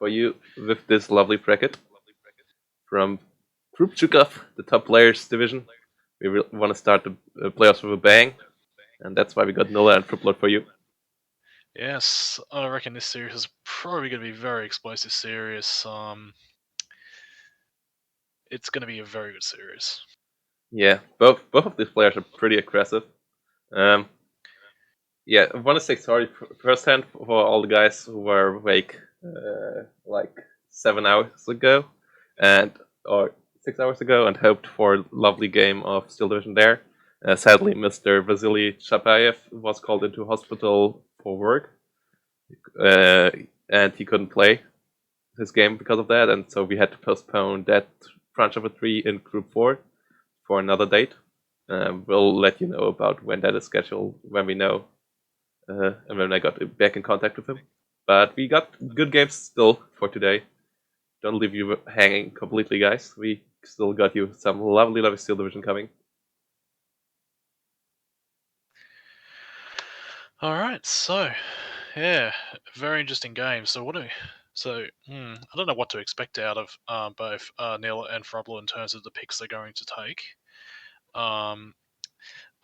for you with this lovely bracket from Group Chukov, the top players division. We want to start the playoffs with a bang, and that's why we got Nilla and Frubblord for you. Yes, I reckon this series is probably going to be a very explosive series. It's going to be a very good series. Yeah, both of these players are pretty aggressive. Yeah, I want to say sorry firsthand for all the guys who were awake like 7 hours ago, or 6 hours ago, and hoped for a lovely game of Steel Division there. Sadly, Mr. Vasily Chapayev was called into hospital for work, and he couldn't play his game because of that, and so we had to postpone that Crunch of a 3 in Group 4 for another date. We'll let you know about when that is scheduled when we know, and when I got back in contact with him. But we got good games still for today. Don't leave you hanging completely, guys. We still got you some lovely Steel Division coming. All right, so yeah, very interesting game. So I don't know what to expect out of both Nilla and Frubblord in terms of the picks they're going to take. I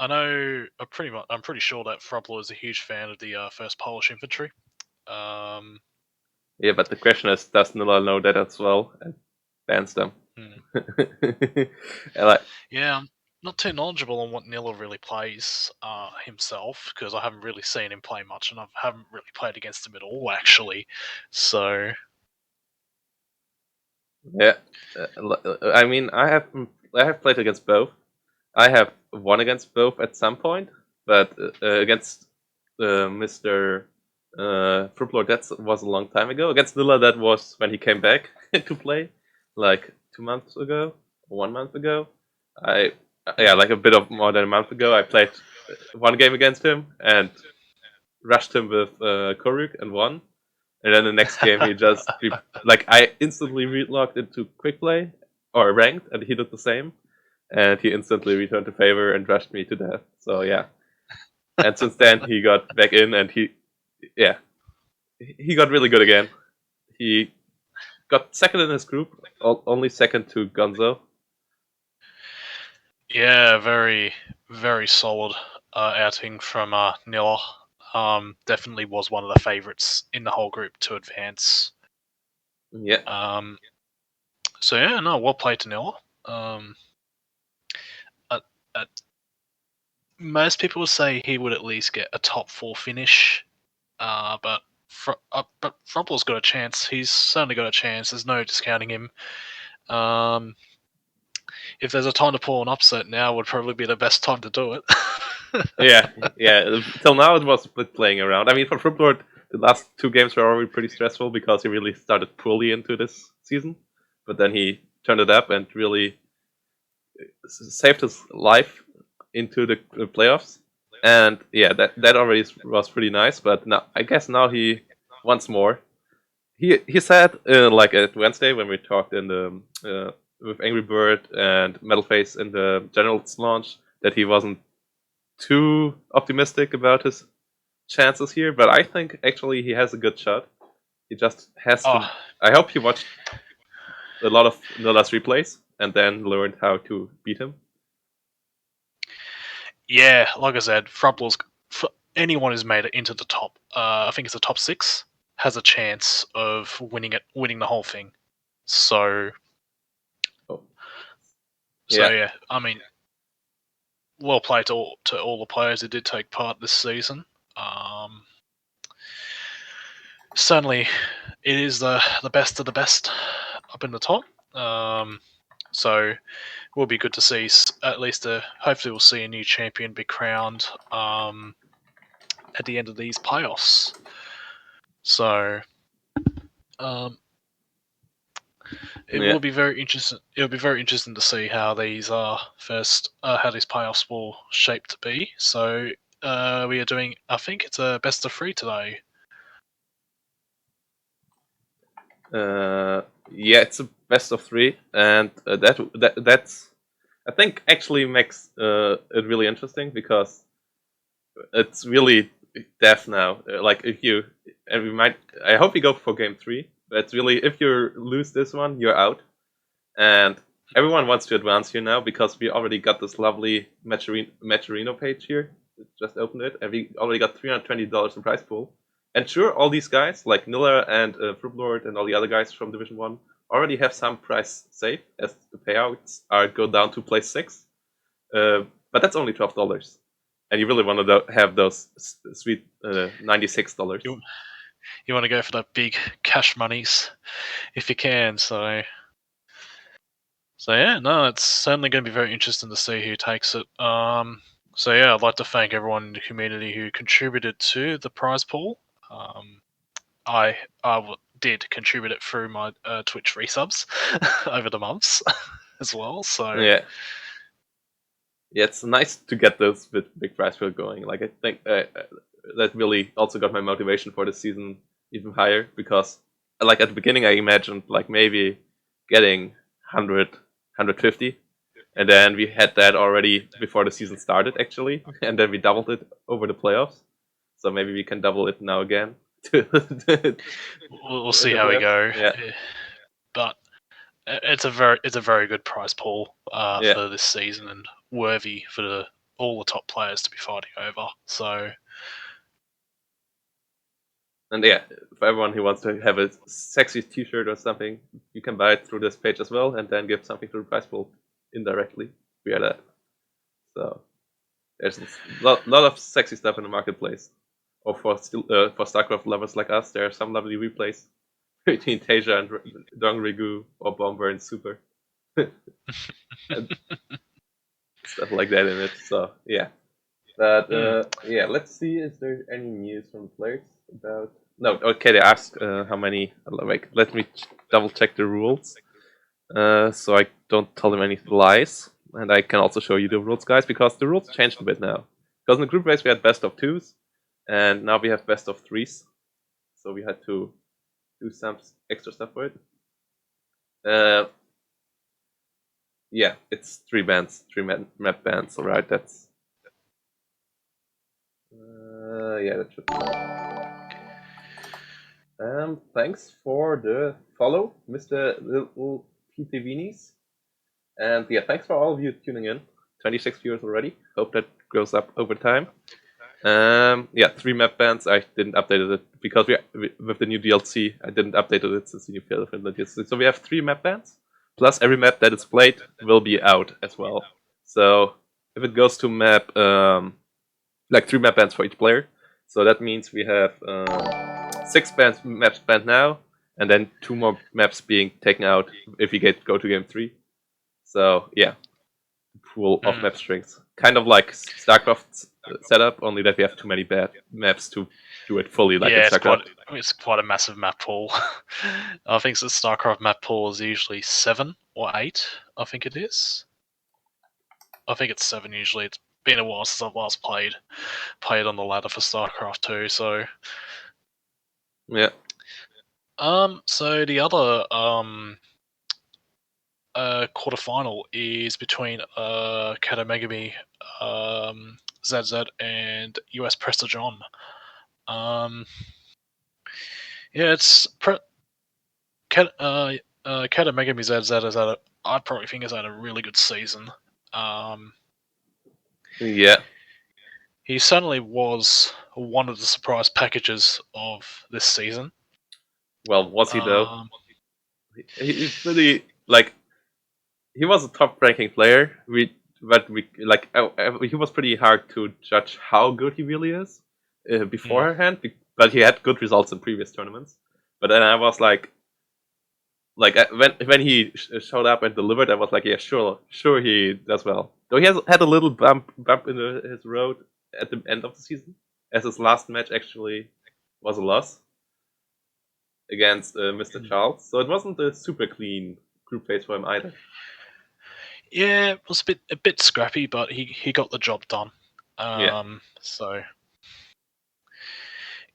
know I'm pretty sure that Frubblord is a huge fan of the first Polish infantry. Yeah, but the question is, does Nilla know that as well and bans them? Yeah, I'm not too knowledgeable on what Nilla really plays himself because I haven't really seen him play much, and I haven't really played against him at all actually. So yeah, I mean, I have played against both. I have won against both at some point, but against Mr. Frubblord, that was a long time ago. Against Nilla, that was when he came back to play, like 2 months ago, 1 month ago. Like a bit of more than a month ago, I played one game against him and rushed him with Koruk and won. And then the next game, I instantly relocked into quick play or ranked, and he did the same. And he instantly returned the favor and rushed me to death. So yeah. And since then, he got back in, and he got really good again. He got second in his group, only second to Gonzo. yeah, very very solid outing from Nilla. Definitely was one of the favorites in the whole group to advance. Yeah. So yeah, no, well played to Nilla. Most people would say he would at least get a top 4 finish, but Frumple's got a chance. He's certainly got a chance. There's no discounting him. If there's a time to pull an upset, now would probably be the best time to do it. yeah. Till now, it was split playing around. I mean, for Frubblord, the last 2 games were already pretty stressful because he really started poorly into this season. But then he turned it up and really saved his life into the playoffs. And yeah, that already was pretty nice. But now, I guess now he wants more. He said like at Wednesday when we talked in the with Angry Bird and Metalface in the General's launch that he wasn't too optimistic about his chances here, but I think actually he has a good shot. He just has to. I hope he watched a lot of Nilla's replays and then learned how to beat him. Yeah, like I said, Frumple's anyone who's made it into the top, I think it's the top 6, has a chance of winning the whole thing. So yeah, I mean, well played to all the players who did take part this season. Certainly, it is the best of the best up in the top. So it will be good to see at least hopefully we'll see a new champion be crowned at the end of these playoffs. So it will be very interesting. It'll be very interesting to see how these how these playoffs will shape to be. So we are doing. I think it's a best of 3 today. Yeah, it's a best of 3, and that's I think actually makes it really interesting because it's really death now. Like if you and we might, I hope we go for game 3 But it's really, if you lose this one, you're out. And everyone wants to advance here now because we already got this lovely Matcherino page here. Just opened it, and we already got $320 in prize pool. And sure, all these guys, like Nilla and Frubblord and all the other guys from Division 1, already have some price saved, as the payouts are go down to place 6. But that's only $12. And you really want to have those sweet $96. You want to go for the big cash monies if you can. So yeah, no, it's certainly going to be very interesting to see who takes it. So yeah, I'd like to thank everyone in the community who contributed to the prize pool. I did contribute it through my Twitch resubs over the months as well. So yeah, it's nice to get those big prize pool going. Like I think that really also got my motivation for the season even higher because, like at the beginning, I imagined like maybe getting 100, 150, and then we had that already before the season started actually, and then we doubled it over the playoffs. So maybe we can double it now again. we'll see how we go. Yeah. But it's a very good prize pool Yeah. for this season and worthy for all the top players to be fighting over. So, and yeah, for everyone who wants to have a sexy T-shirt or something, you can buy it through this page as well, and then give something to the prize pool indirectly via that. So there's a lot of sexy stuff in the marketplace. Or for StarCraft lovers like us, there are some lovely replays between Tasia and Dong Rigu or Bomber and Super. And stuff like that in it. So yeah. But yeah, let's see. Is there any news from the players about? No. Okay, they asked how many. Wait, let me double check the rules, so I don't tell them any lies, and I can also show you the rules, guys, because the rules changed a bit now. Because in the group race we had best of 2s, and now we have best of 3s. So we had to do some extra stuff for it. Yeah, it's 3 bands, 3 map bands. All right, that's. Yeah, that should. Thanks for the follow, Mr. Little PTVinis. And yeah, thanks for all of you tuning in. 26 viewers already. Hope that grows up over time. Yeah, 3 map bands. I didn't update it because with the new DLC, I didn't update it since the new Field of Finland DLC. So we have 3 map bands. Plus every map that is played will be out as well. So if it goes to map, like 3 map bands for each player. So that means we have 6 maps banned now, and then 2 more maps being taken out if we go to game 3. So yeah, pool of map strings, kind of like StarCraft's setup, only that we have too many bad maps to do it fully like in StarCraft. It's quite a massive map pool. I think the StarCraft map pool is usually 7 or 8. I think it is. I think it's 7 usually. It's been a while since I've last played on the ladder for StarCraft 2. So yeah. So the other quarterfinal is between Kato Megami, ZZ, and US Presta John. Yeah, it's Kato Megami ZZ has had I probably think has had a really good season. Yeah. He certainly was one of the surprise packages of this season. Well, was he though? He's really like he was a top-ranking player. He was pretty hard to judge how good he really is beforehand, but he had good results in previous tournaments. But then I was like when he showed up and delivered, I was like, yeah, sure he does well. Though he has had a little bump in his road at the end of the season, as his last match actually was a loss against Mr. Charles. So it wasn't a super clean group phase for him either. Yeah, it was a bit scrappy, but he got the job done. Yeah. So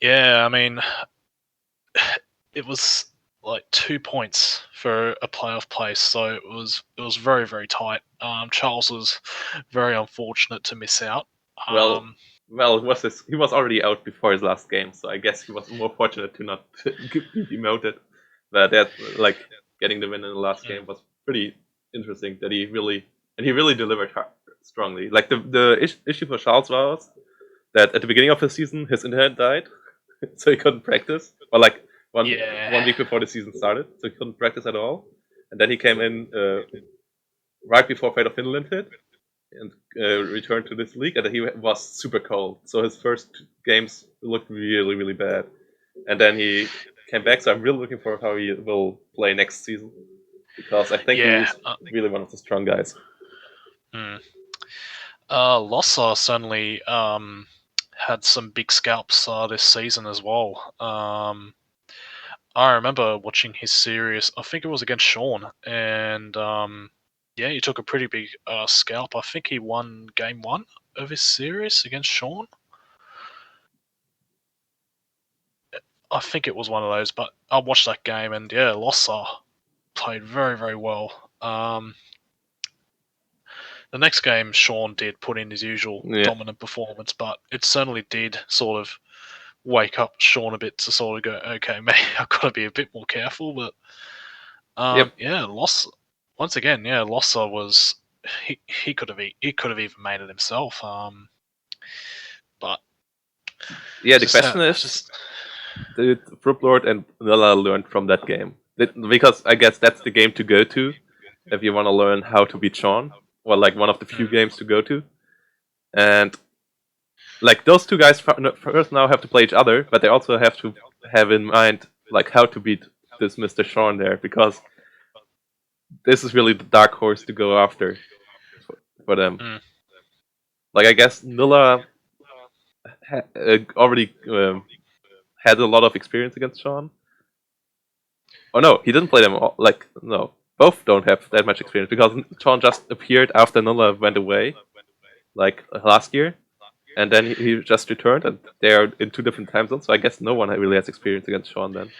yeah, I mean, it was like 2 points for a playoff place, so it was very, very tight. Charles was very unfortunate to miss out. Well, he was already out before his last game, so I guess he was more fortunate to not be demoted. But that, like, getting the win in the last game was pretty interesting. That he really delivered strongly. Like the issue for Charles was that at the beginning of the season his internet died, so he couldn't practice. Or like one week before the season started, so he couldn't practice at all. And then he came in right before Fate of Finland hit and returned to this league, and he was super cold. So his first games looked really, really bad. And then he came back, so I'm really looking forward how he will play next season. Because I think he's really one of the strong guys. Lossa certainly had some big scalps this season as well. I remember watching his series, I think it was against Sean, and yeah, he took a pretty big scalp. I think he won game 1 of his series against Sean. I think it was one of those, but I watched that game, and yeah, Lossa played very, very well. The next game, Sean did put in his usual dominant performance, but it certainly did sort of wake up Sean a bit to sort of go, okay, maybe I've got to be a bit more careful. But yeah, Lossa once again, yeah, Lossa was he could have even made it himself. But yeah, the question is, did Frubblord and Nilla learn from that game? Because I guess that's the game to go to if you want to learn how to beat Sean, or like one of the few games to go to. And like those two guys first now have to play each other, but they also have to have in mind like how to beat this Mr. Sean there, because this is really the dark horse to go after for them. Like I guess Nilla already had a lot of experience against Sean. Oh no, he didn't play them all. Like no, both don't have that much experience because Sean just appeared after Nilla went away, like last year, and then he just returned, and they are in 2 different time zones. So I guess no one really has experience against Sean then.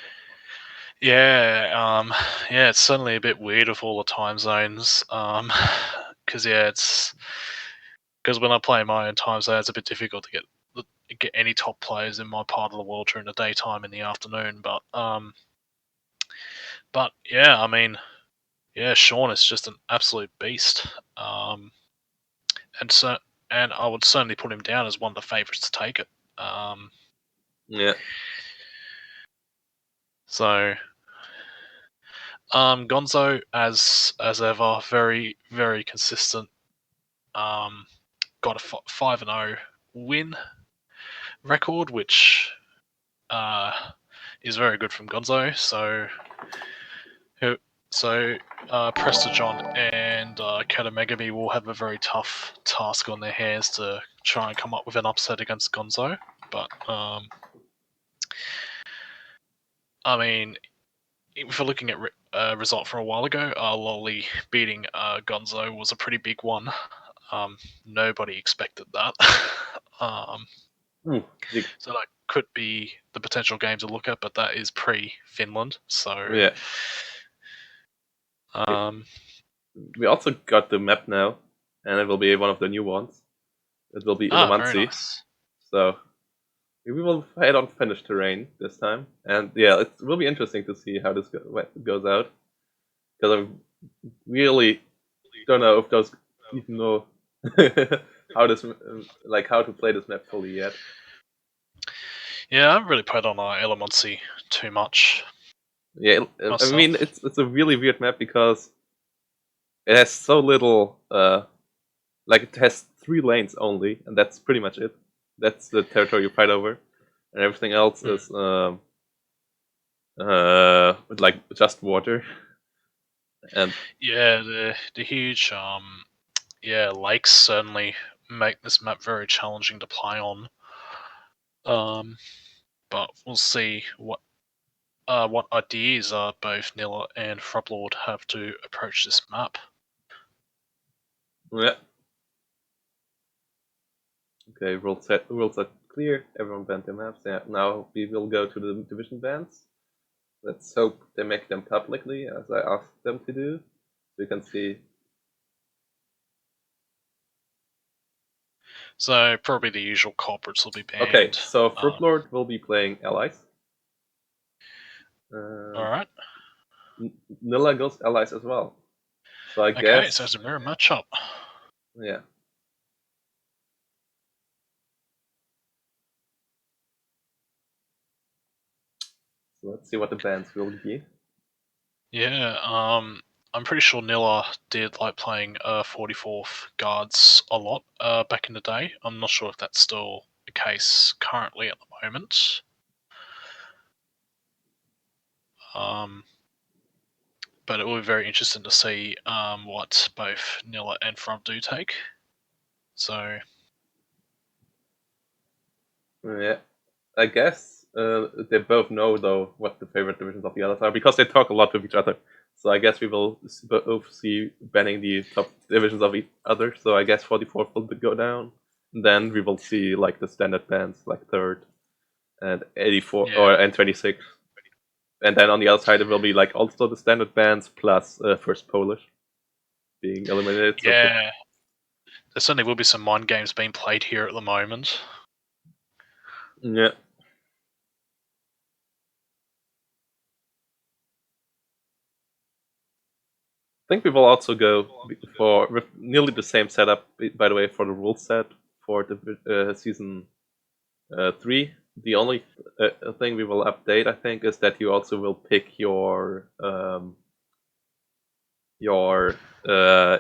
Yeah, yeah, it's certainly a bit weird with all the time zones. Because yeah, it's because when I play my own time zone, it's a bit difficult to get any top players in my part of the world during the daytime in the afternoon. But yeah, I mean, yeah, Sean is just an absolute beast. And I would certainly put him down as one of the favourites to take it. Yeah. So, Gonzo, as ever, very, very consistent. Got a 5-0 win record, which is very good from Gonzo. So Presta John and Katamegami will have a very tough task on their hands to try and come up with an upset against Gonzo. But I mean, if we're looking at a result from a while ago, Lolly beating Gonzo was a pretty big one. Nobody expected that. So that could be the potential game to look at, but that is pre-Finland. So yeah. We also got the map now, and it will be one of the new ones. It will be Illumancy. Nice. So we will head on Finnish terrain this time, and yeah, it will be interesting to see how this goes out. Because I really don't know if those even know how to play this map fully yet. Yeah, I haven't really played on Illumancy too much. Yeah, I mean it's a really weird map because it has so little. Like it has 3 lanes only, and that's pretty much it. That's the territory you fight over, and everything else is like just water. And yeah, the huge lakes certainly make this map very challenging to play on. But we'll see what ideas both Nilla and Frubblord have to approach this map. yeah. Okay, rule set clear. Everyone banned their maps. Yeah. Now we will go to the division bans. Let's hope they make them publicly, as I asked them to do. So you can see. So probably the usual culprits will be banned. Okay, so Frubblord will be playing allies. All right. Nilla goes allies as well. So I Okay, guess. so it's a mirror matchup. Yeah. So let's see what the bans will be. Yeah, I'm pretty sure Nilla did like playing 44th guards a lot back in the day. I'm not sure if that's still the case currently at the moment. But it will be very interesting to see what both Nilla and Frub do take. So Yeah. I guess they both know though what the favorite divisions of the others are because they talk a lot with each other. So I guess we will both see banning the top divisions of each other. So I guess 44th will go down. Then we will see like the standard bans, like third and 84 and 26. And then on the other side, it will be like also the standard bans plus first Polish being eliminated. yeah, there certainly will be some mind games being played here at the moment. Yeah. I think we will also go for with nearly the same setup, by the way, for the rule set for the season 3. The only thing we will update, I think, is that you also will pick your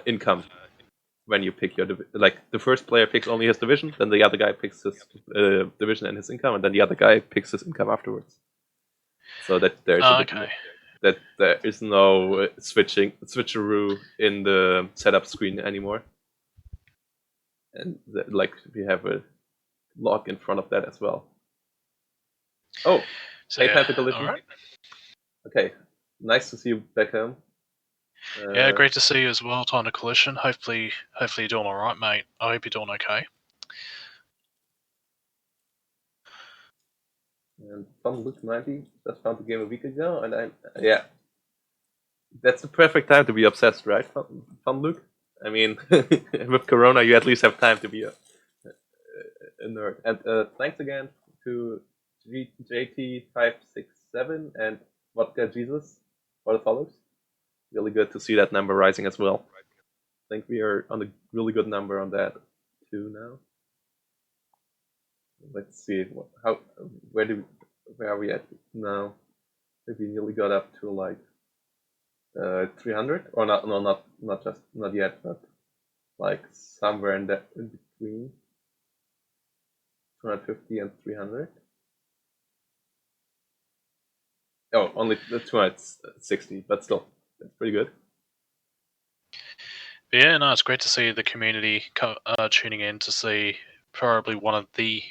income when you pick your like the first player picks only his division, then the other guy picks his division and his income, and then the other guy picks his income afterwards. So that there's a bit more, that there is no switcheroo in the setup screen anymore, and like we have a log in front of that as well. Oh, So, hey, yeah, Panther Collision. all right. Okay, nice to see you back home. Yeah, great to see you as well, Tiny Collision. Hopefully you're doing all right, mate. I hope you're doing okay. And Fun Luke 90 just found the game a week ago, and yeah, that's the perfect time to be obsessed, right, Fun Luke? I mean, with Corona, you at least have time to be a nerd. And thanks again to JT567 and Vodka Jesus for the follows. Really good to see that number rising as well. I think we are on a really good number on that too now. Let's see where are we at now? We nearly got up to like 300 or not? No, not yet, but like somewhere in between 250 and 300. Oh, only 260, but still, it's pretty good. Yeah, no, it's great to see the community tuning in to see probably one of the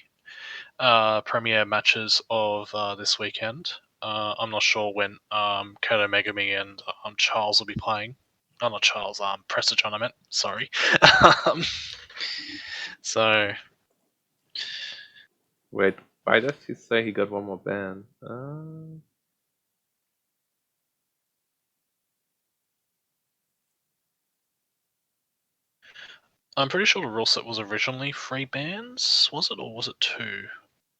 premier matches of this weekend. I'm not sure when Kodo Megami and Charles will be playing. Oh, not Charles, Presta John, I meant. Sorry. So. Wait, why does he say he got one more ban? I'm pretty sure the rule set was originally 3 bans, was it, or was it 2?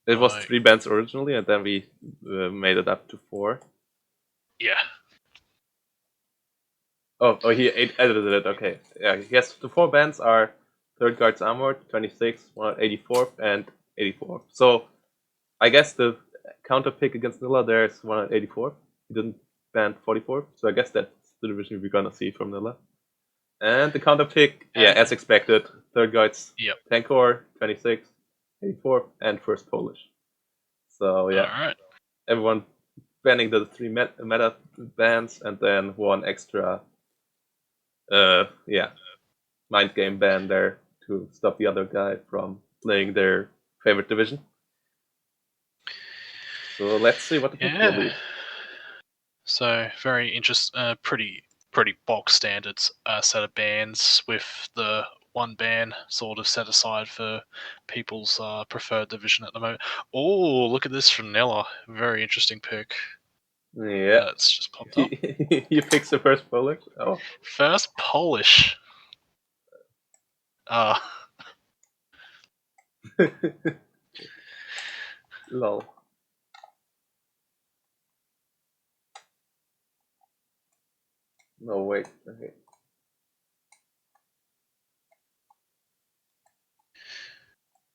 It was 3 bans originally, and then we made it up to 4. Yeah. Oh, he edited it. Okay, yeah. Yes, the 4 bans are third guards armored, 26, 184, and 84. So I guess the counter pick against Nilla there is 184. He didn't ban 44, so I guess that's the division we're gonna see from Nilla. And the counter pick, yeah, as expected, third guards, Tankor, 26, 84, and first Polish. So yeah, everyone banning the 3 meta bans and then 1 extra, mind game ban there to stop the other guy from playing their favorite division. So let's see what the pick will be. So very interesting, pretty box standard set of bans with the 1 ban sort of set aside for people's preferred division at the moment. Oh, look at this from Nilla. Very interesting pick. Yeah. That's just popped up. You picked the first Polish? Oh. First Polish. Lol. No, wait. Okay.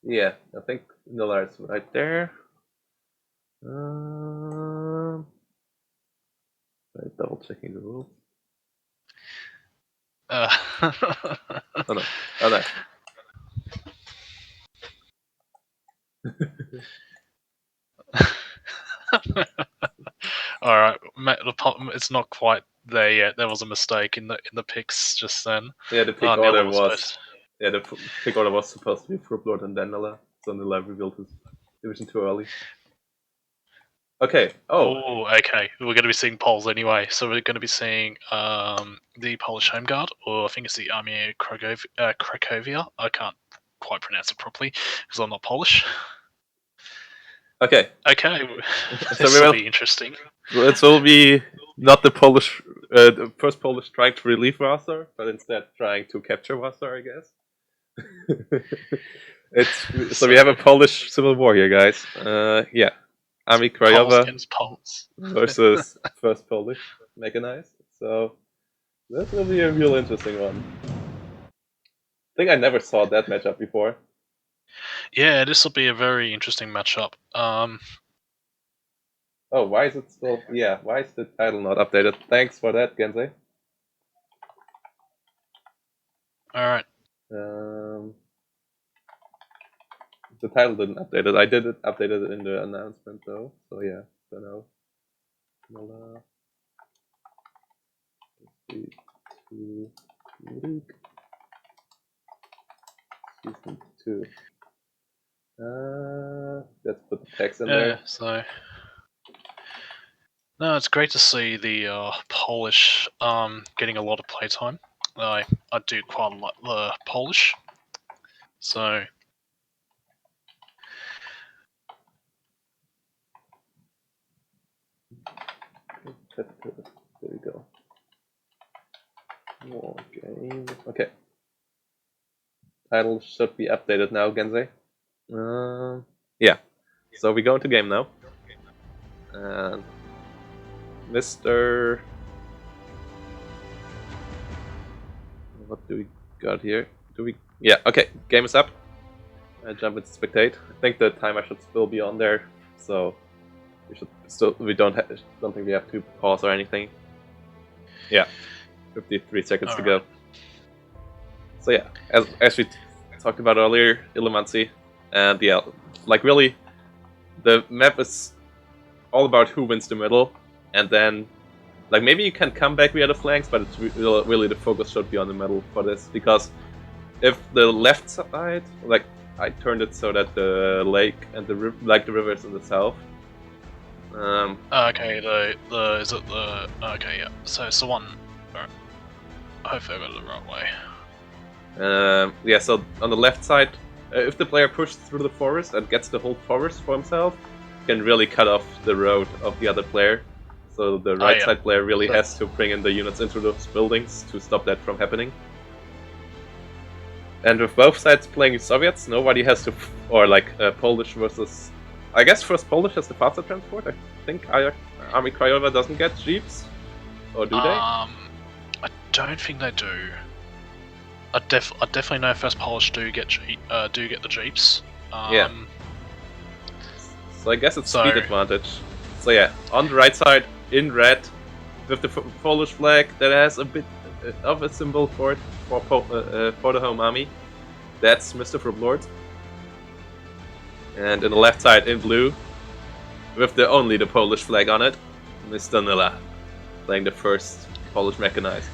Yeah, I think Nilla is right there. Double checking the rules. Oh no. Oh no. All right, it's not quite there yet. There was a mistake in the picks just then. Yeah, the pick order Nilla was. Yeah, the pick order was supposed to be Frubblord and then Nilla, so Nilla revealed his division too early. Okay. Oh, okay. We're going to be seeing polls anyway. So we're going to be seeing the Polish Home Guard, or I think it's the Armia Cracovia. I can't quite pronounce it properly because I'm not Polish. Okay. Okay, So this will be interesting. It will be not the Polish, the first Polish trying to relieve Warsaw, but instead trying to capture Warsaw, I guess. So we have a Polish civil war here, guys. Yeah, Army Krajowa against Poles versus first Polish mechanized. So this will be a real interesting one. I think I never saw that matchup before. Yeah, this will be a very interesting matchup. Oh, why is it still? Yeah, why is the title not updated? Thanks for that, Gensei. All right. The title didn't update it. I did it updated it in the announcement though. So yeah, so now Nilla SD2 League Season 2. Let's put the text in there. So no, it's great to see the Polish getting a lot of playtime. I do quite a lot the Polish, so. There we go. More game. Okay. Title should be updated now, Gensei. Yeah. So we go into game now. And Mr. What do we got here? Yeah, okay. Game is up. I jump into spectate. I think the timer should still be on there, so we don't think we have to pause or anything. Yeah, 53 seconds to go. So yeah, as we talked about earlier, Illumancy, and yeah, like really, the map is all about who wins the middle, and then like maybe you can come back via the flanks, but it's really the focus should be on the middle for this, because if the left side, like I turned it so that the lake and the river is in the south. Okay, is it the okay? Yeah, so it's the one. Right. Hopefully, I got it the right way. Yeah, so on the left side, if the player pushes through the forest and gets the whole forest for himself, can really cut off the road of the other player. So the right side player really has to bring in the units into those buildings to stop that from happening. And with both sides playing Soviets, nobody has to, or like Polish versus, I guess first Polish has the faster transport. I think Army Krajowa doesn't get jeeps, or do they? I don't think they do. I definitely know first Polish do get the jeeps. Yeah. So I guess it's speed advantage. So yeah, on the right side in red, with the Polish flag that has a bit of a symbol for it for the home army. That's Mr. Frubblord. And in the left side in blue, with only the Polish flag on it, Mr. Nilla, playing the first Polish mechanized.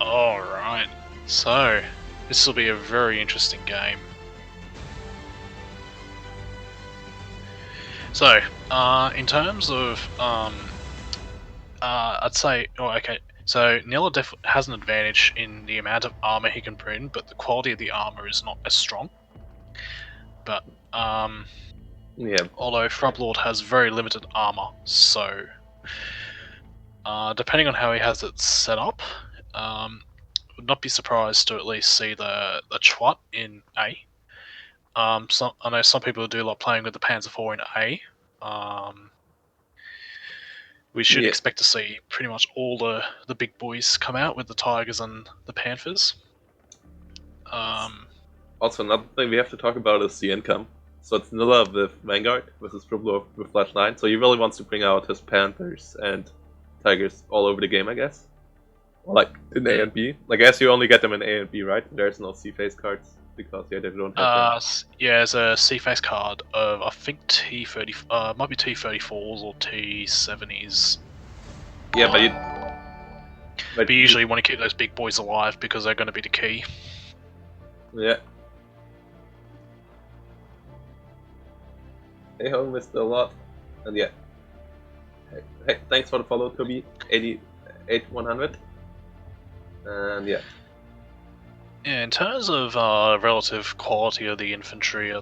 Alright, so this will be a very interesting game. So, in terms of, I'd say, okay, so Nilla has an advantage in the amount of armor he can bring, but the quality of the armor is not as strong. But, yeah. Although Frubblord has very limited armor, so depending on how he has it set up, would not be surprised to at least see the Chwat in A. I know some people do like playing with the Panzer IV in A. we should expect to see pretty much all the big boys come out with the Tigers and the Panthers. Also, another thing we have to talk about is the income. So it's Nilla with Vanguard versus Frubblord with Flash 9. So he really wants to bring out his Panthers and Tigers all over the game, I guess. Like in A and B. I guess you only get them in A and B, right? There's no C-Phase cards because they don't have them. Yeah, there's a C-Phase card of I think T30, might be T34s or T70s. Yeah, but you usually want to keep those big boys alive because they're going to be the key. Yeah. Hey ho, missed a lot. And yeah. Hey, thanks for the follow, Toby. 88,100. And yeah. Yeah, in terms of relative quality of the infantry,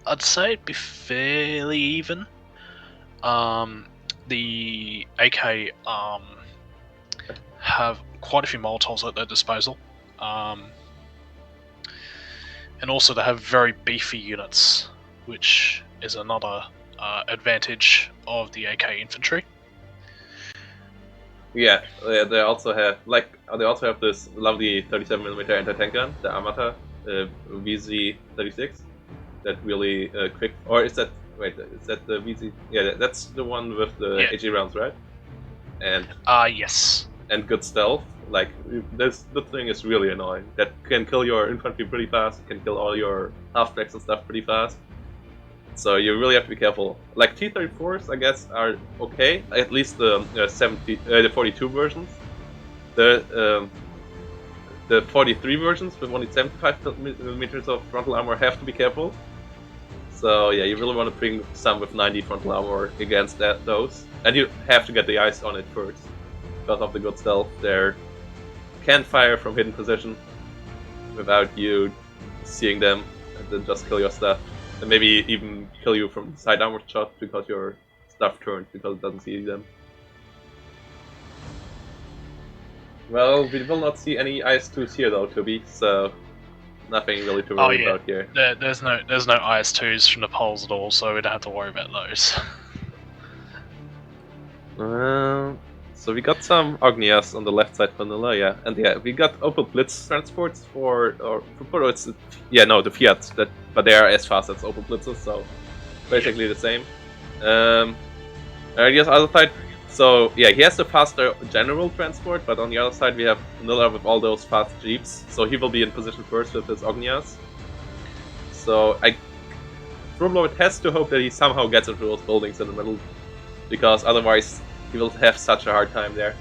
I'd say it'd be fairly even. The AK have quite a few Molotovs at their disposal. And also they have very beefy units, which is another advantage of the AK infantry. Yeah, they also have this lovely 37mm anti-tank gun, the Amata VZ36, that really quick. Or is that the VZ? Yeah, that's the one with the AG rounds, right? And yes. And good stealth. Like the thing is really annoying. That can kill your infantry pretty fast. Can kill all your half-tracks and stuff pretty fast. So you really have to be careful. Like T-34s, I guess, are okay. At least the 42 versions. The 43 versions with only 75mm of frontal armor have to be careful. So yeah, you really want to bring some with 90 frontal armor against those, and you have to get the eyes on it first because of the good stealth. They can fire from hidden position without you seeing them, and then just kill your stuff. And maybe even kill you from side armor shot because your stuff turned because it doesn't see them. Well, we will not see any IS-2s here though, Toby, so nothing really to worry about here. There's no IS-2s from the poles at all, so we don't have to worry about those. So we got some Ognias on the left side for Nilla, yeah, and yeah, we got Opel Blitz transports for it's the Fiat, but they are as fast as Opel Blitzes, so basically the same. I guess other side, so yeah, he has the faster general transport, but on the other side we have Nilla with all those fast jeeps, so he will be in position first with his Ognias. So Frubblord has to hope that he somehow gets into those buildings in the middle, because otherwise he will have such a hard time there.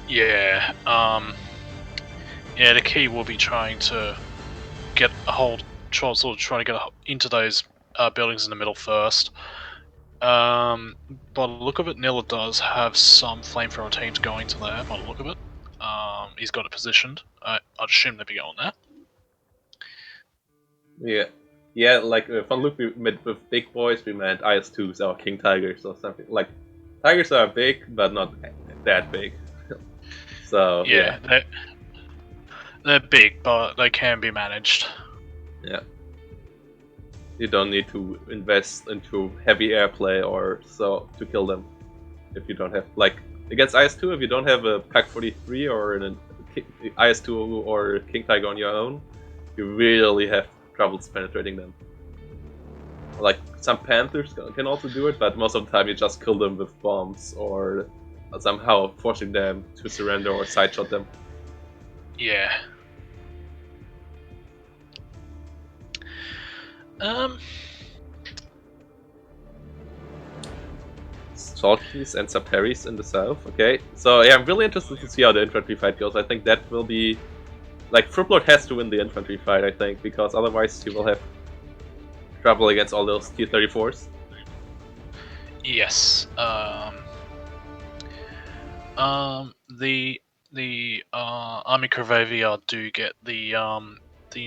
Yeah, the key will be trying to get a hold, trying to get into those buildings in the middle first. By the look of it, Nilla does have some flamethrower teams going to there. By the look of it, he's got it positioned. I'd assume they'd be going there. Yeah, like Van Luke we met with big boys, we meant IS-2s or King Tigers or something. Like, Tigers are big, but not that big. So, yeah. They're big, but they can be managed. Yeah. You don't need to invest into heavy airplay or so to kill them. If you don't have, like, against IS-2, if you don't have a PAC-43 or an IS-2 or King Tiger on your own, you really have troubles penetrating them. Like, some Panthers can also do it, but most of the time you just kill them with bombs or somehow forcing them to surrender or sideshot them. Yeah. Salkies and Saperis in the south, okay. So yeah, I'm really interested to see how the infantry fight goes. I think that will be... Like, Frubblord has to win the infantry fight, I think, because otherwise he will have trouble against all those T-34s. Yes. The Army Corvavia do get the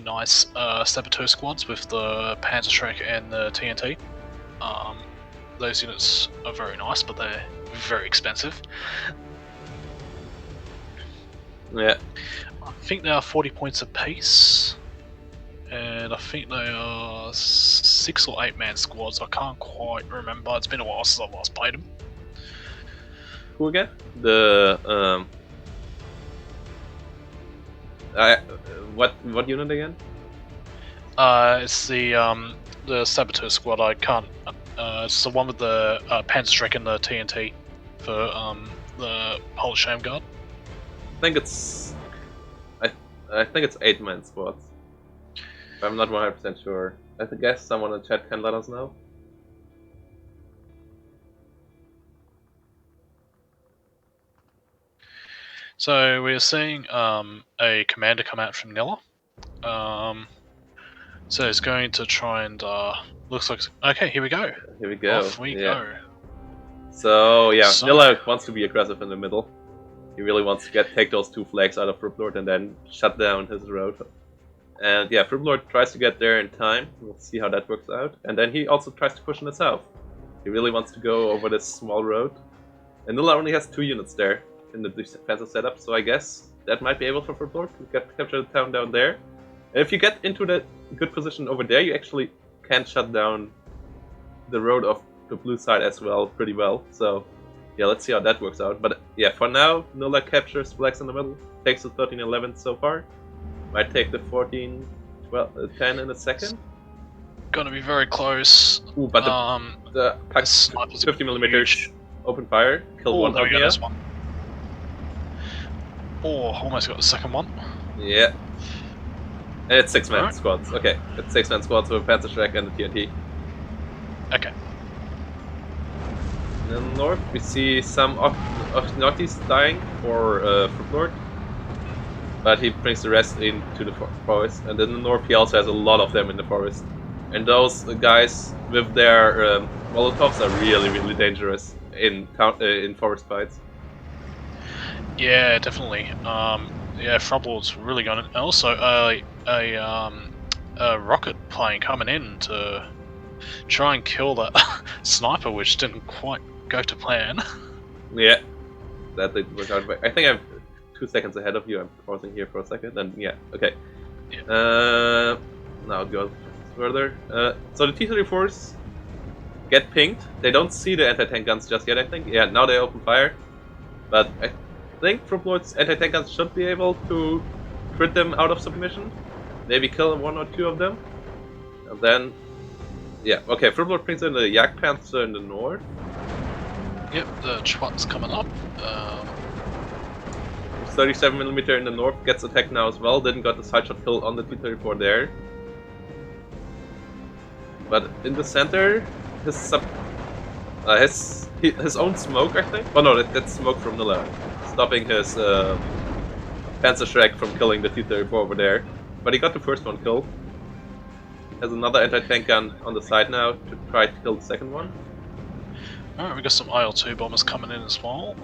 nice Saboteur squads with the Panzerschreck and the TNT. Those units are very nice, but they're very expensive. Yeah. I think they are 40 points apiece, and I think they are 6 or 8 man squads. I can't quite remember. It's been a while since I last played them. Who again? The what unit again? It's the Saboteur squad. I can't. It's the one with the Panzerstreck and the TNT for the Polish Shame Guard. I think it's 8-man squads. I'm not 100% sure. I guess someone in chat can let us know. So we're seeing a commander come out from Nilla. So it's going to try and looks like okay. Here we go. Here we go. Off we go. So yeah, Nilla wants to be aggressive in the middle. He really wants to take those 2 flags out of Frubblord and then shut down his road. And yeah, Frubblord tries to get there in time. We'll see how that works out. And then he also tries to push in the south. He really wants to go over this small road. And Nilla only has 2 units there in the defensive setup, so I guess that might be able for Frubblord to capture the town down there. And if you get into that good position over there, you actually can shut down the road of the blue side as well pretty well. So yeah, let's see how that works out. But yeah, for now, Nilla captures flags in the middle, takes the 13-11 so far. Might take the 14-10 in a second. Gonna be very close. Ooh, but the 50mm open fire killed one out here. Oh, almost got the second one. Yeah. And it's 6-man squads. Okay, it's 6-man squads with Panzerstreck and the TNT. Okay. In the north, we see some Ochnaughties dying for Frubblord, but he brings the rest into the forest. And in the north, he also has a lot of them in the forest. And those guys with their Molotovs are really, really dangerous in forest fights. Yeah, definitely. Yeah, Frubblord's really going. And also, a rocket plane coming in to try and kill that sniper, which didn't quite go to plan. Yeah, that didn't work out. I think I'm 2 seconds ahead of you. I'm pausing here for a second, and yeah, okay. Yeah. Now go further. So the T-34s get pinged. They don't see the anti-tank guns just yet, I think. Yeah, now they open fire. But I think Frubblord's anti-tank guns should be able to crit them out of submission. Maybe kill 1 or 2 of them. And then, yeah, okay, Frubblord brings in the Jagdpanzer in the north. Yep, the Schwatt's coming up. 37mm in the north gets attacked now as well. Didn't got the side shot kill on the T-34 there. But in the center, his own smoke, I think. Oh no, that's smoke from Nilla, stopping his Panzerstreck from killing the T-34 over there. But he got the first one killed. Has another anti-tank gun on the side now to try to kill the second one. Alright, we got some IL-2 bombers coming in as well.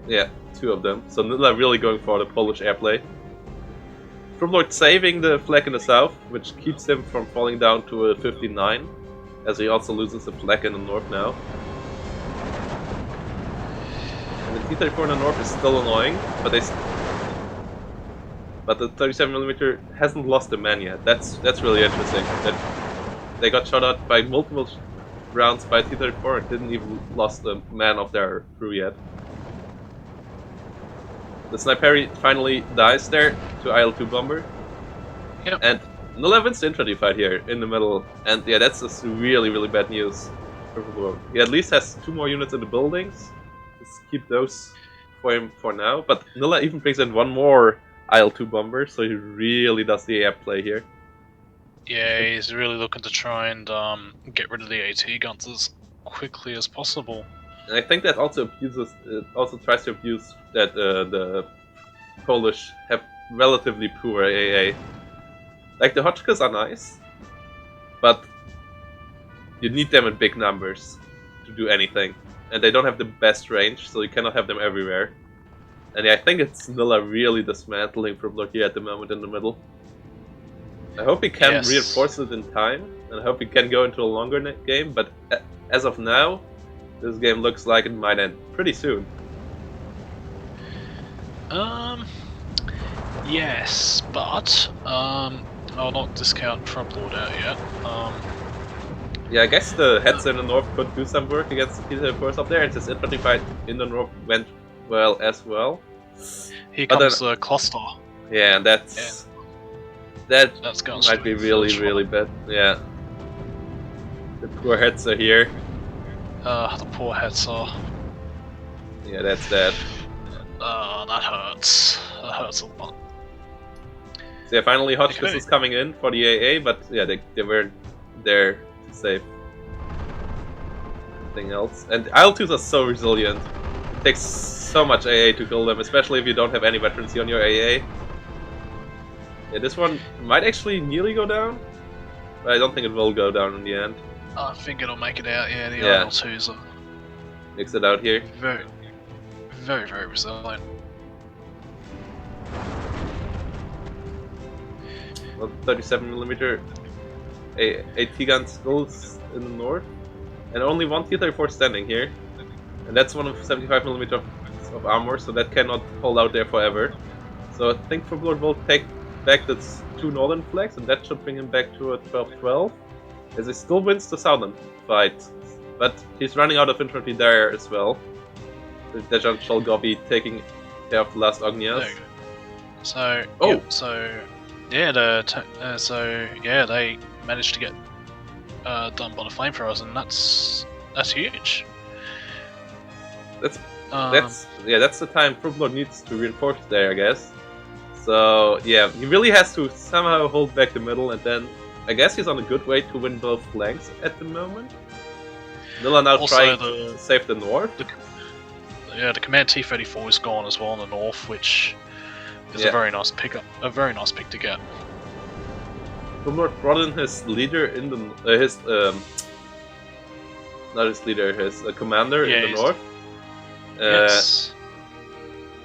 Yeah, 2 of them. So Nilla really going for the Polish airplay. Frubblord saving the flag in the south, which keeps him from falling down to a 59, as he also loses the flag in the north now. And the T-34 in the north is still annoying, but the 37mm hasn't lost a man yet. That's really interesting. That they got shot at by multiple rounds by T-34 and didn't even lost a man of their crew yet. The Sniper finally dies there to IL-2 bomber. Yep. And Nilla wins the infantry fight here in the middle. And yeah, that's just really, really bad news for Frubblord. He at least has 2 more units in the buildings. Let's keep those for him for now. But Nilla even brings in 1 more IL-2 bomber, so he really does the air play here. Yeah, he's really looking to try and get rid of the AT guns as quickly as possible. And I think that also tries to abuse that the Polish have relatively poor AA. Like the Hotchkiss are nice, but you need them in big numbers to do anything. And they don't have the best range, so you cannot have them everywhere. And yeah, I think it's Nilla really dismantling Frubblord here at the moment in the middle. I hope he can reinforce it in time, and I hope he can go into a longer game, but as of now, this game looks like it might end pretty soon. Yes, but I I'll not discount Frubblord out yet. Yeah, I guess the heads in the north could do some work against the T-34s up there, and this infantry fight in the north went well as well. Here But comes then, the cluster. yeah, and That's going might be really bad. Yeah. The poor heads are here. The poor heads are. Yeah, that's that. That hurts. That hurts a lot. So yeah, finally Hotchkiss is coming in for the AA, but yeah, they weren't there to save anything else. And IL-2s are so resilient. It takes so much AA to kill them, especially if you don't have any veterancy on your AA. Yeah, this one might actually nearly go down, but I don't think it will go down in the end. I think it'll make it out, yeah, the Yeah. IL-2s are Mix it out here. very resilient. Well, 37mm AT gun still in the north, and only one T-34 standing here, and that's one of 75mm of armor, so that cannot hold out there forever. So I think Frubblord will take back the 2 northern flags, and that should bring him back to a 12-12, as he still wins the southern fight, but he's running out of infantry there as well. The Dejang shall go be taking care of the last Ognias. So, oh, yep, so yeah, they managed to get done by the flamethrowers, and that's huge. That's the time Frubblord needs to reinforce there, I guess. So yeah, he really has to somehow hold back the middle, and then I guess he's on a good way to win both flanks at the moment. Nilla now also trying to save the north. The command T-34 is gone as well in the north, which is a very nice pick to get. Frubblord brought in his leader in the his commander in the north. Yes.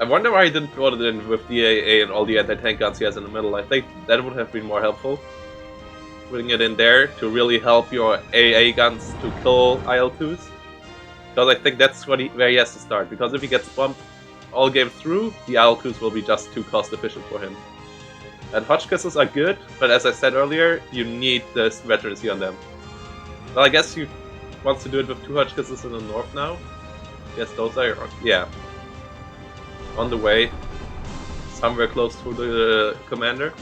I wonder why he didn't brought it in with the AA and all the anti-tank guns he has in the middle. I think that would have been more helpful. Putting it in there to really help your AA guns to kill IL-2s. Because I think that's where he has to start. Because if he gets bumped all game through, the IL-2s will be just too cost efficient for him. And Hotchkisses are good, but as I said earlier, you need this veterancy on them. Well, I guess he wants to do it with 2 Hotchkisses in the north now. Yes, those are, yeah, on the way, somewhere close to the commander.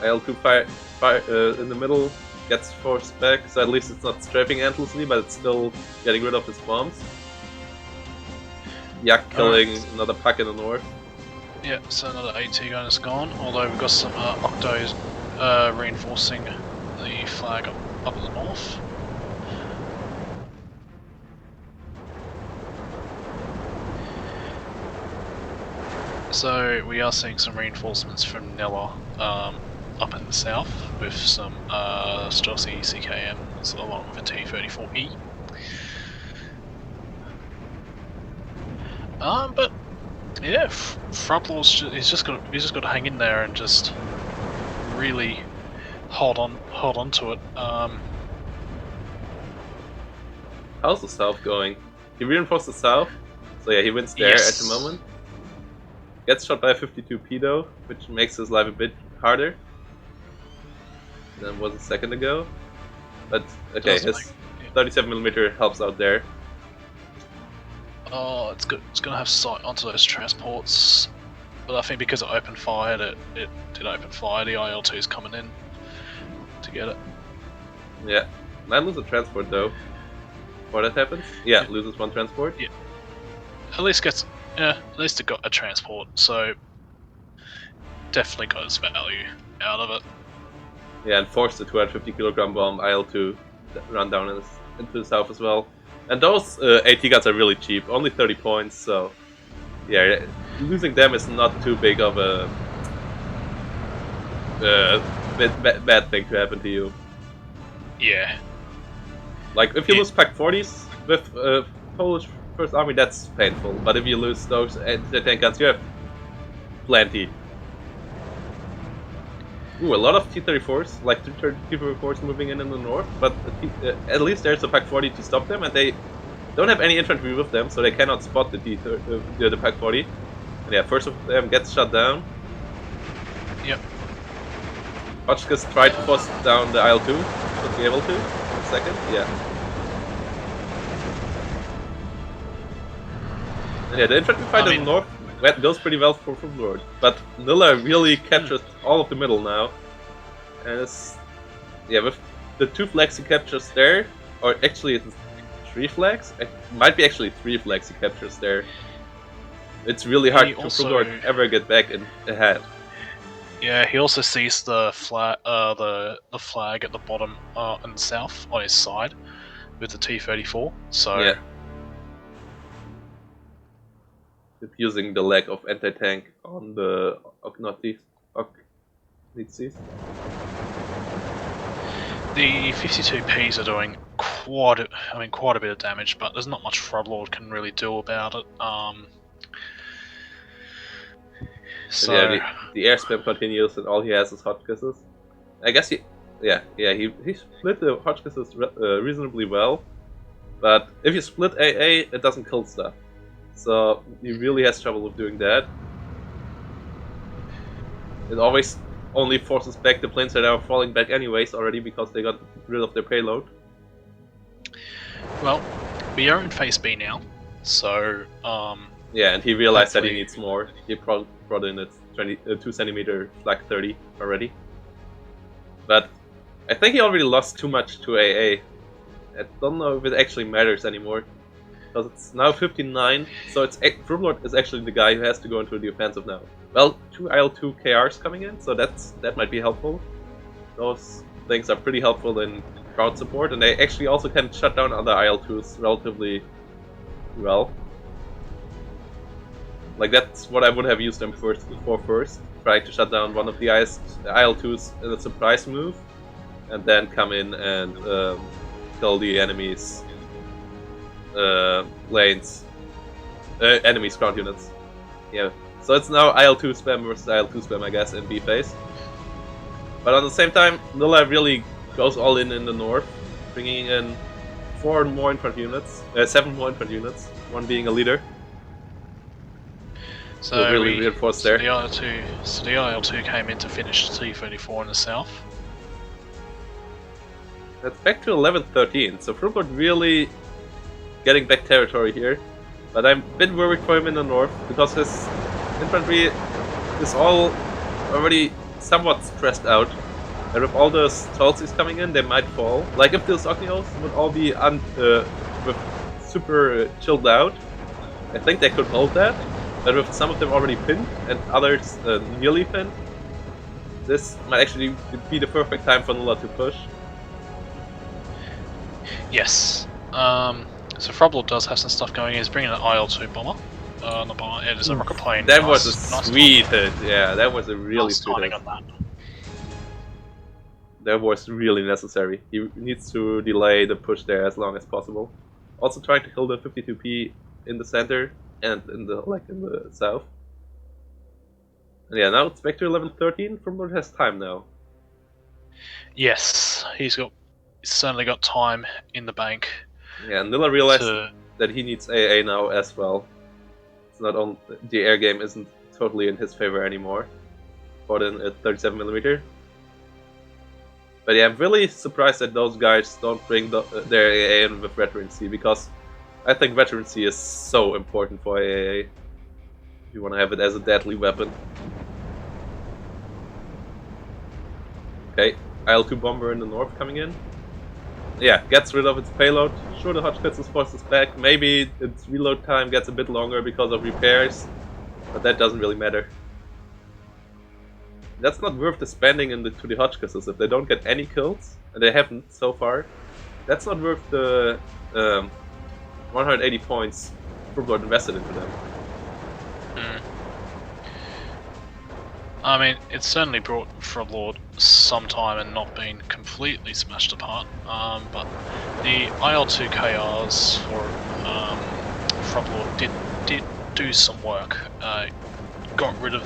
IL-2 fire in the middle gets forced back, so at least it's not strafing endlessly, but it's still getting rid of his bombs. Yak killing another pack in the north. Yeah, so another AT gun is gone, although we've got some Octos reinforcing the flag up in the north. So we are seeing some reinforcements from Nilla up in the south with some Streltsy CKMs along with a T-34E. But yeah, Frubblord's he's just got to hang in there and just really hold on to it. How's the south going? He reinforced the south, so yeah, he wins there at the moment. Gets shot by a 52P though, which makes his life a bit harder than was a second ago. But okay, his 37mm helps out there. Oh, it's good. It's gonna have sight onto those transports, but I think because it opened fire, it did open fire. The IL-2 is coming in to get it. Yeah, might lose a transport though. Before that happens, yeah, loses one transport. Yeah, at least it got a transport, so definitely got its value out of it. Yeah, and forced the 250kg bomb IL-2 to run down into the south as well. And those AT guns are really cheap, only 30 points, so yeah, losing them is not too big of a bad thing to happen to you. Yeah. Like, if you lose Pack 40s with Polish First Army, that's painful, but if you lose those anti-tank guns, you have plenty. Ooh, a lot of T-34s, like T-34s moving in the north, but at least there's a Pack 40 to stop them, and they don't have any infantry with them, so they cannot spot the Pack 40. And yeah, first of them gets shut down. Hotchkiss tried to force down the IL-2. Should be able to. Second, yeah. And yeah, the infantry fight in the north goes pretty well for Frubblord. But Nilla really captures all of the middle now. And it's... Yeah, with the 2 flags he captures there, or actually it's 3 flags? It might be actually 3 flags he captures there. It's really hard for Frubblord ever get back ahead. Yeah, he also sees the flag, the flag at the bottom and south on his side with the T-34. So yeah, using the lack of anti-tank on the Ognazis. The 52Ps are doing quite a bit of damage, but there's not much Frubblord can really do about it. So yeah, the air spam continues, and all he has is Hotchkisses. I guess he split the Hotchkisses reasonably well, but if you split AA, it doesn't kill stuff. So he really has trouble with doing that. It always only forces back the planes that are falling back anyways already because they got rid of their payload. Well, we are in phase B now, so yeah, and he realized that he needs more. He brought in its 2 centimeter Flak 30 already. But I think he already lost too much to AA. I don't know if it actually matters anymore. Because it's now 59, so Frubblord is actually the guy who has to go into the offensive now. Well, 2 IL-2 KRs coming in, so that might be helpful. Those things are pretty helpful in crowd support, and they actually also can shut down other IL-2s relatively well. Like, that's what I would have used them for first, trying to shut down one of the IL-2s in a surprise move, and then come in and kill the enemy's lanes, enemy's ground units. Yeah, so it's now IL-2 spam versus IL-2 spam, I guess, in B phase. But at the same time, Nilla really goes all in the north, bringing in 7 more infantry units, 1 being a leader. So really reinforced there. The IL-2 came in to finish the T-34 in the south. That's back to 11-13, so Frubblord really getting back territory here. But I'm a bit worried for him in the north, because his infantry is all already somewhat stressed out. And with all those Tulsis coming in, they might fall. Like if those Ognios would all be with super chilled out, I think they could hold that. But with some of them already pinned and others nearly pinned, this might actually be the perfect time for Nilla to push. Yes. So Frubblord does have some stuff going. He's bringing an IL-2 bomber. Not bomber, it is a rocket plane. That was a sweet hit. Yeah, that was a really sweet hit. On that. That was really necessary. He needs to delay the push there as long as possible. Also trying to kill the 52P in the center and in the south. And yeah, now it's back to 11-13. Frubblord has time now. Yes, he's certainly got time in the bank. Yeah, Nilla realized that he needs AA now as well. It's not on the air game isn't totally in his favor anymore. Bought in at 37mm. But yeah, I'm really surprised that those guys don't bring their AA in with Veterancy, because I think Veterancy is so important for AA. If you want to have it as a deadly weapon. Okay, IL-2 bomber in the north coming in. Yeah, gets rid of its payload. Sure, the Hotchkiss forces back. Maybe its reload time gets a bit longer because of repairs, but that doesn't really matter. That's not worth the spending to the Hotchkisses. If they don't get any kills, and they haven't so far, that's not worth the 180 points Frubblord invested into them. I mean, it's certainly brought Frubblord some time and not been completely smashed apart. But the IL-2 KRs for Frubblord did do some work. Got rid of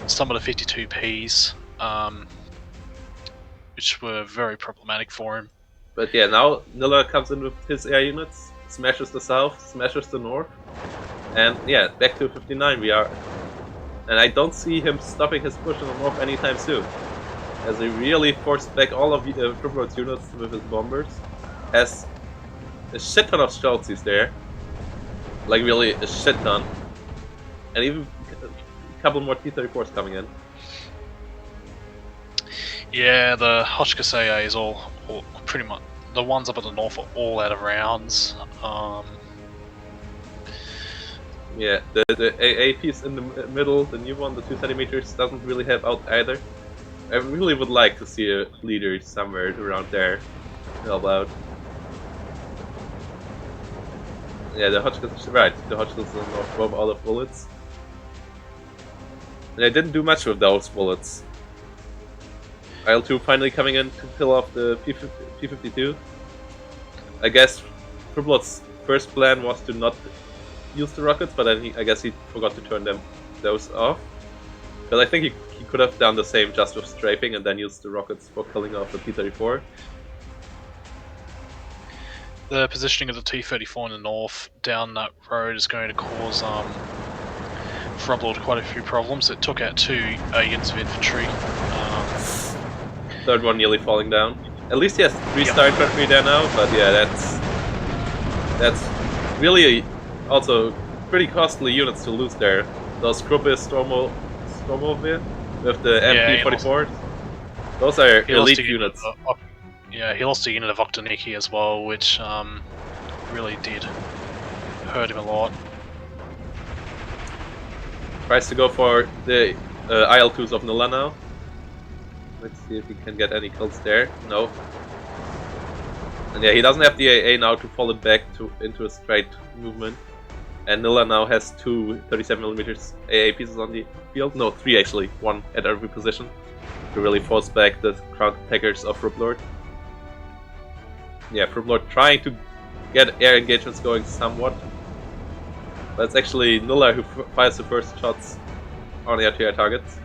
some of the 52Ps, which were very problematic for him. But yeah, now Nilla comes in with his air units, smashes the south, smashes the north, and yeah, back to 59 we are. And I don't see him stopping his push in the north anytime soon. as he really forced back all of Frubblord's units with his bombers. Has a shit ton of Schultzes there. Like really a shit ton. And even a couple more T-34s coming in. Yeah, the Hoshkas AA is all pretty much, the ones up at the north are all out of rounds. Yeah, the AA piece in the middle, the new one, the 2 centimeters, doesn't really help out either. I really would like to see a leader somewhere around there to help out. Yeah, the Hodgkins, right, the Hodgkins above all the bullets. And I didn't do much with those bullets. IL-2 finally coming in to kill off the P-52. I guess Frubblord's first plan was to not use the rockets, but then I guess he forgot to turn those off. Because I think he could have done the same just with strafing and then used the rockets for killing off the P-34. The positioning of the T-34 in the north down that road is going to cause Frubblord quite a few problems. It took out 2 units of infantry. Third one nearly falling down. At least he has 3 star infantry there now, but yeah, that's really also pretty costly units to lose there. Those Krupis Stormovir with the MP44s. Those are elite units. Yeah, he lost a unit of Oktaniki as well, which really did hurt him a lot. Tries to go for the IL-2s of Nilla now. Let's see if he can get any kills there. No. And yeah, he doesn't have the AA now to fall it back into a straight movement. And Nilla now has 2 37mm AA pieces on the field. No, 3 actually. 1 at every position. To really force back the ground attackers of Frubblord. Yeah, Frubblord trying to get air engagements going somewhat. But it's actually Nilla who fires the first shots on the air targets.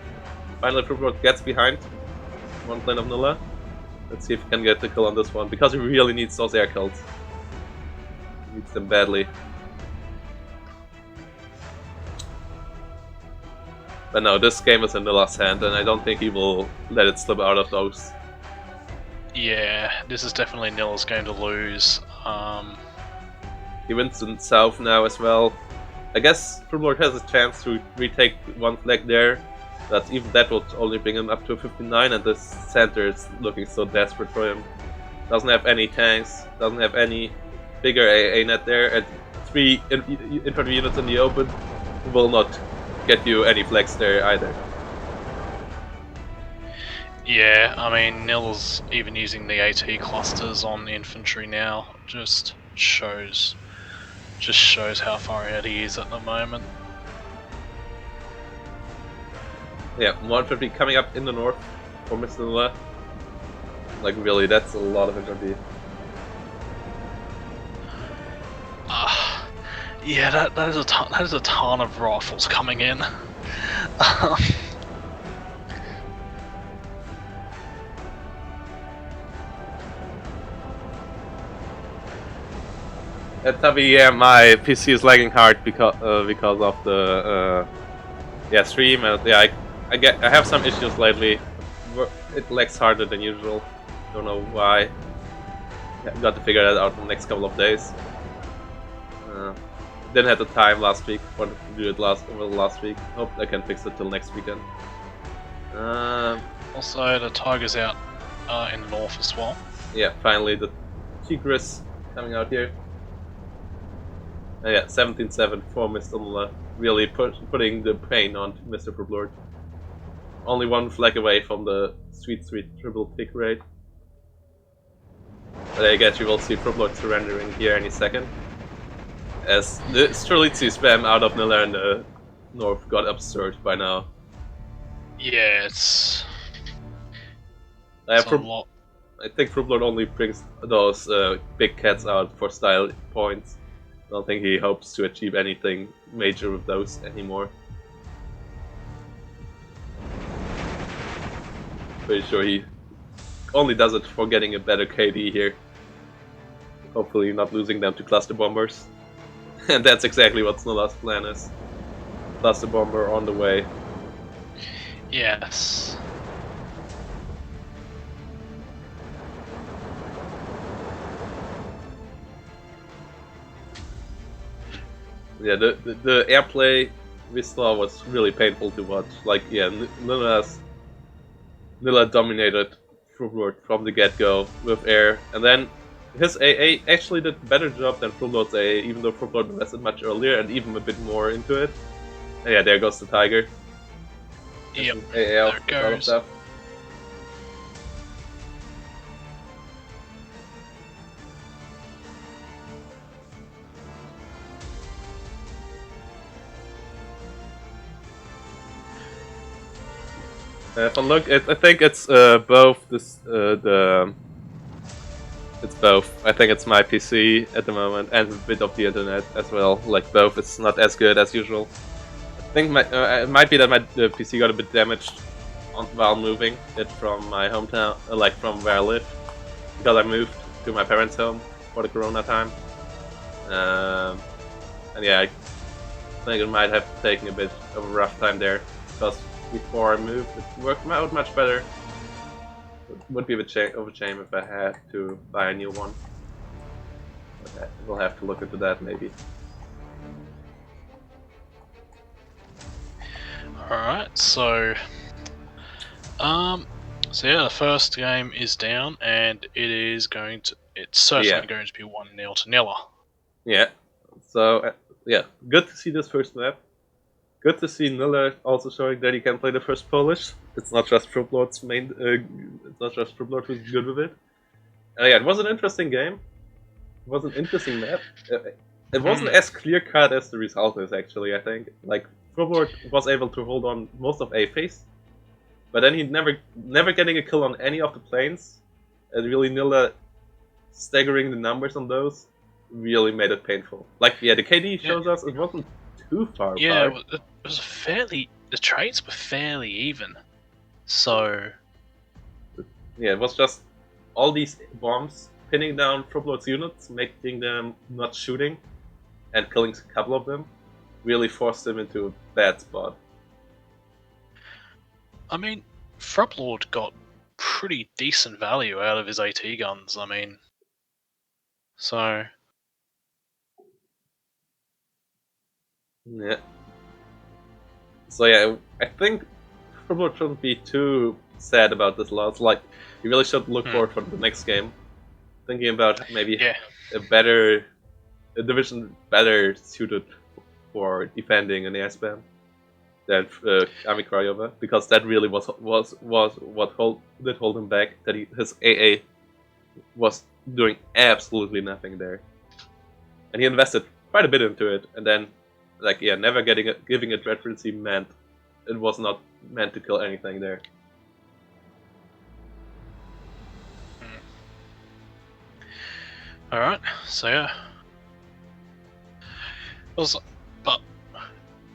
Finally, Frubblord gets behind one plane of Nilla. Let's see if he can get the kill on this one, because he really needs those air kills. He needs them badly. But no, this game is in Nilla's hand, and I don't think he will let it slip out of those. Yeah, this is definitely Nilla's game to lose. He wins in south now as well. I guess Frubblord has a chance to retake one flag there, but even that would only bring him up to 59, and this center is looking so desperate for him. Doesn't have any tanks, doesn't have any bigger AA net there, and 3 infantry units in the open will not get you any flags there either. Yeah, I mean, Nilla's even using the AT clusters on the infantry now. Just shows how far ahead he is at the moment. Yeah, 150 coming up in the north for Mr. Nilla. Like really, that's a lot of infantry. Yeah, that is a ton of rifles coming in. Tavi, yeah, my PC is lagging hard because of the stream, and yeah, I have some issues lately. It lags harder than usual. Don't know why. Got to figure that out in the next couple of days. Didn't have the time last week. Wanted to do it over the last week. Hope I can fix it till next weekend. Also, the Tiger's out in the north as well. Yeah, finally the Tigris coming out here. Yeah, 17-7 for Mr. Nilla. Really putting the pain on Mr. Frubblord. Only 1 flag away from the sweet triple pick rate. But I guess you will see Frubblord surrendering here any second. As the Strelitsi spam out of Nilla in the north got absurd by now. Yeah, it's I a lot. I think Frubblord only brings those big cats out for style points. I don't think he hopes to achieve anything major with those anymore. Pretty sure he only does it for getting a better KD here. Hopefully not losing them to cluster bombers. And that's exactly what Nilla's plan is. Cluster bomber on the way. Yes. Yeah, the airplay we saw was really painful to watch. Like, yeah, Nilla dominated Frubblord from the get-go with air, and then his AA actually did a better job than Frublord's AA, even though Frublord invested much earlier and even a bit more into it. And yeah, there goes the Tiger. Yep, AA there out it of goes. stuff. If I look, I think it's both it's both. I think it's my PC at the moment and a bit of the internet as well. Like both, it's not as good as usual. I think it might be that my PC got a bit damaged while moving it from my hometown, like from where I live, because I moved to my parents' home for the Corona time. And yeah, I think it might have taken a bit of a rough time there, because before I moved, it worked out much better. It would be a bit of a shame if I had to buy a new one. But we'll have to look into that maybe. Alright, so yeah, the first game is down, and it's certainly going to be 1-0 to Nilla. Yeah. So yeah, good to see this first map. Good to see Nilla also showing that he can play the first Polish. It's not just Frubblord's main. It's not just Frubblord who's good with it. Yeah, it was an interesting game. It was an interesting map. It wasn't as clear cut as the result is actually. I think like Frubblord was able to hold on most of A phase, but then he never getting a kill on any of the planes, and really Nilla staggering the numbers on those really made it painful. Like yeah, the KD shows us it wasn't too far apart. It was the trades were fairly even. So yeah, it was just all these bombs pinning down Frubblord's units, making them not shooting, and killing a couple of them, really forced him into a bad spot. I mean, Frubblord got pretty decent value out of his AT guns. I mean, so yeah. So yeah, I think Frubblord shouldn't be too sad about this loss. Like, you really should look forward for the next game, thinking about maybe a division better suited for defending an air spam than Army Craiova, because that really was what did hold him back. That his AA was doing absolutely nothing there, and he invested quite a bit into it, and then like yeah, never giving it red frequency meant it was not meant to kill anything there. alright, so yeah. But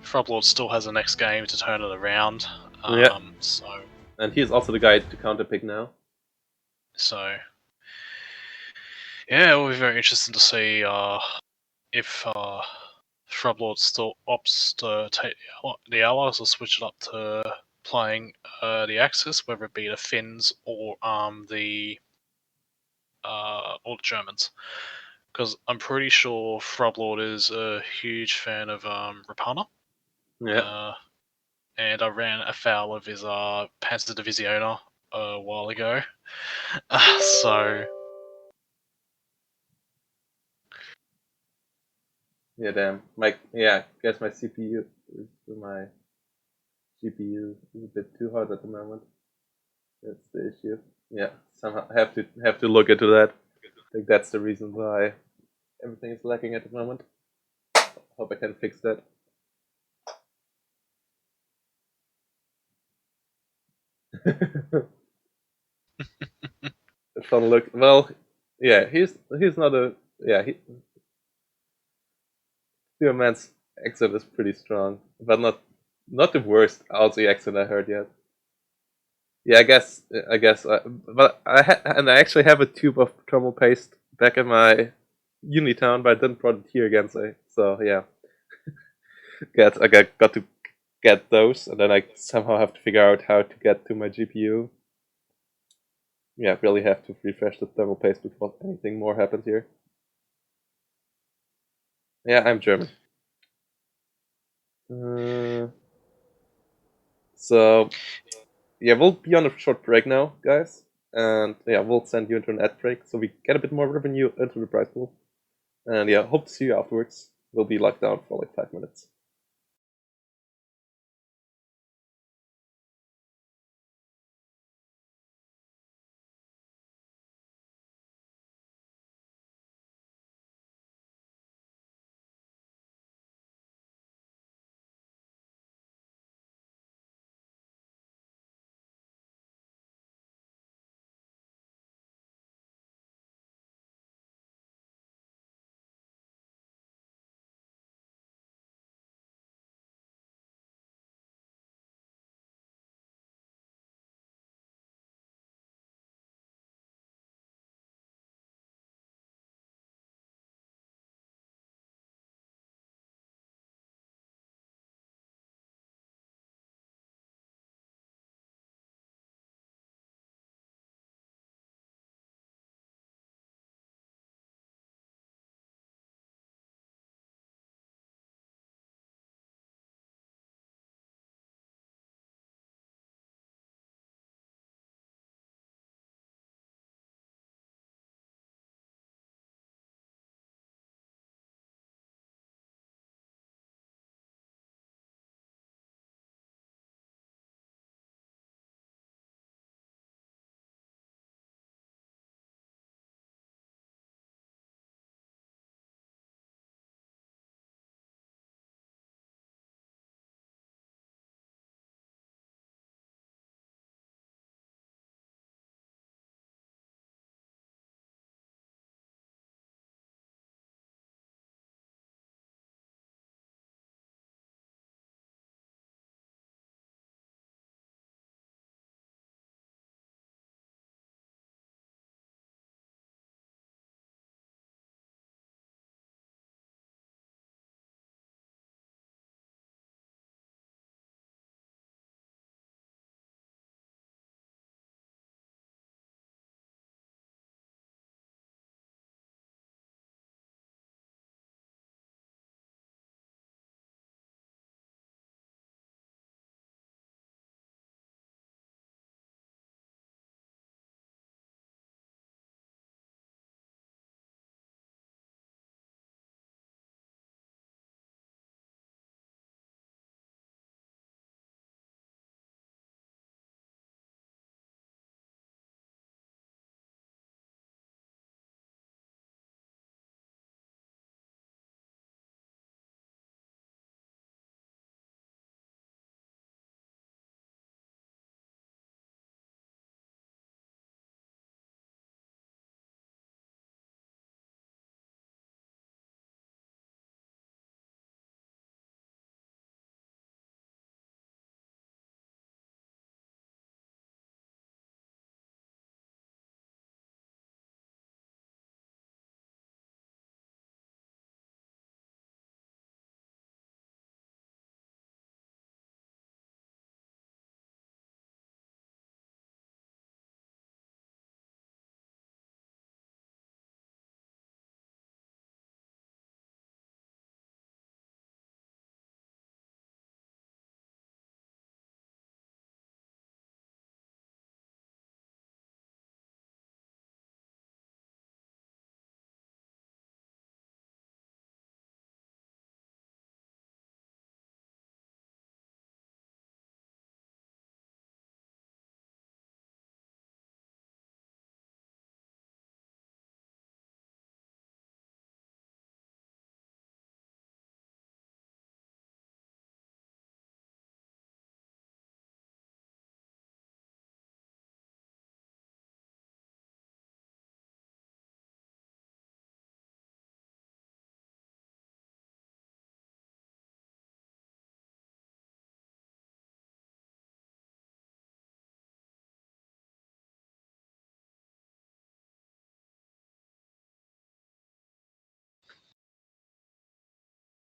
Frubblord still has the next game to turn it around. So and he is also the guy to counter pick now. So yeah, it will be very interesting to see if Frubblord still opts to take the allies or switch it up to playing the Axis, whether it be the Finns or the Germans. Because I'm pretty sure Frubblord is a huge fan of Rapana. Yeah. And I ran afoul of his Panzer Divisiona a while ago. So Yeah, damn. Guess my CPU is a bit too hot at the moment. That's the issue. Yeah, somehow have to look into that. I think that's the reason why everything is lacking at the moment. Hope I can fix that. A fun look. Well, yeah, he's not a Steel Man's accent is pretty strong, but not the worst Aussie accent I heard yet. Yeah, I guess, but I actually have a tube of trommel paste back in my uni town, but I didn't brought it here again. So yeah, got to get those, and then I somehow have to figure out how to get to my GPU. Yeah, really have to refresh the thermal paste before anything more happens here. Yeah, I'm German. So yeah, we'll be on a short break now, guys, and yeah, we'll send you into an ad break so we get a bit more revenue into the prize pool. And yeah, hope to see you afterwards. We'll be locked down for like 5 minutes.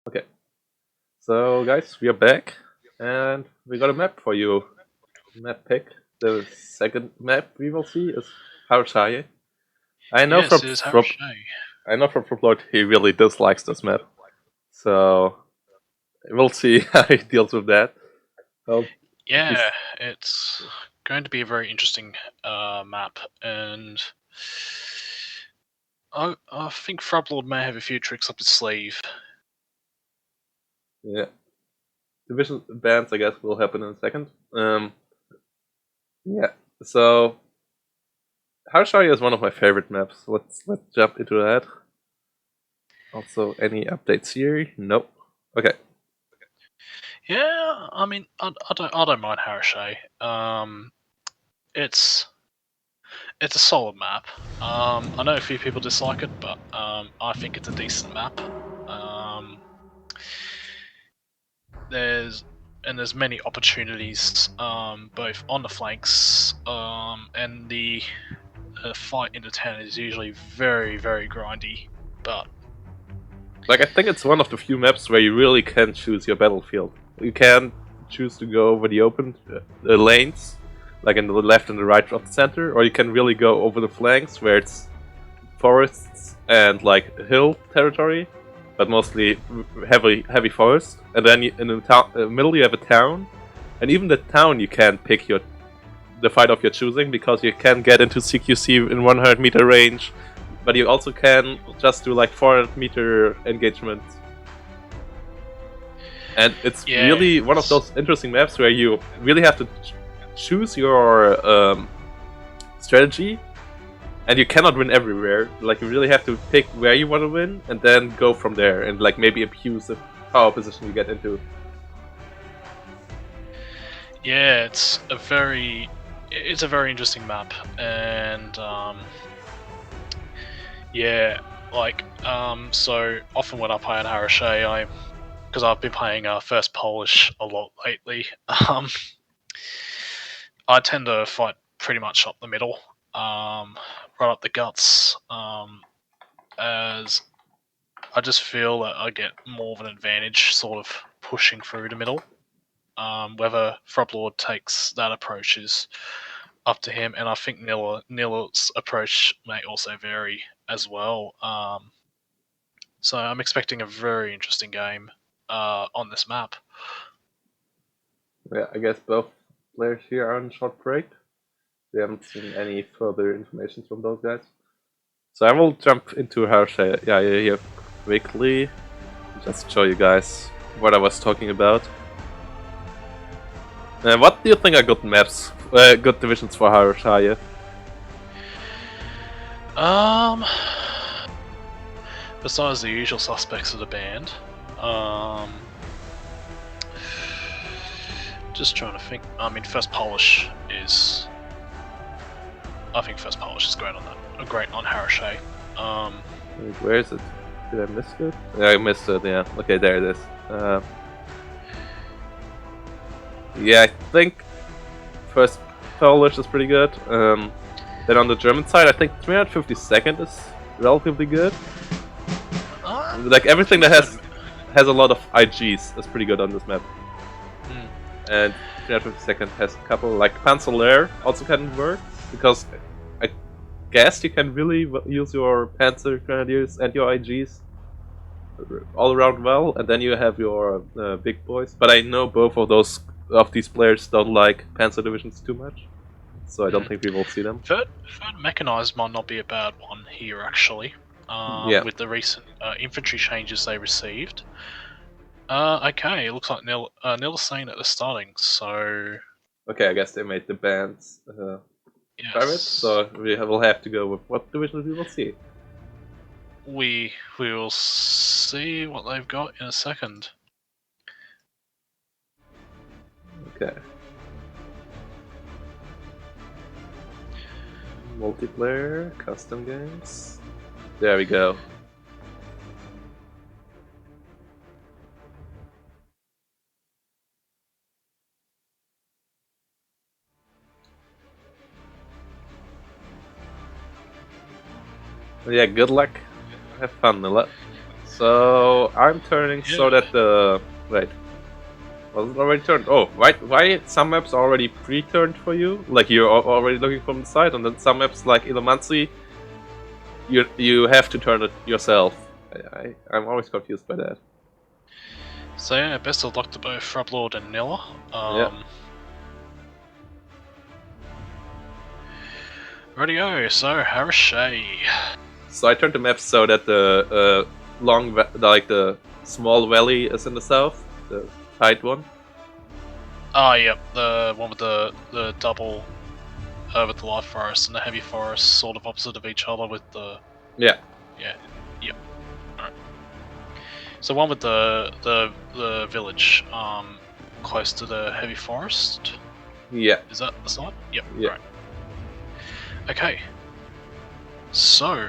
Okay, so guys, we are back, and we got a map for you. Map pick. The second map we will see is Harshaye. I know Yes, from it is Frub, Harshay. I know from Frubblord he really dislikes this map. So we'll see how he deals with that. Well, Yeah, it's going to be a very interesting map, and I think Frubblord may have a few tricks up his sleeve. yeah, division bans I guess will happen in a second. Yeah, so Harsharia is one of my favorite maps. Let's jump into that. Also, any updates here? Nope. Okay. Yeah, I mean, I don't mind Harashay. It's a solid map. I know a few people dislike it, but I think it's a decent map. There's many opportunities, both on the flanks, and the fight in the town is usually very grindy. But Like, I think it's one of the few maps where you really can choose your battlefield. You can choose to go over the open lanes, like in the left and the right of the center, or you can really go over the flanks where it's forests and like hill territory, but mostly heavy forest. And then in the middle you have a town, and even the town you can pick the fight of your choosing, because you can get into CQC in 100-meter range, but you also can just do like 400-meter engagements. And it's really one of those interesting maps where you really have to choose your strategy, and you cannot win everywhere. Like, you really have to pick where you want to win and then go from there, and like maybe abuse the power position you get into. yeah, it's a very interesting map, and yeah, like so often when I play on Harashay, because I've been playing First Polish a lot lately, I tend to fight pretty much up the middle, right up the guts, as I just feel that I get more of an advantage sort of pushing through the middle. Whether Frubblord takes that approach is up to him, and I think Nilla's approach may also vary as well. So I'm expecting a very interesting game on this map. Yeah, I guess both players here are on short break. We haven't seen any further information from those guys. So I will jump into Harsharia here quickly, just show you guys what I was talking about. What do you think are good maps, good divisions for Harsharia? Besides the usual suspects of the band, just trying to think. I mean, First Polish is. I think First Polish is great on that. Great on Harashay. Wait, where is it? Did I miss it? Yeah, I missed it. Yeah. Okay, there it is. Yeah, I think First Polish is pretty good. Then on the German side, I think 352nd is relatively good. Like, everything that has a lot of IGs is pretty good on this map. And 352nd has a couple, like Panzer also can work, because I guess you can really use your Panzer Grenadiers and your IGs all around well, and then you have your big boys. But I know both of these players don't like Panzer divisions too much, so I don't think we will see them. Third Mechanized might not be a bad one here, actually. With the recent infantry changes they received. Okay, it looks like Nilla's saying that they're starting, so... Okay, I guess they made the bands private, so we will have to go with what division we will see. We will see what they've got in a second. Okay. Multiplayer, custom games. There we go. Yeah, good luck. Have fun, Nilla. So I'm turning so that the wait. Was it already turned? Oh, why some maps are already pre-turned for you? Like, you're already looking from the side, and then some maps like Illumancy, you have to turn it yourself. I'm always confused by that. So yeah, best of luck to both Frubblord and Nilla. Yeah. Rightio, so Harashay. So I turned the map so that the the small valley is in the south, the tight one. Ah, yep, the one with the double, with the light forest and the heavy forest, sort of opposite of each other with the. Yeah. Yeah. Yep. Alright. So one with the village, close to the heavy forest. Yeah. Is that the side? Yep. Yeah. Right. Okay. So,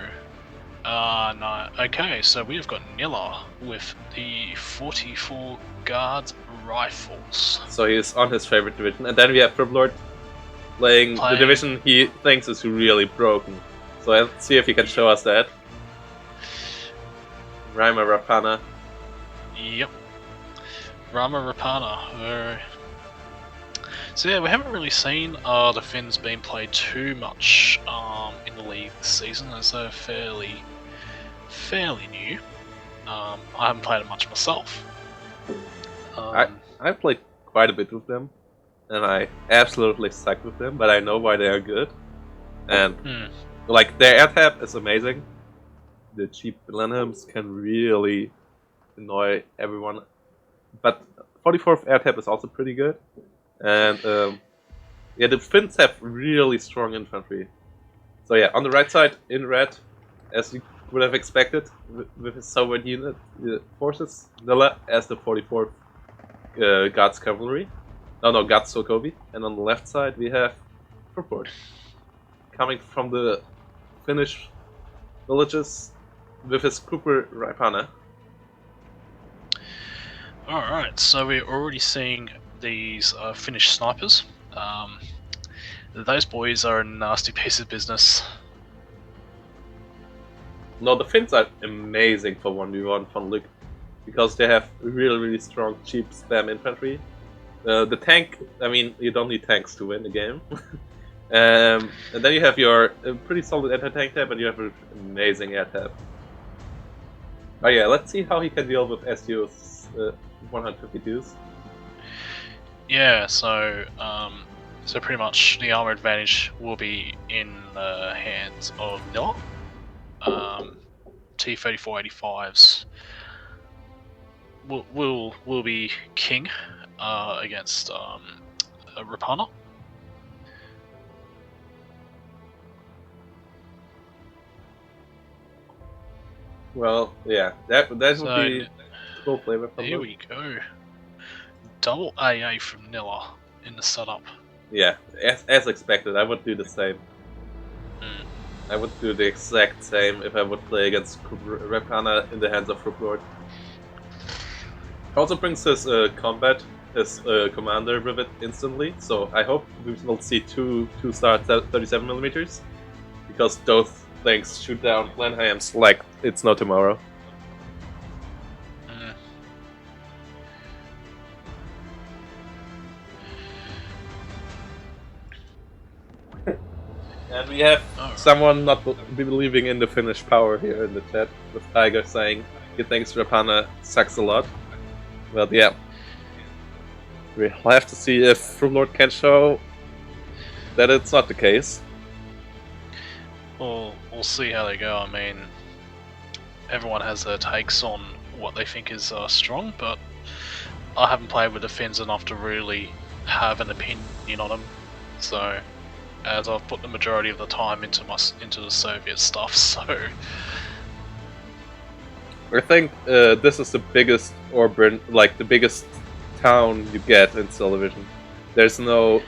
no. Okay, so we have got Nilla with the 44 guard rifles. So he's on his favorite division, and then we have Frubblord playing the division he thinks is really broken. So let's see if he can show us that. Rima Rapana. Yep. Rama Rapana. So yeah, we haven't really seen the Finns being played too much in the league this season, as they're fairly new. I haven't played it much myself. I played quite a bit with them, and I absolutely suck with them, but I know why they are good. And like their air tap is amazing. The cheap Blenheims can really annoy everyone, but 44th air tap is also pretty good. And yeah, the Finns have really strong infantry. So yeah, on the right side in red, as you would have expected, with his Soviet unit forces, Nilla as the 44th Guards cavalry. No, Guards Sokovi. And on the left side we have Frubblord, coming from the Finnish villages with his Cooper Raipana. Alright, so we're already seeing these Finnish snipers. Those boys are a nasty piece of business. No, the Finns are amazing for 1v1 von Luke, because they have really strong, cheap spam infantry. The tank, I mean, you don't need tanks to win the game. And then you have your pretty solid anti-tank tab, and you have an amazing air tab. Oh yeah, let's see how he can deal with SU's 152s. Yeah, so so pretty much the armor advantage will be in the hands of Nilla. T-3485s will be king against Rapana. Well, yeah, that would be cool flavor. Here we go. Double AA from Nilla in the setup. Yeah, as expected, I would do the same. I would do the exact same if I would play against Rapana in the hands of Frubblord. Also brings his combat, his commander with it instantly, so I hope we will see two star 37mm, because those things shoot down Blenheims like it's no tomorrow. And we have someone not believing in the Finnish power here in the chat, with Tiger saying he thinks Rapana sucks a lot. Well, yeah. We'll have to see if Frubblord can show that it's not the case. Well, we'll see how they go. I mean, everyone has their takes on what they think is strong, but I haven't played with the Finns enough to really have an opinion on them. So, as I've put the majority of the time into the Soviet stuff, so I think this is the biggest urban, like the biggest town you get in Television. There's no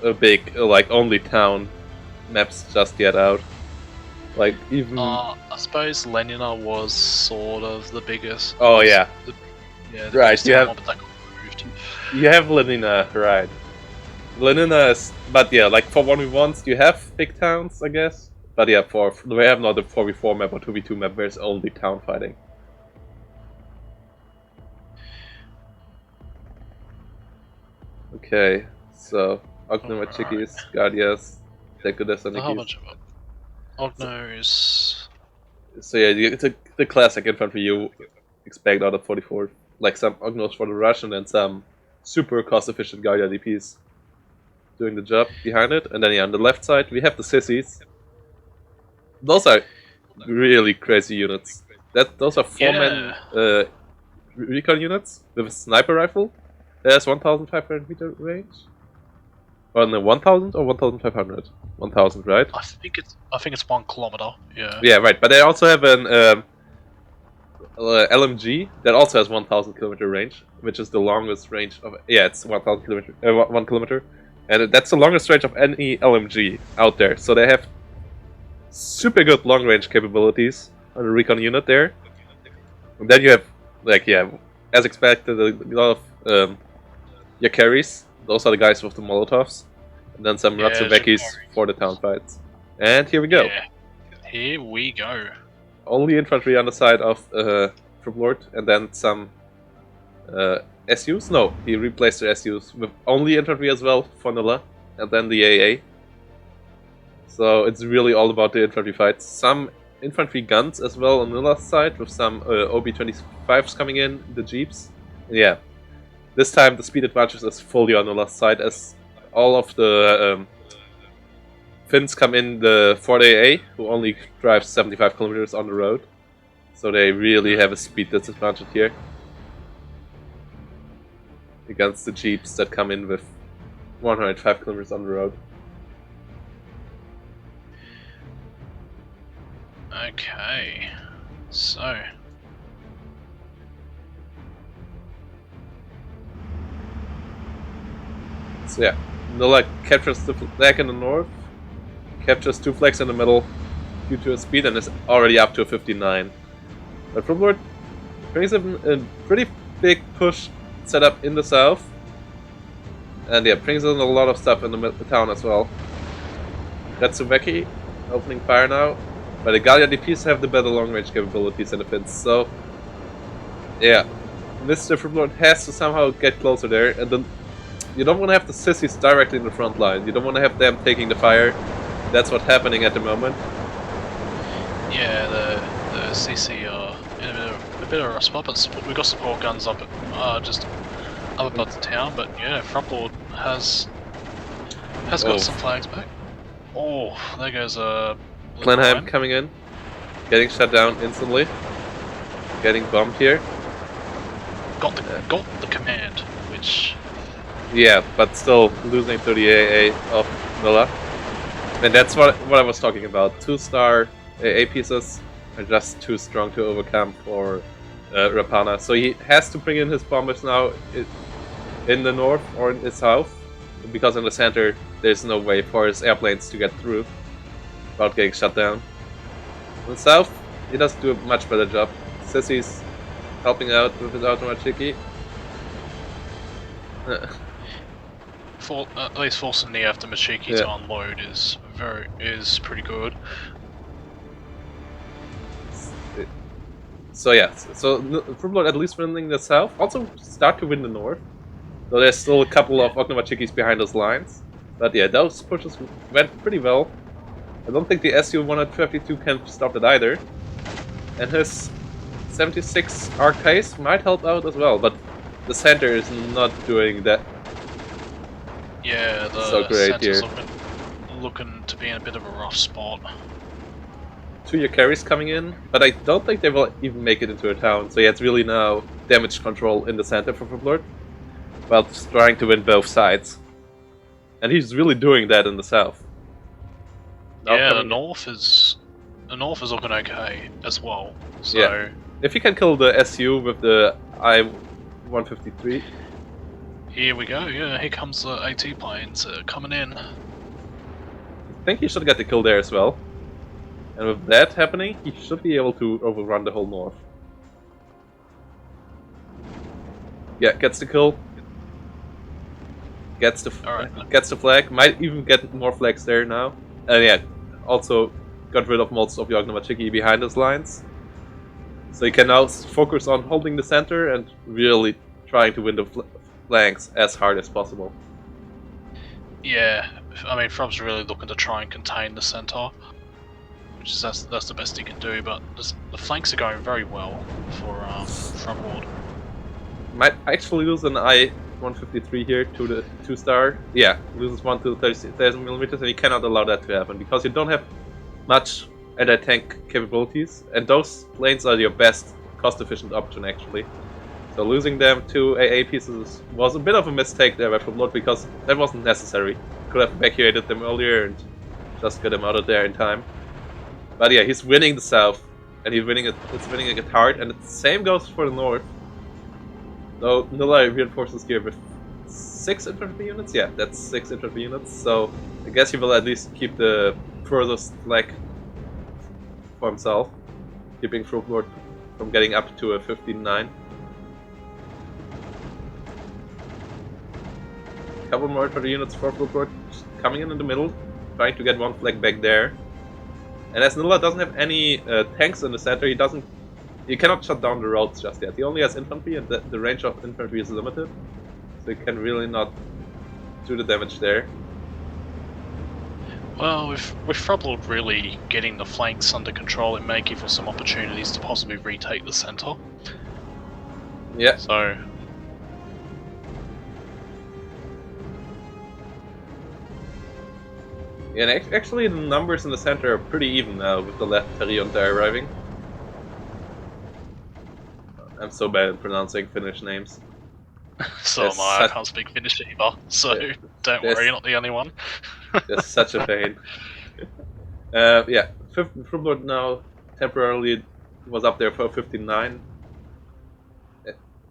a big like only town maps just yet out. Like even I suppose Lenina was sort of the biggest. Oh yeah, yeah. Right. You have but that got moved. You have Lenina, right? Lenina is, but yeah, like for 1v1s you have big towns, I guess. But yeah, we have not a 4v4 map or 2v2 map where it's only town fighting. Okay, so Ognomachikis, Guardias, Decudas, and A whole bunch of them. Ognos. So yeah, it's the classic infantry you expect out of 44. like some Ognos for the rush, and then some super cost-efficient Guardia DPs doing the job behind it. And then on the left side we have the sissies. Those are really crazy units. Those are 4-man recon units with a sniper rifle. There's 1,500 meter range. Or no, 1,000 or 1,500? 1,000, right? I think it's 1 kilometer. Yeah. Yeah, right. But they also have an LMG that also has 1,000 kilometer range, which is the longest range of. Yeah, it's 1,000 kilometer, 1 kilometer, and that's the longest range of any LMG out there. So they have super good long range capabilities on the recon unit there. And then you have, like, yeah, as expected, a lot of your carries. Those are the guys with the Molotovs. And then some Ratsuvekis for the town fights. And here we go. Yeah. Here we go. Only infantry on the side of Frubblord, and then some SUs? No, he replaced the SUs with only infantry as well for Nilla, and then the AA. So it's really all about the infantry fights. Some infantry guns as well on Nilla's side, with some OB-25s coming in, the jeeps. Yeah, this time the speed advantage is fully on Nilla's side, as all of the Finns come in the Ford AA, who only drives 75 kilometers on the road. So they really have a speed disadvantage here against the jeeps that come in with 105 kilometers on the road. Okay, so yeah, Nilla captures the flag in the north, captures 2 flags in the middle due to his speed, and is already up to a 59. But Frubblord brings him a pretty big push set up in the south, and yeah, brings in a lot of stuff in the town as well. Ratsuveki opening fire now, but the Gallia DPs have the better long range capabilities than the Finns, so yeah, Mr. Frubblord has to somehow get closer there, and then you don't want to have the sissies directly in the front line. You don't want to have them taking the fire. That's what's happening at the moment. yeah, the CC are in a bit of a rough spot, but we got support guns up just up above the town. But yeah, Frubblord has got some flags back. Oh, there goes Blenheim coming in, getting shut down instantly, getting bombed here. Got the command, which. Yeah, but still losing to the AA of Nilla. And that's what I was talking about. 2-star AA pieces are just too strong to overcome for Rapana. So he has to bring in his bombers now in the north or in the south, because in the center there's no way for his airplanes to get through without getting shut down. In the south, he does do a much better job. Sissy's helping out with his Automachiki. At least forcing the after Machiki to unload is pretty good. So yeah, so Frubblord at least winning the south, also start to win the north. So there's still a couple of Ognomachikis behind those lines. But yeah, those pushes went pretty well. I don't think the SU-152 can stop it either. And his 76 arcades might help out as well, but the center is not doing that. Yeah, the so great center's here. looking to be in a bit of a rough spot. 2 your carries coming in, but I don't think they will even make it into a town. So yeah, it's really now damage control in the center for Frubblord, while trying to win both sides. And he's really doing that in the south. Now yeah, the north is looking okay as well. So yeah. If you can kill the SU with the I-153. Here we go, yeah, here comes the AT planes coming in. I think he should get the kill there as well. And with that happening, he should be able to overrun the whole north. Yeah, gets the kill. Gets the flag. Might even get more flags there now. And yeah, also got rid of most of Ognomachiki behind his lines. So he can now focus on holding the center and really trying to win the flanks as hard as possible. Yeah, I mean, Frub's really looking to try and contain the center, which is that's the best he can do. But the flanks are going very well for Frubblord. might actually lose an I-153 here to the 2-star. Yeah, loses one to 30,000 millimeters, and you cannot allow that to happen because you don't have much anti-tank capabilities, and those planes are your best cost-efficient option actually. So losing them to AA pieces was a bit of a mistake there by Frubblord because that wasn't necessary. Could have evacuated them earlier and just got them out of there in time. But yeah, he's winning the south, and he's winning it. It's winning it hard, and the same goes for the north. So Nilla reinforces here with 6 infantry units. Yeah, that's 6 infantry units. So I guess he will at least keep the furthest flank for himself, keeping Frubblord from getting up to a 15-9. Couple more infantry units for Frubblord coming in the middle, trying to get one flag back there. And as Nilla doesn't have any tanks in the center, he cannot shut down the roads just yet. He only has infantry, and the range of infantry is limited, so he can really not do the damage there. Well, with Frubblord really getting the flanks under control, it may give us some opportunities to possibly retake the center. Yeah. So. Yeah, and actually the numbers in the center are pretty even now with the left Terionta arriving. I'm so bad at pronouncing Finnish names. So am I. I can't speak Finnish either, so yeah, don't worry, you're not the only one. That's such a pain. Yeah, Frubblord now temporarily was up there for 15-9,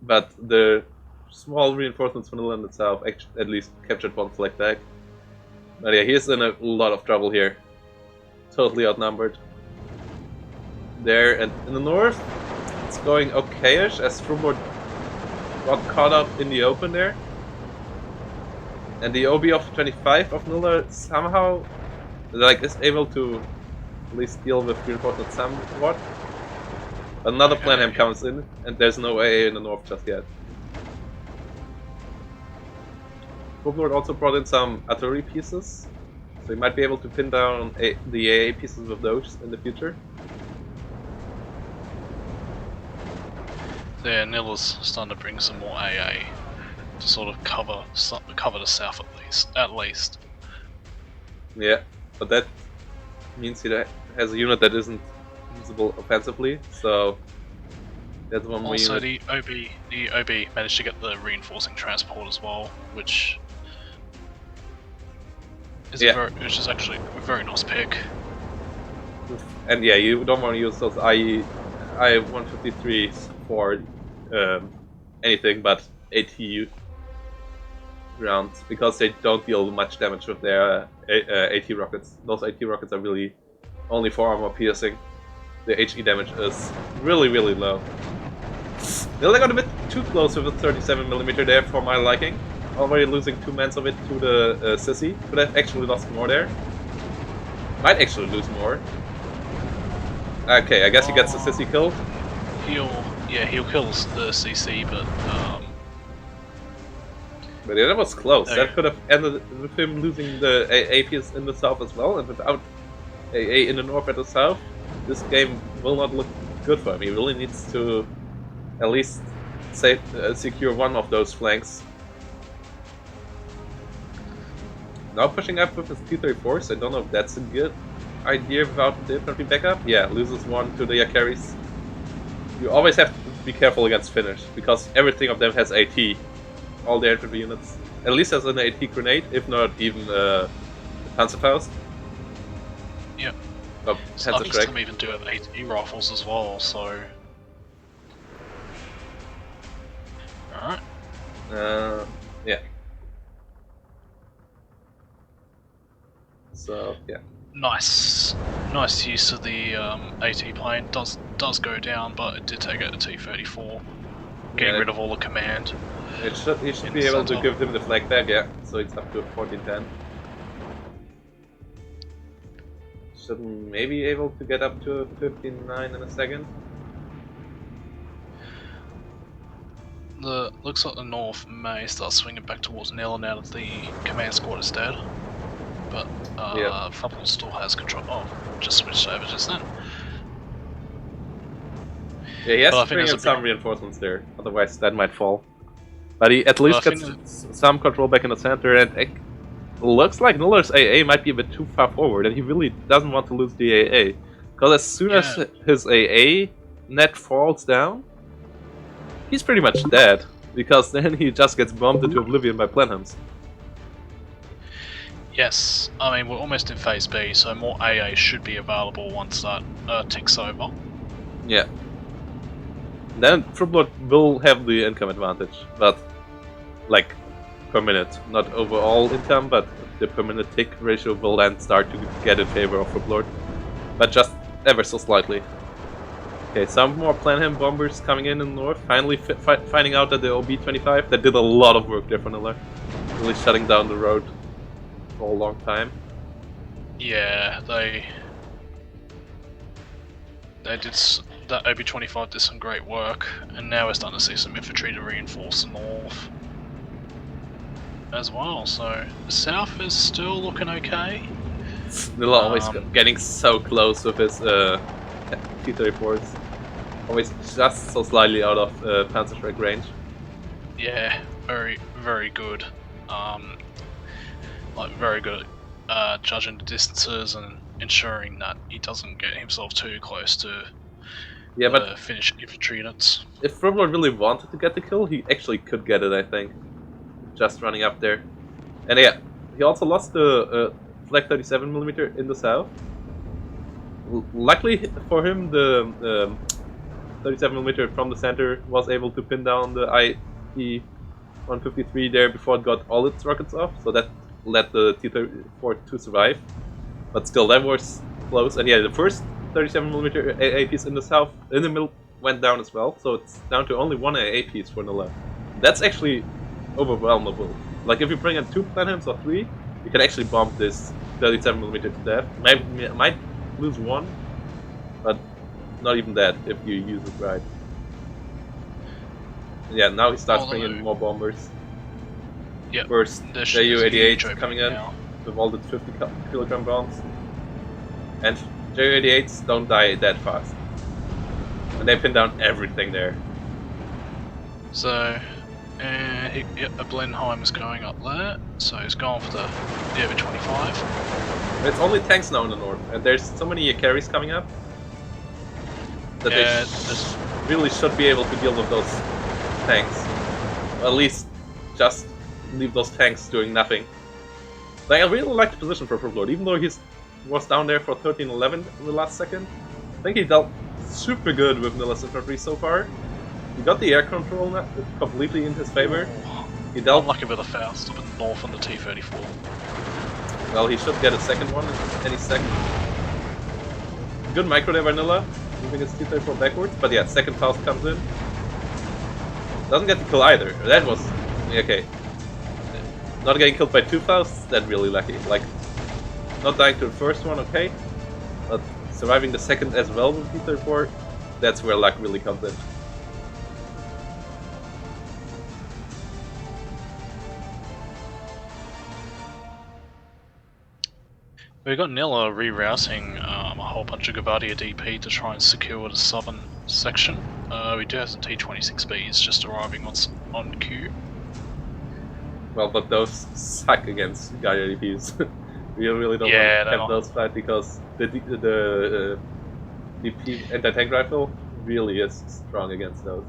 but the small reinforcements from the land itself at least captured one flag back. But yeah, he's in a lot of trouble here. Totally outnumbered. There, and in the north, it's going okayish as Frubblord got caught up in the open there. And the OB of 25 of Nilla somehow is able to at least deal with reinforcements somewhat. Another Planham comes in, and there's no AA in the north just yet. Frubblord also brought in some artillery pieces, so he might be able to pin down the AA pieces with those in the future. Yeah, Nilla's starting to bring some more AA to sort of cover the south at least. Yeah, but that means he has a unit that isn't usable offensively, so that's one more unit. Also, the OB managed to get the reinforcing transport as well, which is which is actually a very nice pick. And yeah, you don't want to use those I-153s for anything but AT rounds, because they don't deal much damage with their AT rockets. Those AT rockets are really only for armor piercing. The HE damage is really, really low. Nilla got a bit too close with the 37mm there for my liking. Already losing 2 mans of it to the Sissy. Could have actually lost more there. Might actually lose more. Okay, I guess he gets the Sissy killed. He'll kill the CC, but yeah, that was close. That could have ended with him losing the AA piece in the south as well, and without AA in the north and the south, this game will not look good for him. He really needs to at least secure one of those flanks. Now pushing up with his T-34s, I don't know if that's a good idea without the infantry backup. Yeah, loses one to the Yakaris. You always have to be careful against Finnish, because everything of them has AT. All their infantry units. At least has an AT grenade, if not even a Panzerfaust. Yep. Oh, Some of them even do have AT rifles as well, so... Alright. Yeah. So, yeah. Nice use of the AT plane. Does go down, but it did take out the T-34, getting rid of all the command. He should be able to give him the flag back, yeah. So it's up to 14-10. Should maybe able to get up to 15-9 in a second. Looks like the North may start swinging back towards Nilla now that the command squad is dead. But Frubblord still has control. Oh, just switched over just then. Yeah, he has to bring in some reinforcements there, otherwise that might fall. But he at least I gets think some control back in the center, and it looks like Nilla's AA might be a bit too far forward, and he really doesn't want to lose the AA. Because as soon as his AA net falls down, he's pretty much dead. Because then he just gets bombed into oblivion by Blenheims. yes, I mean we're almost in phase B, so more AA should be available once that ticks over. Yeah. Then Frubblord will have the income advantage, but like per minute, not overall income, but the per minute tick ratio will then start to get in favor of Frubblord, but just ever so slightly. Okay, some more Planham bombers coming in the north, finally finding out that the OB-25 that did a lot of work there for Nilla, really shutting down the road for a long time. Yeah, they did. That OB-25 did some great work, and now we're starting to see some infantry to reinforce the north as well. So the south is still looking okay. Nilla always getting so close with his T-34s. Always just so slightly out of Panzerschreck range. Yeah, very, very good. Like very good at judging the distances and ensuring that he doesn't get himself too close to but Finnish infantry units. If Frubblord really wanted to get the kill, he actually could get it, I think. Just running up there. And yeah, he also lost the Flak 37mm in the south. Luckily for him, the 37mm from the center was able to pin down the IE-153 there before it got all its rockets off, so that let the T-34 to survive. But still, that was close. And yeah, the first 37mm AA piece in the south, in the middle, went down as well, so it's down to only one AA piece for Nilla. That's actually overwhelmable. Like, if you bring in 2 Planhams or 3, you can actually bomb this 37mm to death. Might lose 1, but not even that if you use it right. Yeah, now he starts bringing in more bombers. Yep. First, Ju-88 coming in with all the 50kg bombs. And Ju-88s don't die that fast. And they pin down everything there. So, a Blenheim is going up there, so he's going for the OB-25. It's only tanks now in the north, and there's so many carries coming up that they really should be able to deal with those tanks. Or at least just leave those tanks doing nothing. Like, I really like the position for Frubblord, even though he was down there for 13-11 in the last second. I think he dealt super good with Nilla's infantry so far. He got the air control completely in his favor. He dealt unlucky with the Faust up in the north on the T-34. Well, he should get a second one any second. Good micro there by Nilla, moving his T-34 backwards, but yeah, second Faust comes in. Doesn't get the kill either. That was okay. Not getting killed by 2 Fausts, that's really lucky. Like, not dying to the first one, okay, but surviving the second as well with T-34, that's where luck really comes in. We've got Nilla rerouting a whole bunch of Gavardia DP to try and secure the southern section. We do have some T-26Bs just arriving on queue. Well, but those suck against Gaia DPs. We really don't want to have those fight because the DP anti-tank rifle really is strong against those.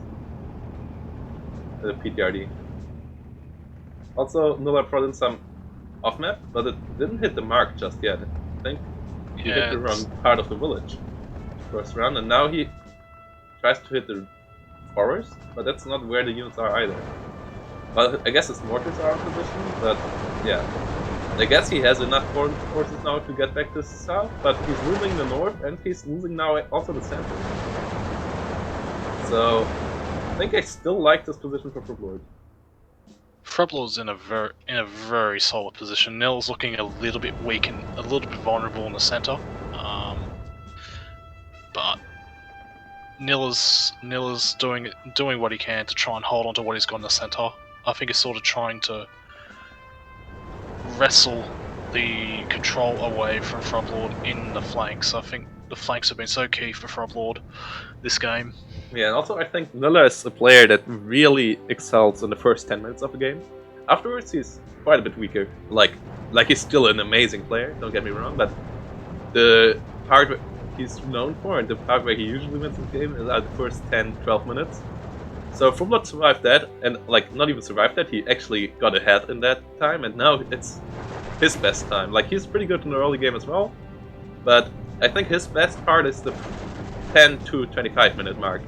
The PTRD. Also, Nilla brought in some off-map, but it didn't hit the mark just yet. I think he hit the wrong part of the village first round, and now he tries to hit the forest, but that's not where the units are either. Well, I guess his mortars are in position, but yeah. I guess he has enough forces now to get back to the south, but he's losing the north, and he's losing now also the center. So, I think I still like this position for Frubblord. Frubblord's in a very solid position. Nill's looking a little bit weak and a little bit vulnerable in the center, but Nilla's doing what he can to try and hold on to what he's got in the center. I think he's sort of trying to wrestle the control away from Frubblord in the flanks. I think the flanks have been so key for Frubblord this game. Yeah, and also I think Nilla is a player that really excels in the first 10 minutes of the game. Afterwards, he's quite a bit weaker. Like he's still an amazing player, don't get me wrong, but the part where he's known for and the part where he usually wins the game is the first 10-12 minutes. So Frubblord survived that, and like not even survived that, he actually got ahead in that time, and now it's his best time. Like he's pretty good in the early game as well, but I think his best part is the 10 to 25 minute mark.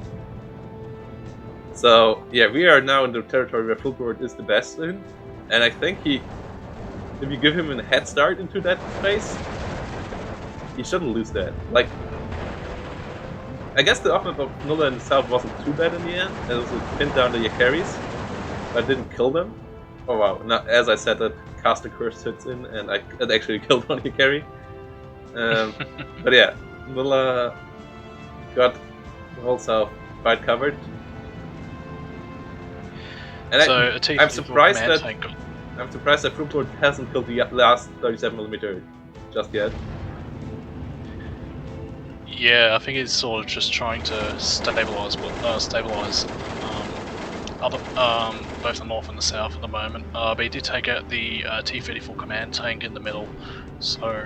So yeah, we are now in the territory where Frubblord is the best in, and I think if you give him a head start into that phase, he shouldn't lose that. Like, I guess the offense of Nilla in the south wasn't too bad in the end. It was pinned down the carries, but didn't kill them. Oh wow! Now, as I said, that cast a curse hits in, and it actually killed one carry. But yeah, Nilla got the whole south quite covered. And So I'm surprised that Frubblord hasn't killed the last 37mm just yet. Yeah, I think he's sort of just trying to stabilize both the north and the south at the moment. But he did take out the T-34 command tank in the middle, so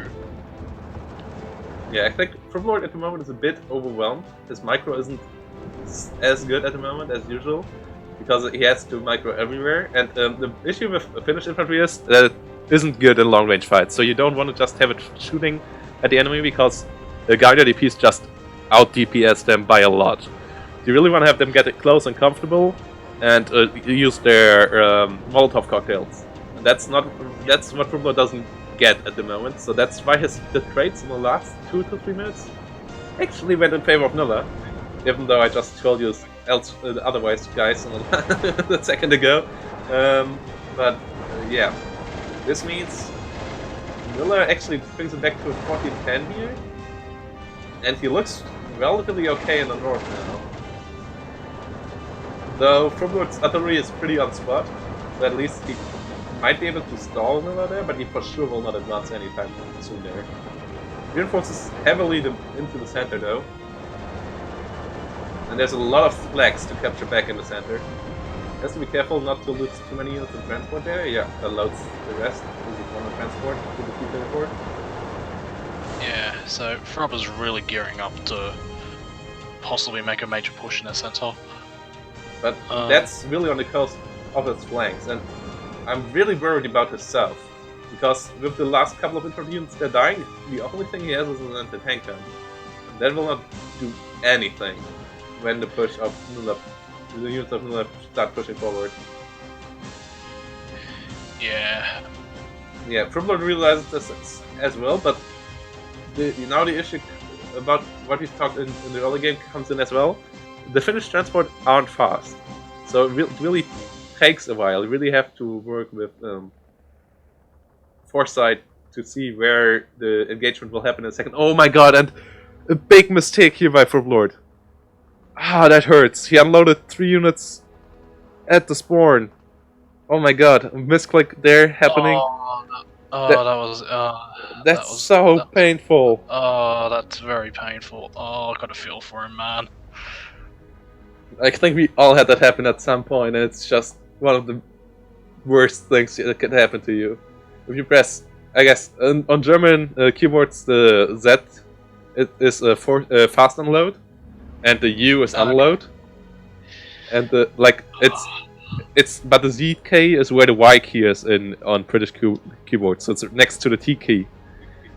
yeah, I think Frubblord at the moment is a bit overwhelmed. His micro isn't as good at the moment as usual, because he has to micro everywhere, and the issue with Finnish infantry is that it isn't good in long range fights, so you don't want to just have it shooting at the enemy, because the Guardian DPs just out DPS them by a lot. You really want to have them get it close and comfortable, and use their Molotov cocktails. And that's what Frubblord doesn't get at the moment, so that's why the trades in the last 2 to 3 minutes actually went in favor of Nilla, even though I just told you otherwise, guys, a second ago. But yeah, this means Nilla actually brings it back to a 14-10 here, and he looks relatively okay in the north now. Though Frubblord's artillery is pretty on spot, so at least he might be able to stall Nilla there, but he for sure will not advance anytime soon there. Reinforces heavily into the center though. And there's a lot of flags to capture back in the center. Has to be careful not to lose too many units in transport there. Yeah, that loads the rest. This is one transport to the T-34. yeah. So Frubblord's really gearing up to possibly make a major push in the center. But that's really on the coast of its flanks, and I'm really worried about his south, because with the last couple of infantry units they're dying, the only thing he has is an anti-tank gun. And that will not do anything when the push of Nilla, the units of Nilla start pushing forward. Yeah. Yeah, Frubblord realizes this as well, but now the issue about what we talked in the early game comes in as well. The Finnish transport aren't fast, so it really takes a while. You really have to work with foresight to see where the engagement will happen in a second. Oh my god, and a big mistake here by Frubblord. Ah, that hurts. He unloaded 3 units at the spawn. Oh my god, a misclick there happening. That's so painful. Oh, that's very painful. Oh, I got a feel for him, man. I think we all had that happen at some point, and it's just one of the worst things that could happen to you. If you press, I guess, on German keyboards, the Z it is fast unload, and the U is unload, and the but the ZK is where the Y key is on British keyboards, so it's next to the T key.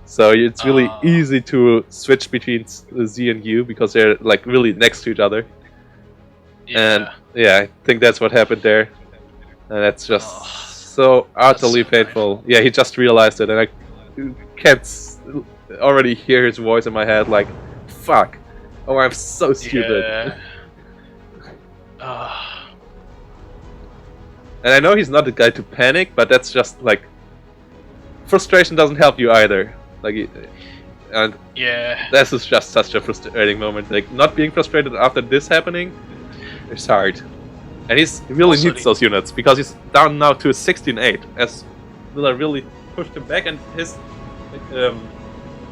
So it's really easy to switch between the Z and U because they're like really next to each other. Yeah. And yeah, I think that's what happened there. And that's just so utterly painful. Yeah, he just realized it, and I can't already hear his voice in my head like, fuck. Oh, I'm so stupid. Yeah. And I know he's not the guy to panic, but that's just like, frustration doesn't help you either. Like, and yeah, this is just such a frustrating moment. Like, not being frustrated after this happening, it's hard. And he really needs those units, because he's down now to a 16-8, as Nilla really pushed him back, and his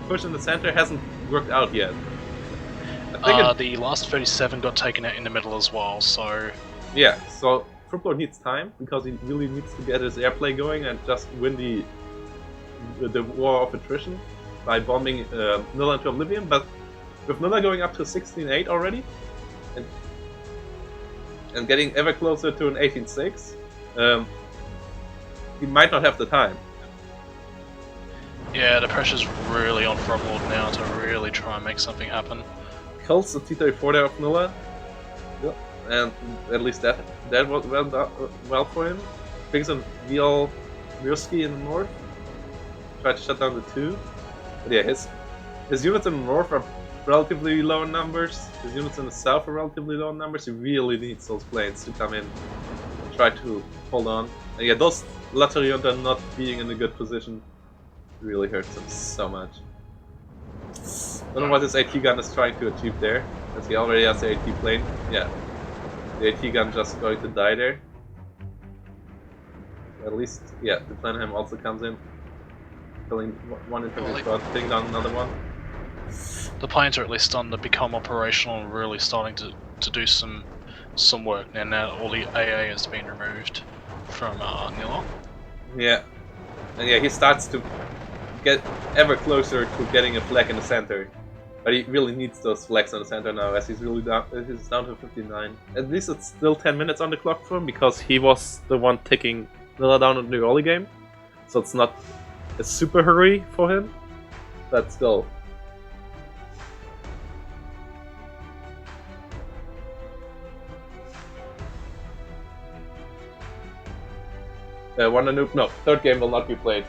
push in the center hasn't worked out yet. The last 37 got taken out in the middle as well, so... Yeah, so Frubblord needs time, because he really needs to get his airplay going and just win the war of attrition by bombing Nilla into oblivion, but with Nilla going up to 16-8 already, and getting ever closer to an 18-6, he might not have the time. Yeah, the pressure's really on Frubblord now to really try and make something happen. Kills the T-34 there of Nilla, and at least that was well for him. Brings in VL Mirski in the north, tried to shut down the 2. But yeah, his units in the north are relatively low in numbers, his units in the south are relatively low in numbers. He really needs those planes to come in and try to hold on. And yeah, those Laterion are not being in a good position really hurts him so much. I don't know what this AT gun is trying to achieve there, as he already has the AT plane. Yeah, the AT gun just going to die there. At least, yeah, the Planheim also comes in, killing one infantry squad, taking down another one. The planes are at least starting to become operational and really starting to do some work now all the AA has been removed from Nilla. Yeah, and yeah, he starts to get ever closer to getting a flag in the center. But he really needs those flags in the center now, as he's really down. He's down to 59. At least it's still 10 minutes on the clock for him, because he was the one taking Nilla down in the early game. So it's not a super hurry for him, but still. Wonder Noob? No, third game will not be played.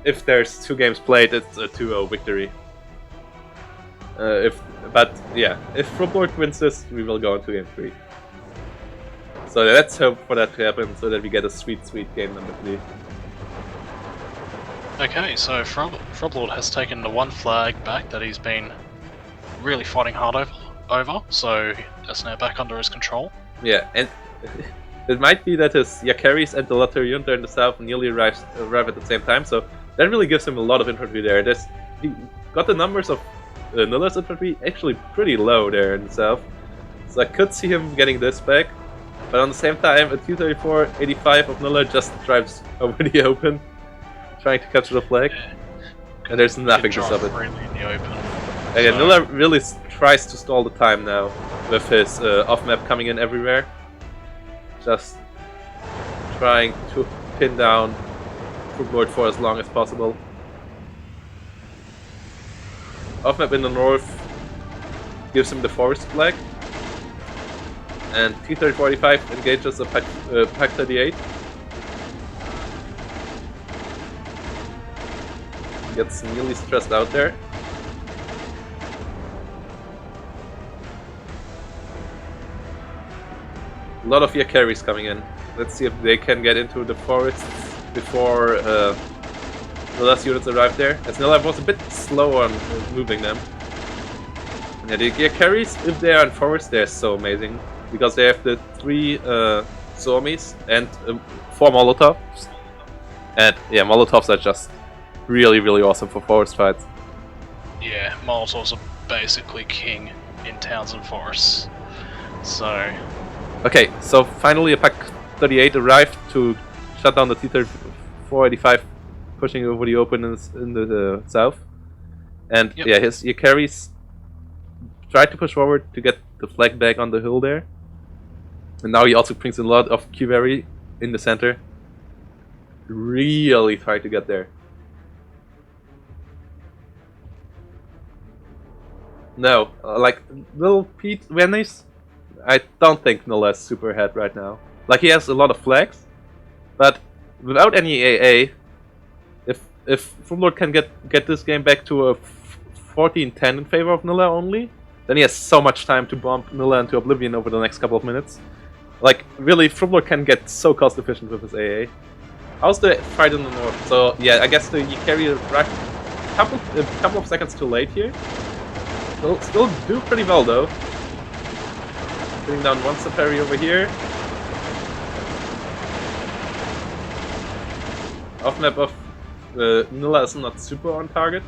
If there's 2 games played, it's a 2-0 victory. If Frubblord wins this, we will go into game 3. So let's hope for that to happen, so that we get a sweet game number 3. Okay, so Frubblord has taken the 1 flag back that he's been really fighting hard over, so that's now back under his control. Yeah, and it might be that his Yakaris and the Laterion in the south nearly arrive at the same time, so that really gives him a lot of infantry there. He got the numbers of Nilla's infantry actually pretty low there in the south, so I could see him getting this back. But on the same time, a T-34-85 of Nilla just drives over the open, trying to capture the flag, and there's nothing to stop it. Really in the open. And yeah, Nilla really tries to stall the time now, with his off-map coming in everywhere. Just trying to pin down Frubblord for as long as possible. Off-map in the north gives him the forest flag. And T-34-85 engages a Pak 38. Gets nearly stressed out there. A lot of Yakaris coming in. Let's see if they can get into the forests before the last units arrive there. As Nilla was a bit slow on moving them. Yeah, the Yakaris, if they are in forest, they're so amazing. Because they have the 3 Zoomies and 4 Molotovs. And yeah, Molotovs are just really awesome for forest fights. Yeah, Molotovs are basically king in towns and forests. So... Okay, so finally a Pak 38 arrived to shut down the T-34-85 pushing over the open in the south. And yeah, his Yakaris tried to push forward to get the flag back on the hill there. And now he also brings in a lot of cavalry in the center. Really trying to get there. No, like little Pete Venice, I don't think Nilla is super ahead right now. Like, he has a lot of flags, but without any AA, if Frubblord can get this game back to a 14-10 in favor of Nilla only, then he has so much time to bomb Nilla into oblivion over the next couple of minutes. Like, really, Frubblord can get so cost efficient with his AA. How's the fight in the north? So yeah, I guess you carry a couple of seconds too late here. Still do pretty well though. Putting down one safari over here. off map of Nilla is not super on target.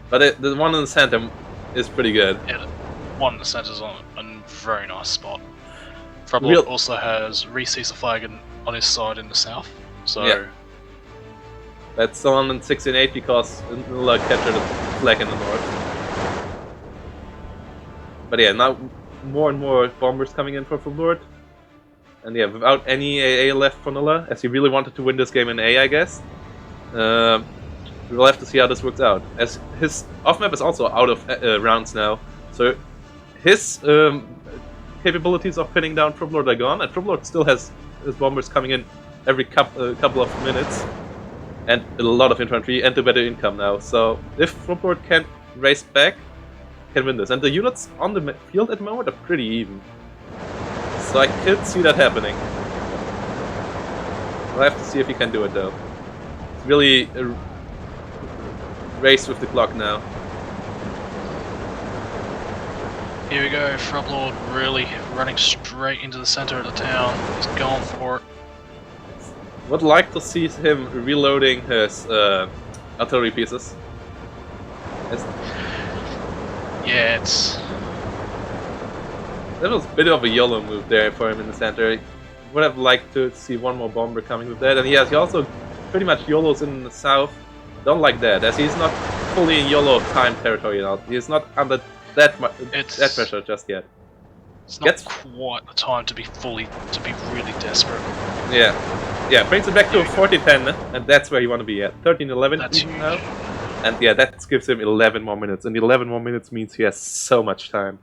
But the one in the center is pretty good. Yeah, the one in the centre is on a very nice spot. Frubblord also has resees the flag on his side in the south, so... Yeah. That's still on in 16-8 because Nilla captured the flag in the north. But yeah, now more and more bombers coming in for Frubblord. And yeah, without any AA left for Nilla, as he really wanted to win this game in A, I guess. We'll have to see how this works out. As his off-map is also out of rounds now, so his capabilities of pinning down Frubblord are gone, and Frubblord still has his bombers coming in every couple of minutes, and a lot of infantry, and a better income now. So if Frubblord can race back, can win this. And the units on the field at the moment are pretty even. So I could see that happening. We'll have to see if he can do it though. It's really a race with the clock now. Here we go, Frubblord really running straight into the centre of the town. He's going for it. Would like to see him reloading his artillery pieces. Yeah, it's... That was a bit of a YOLO move there for him in the center. Would have liked to see one more bomber coming with that. And yes, he also pretty much YOLOs in the south. Don't like that, as he's not fully in YOLO time territory now. He's not under that pressure just yet. It's not quite the time to be really desperate. Yeah, brings it back to a 14-10, and that's where you want to be at. 13-11 now. And yeah, that gives him 11 more minutes, and 11 more minutes means he has so much time.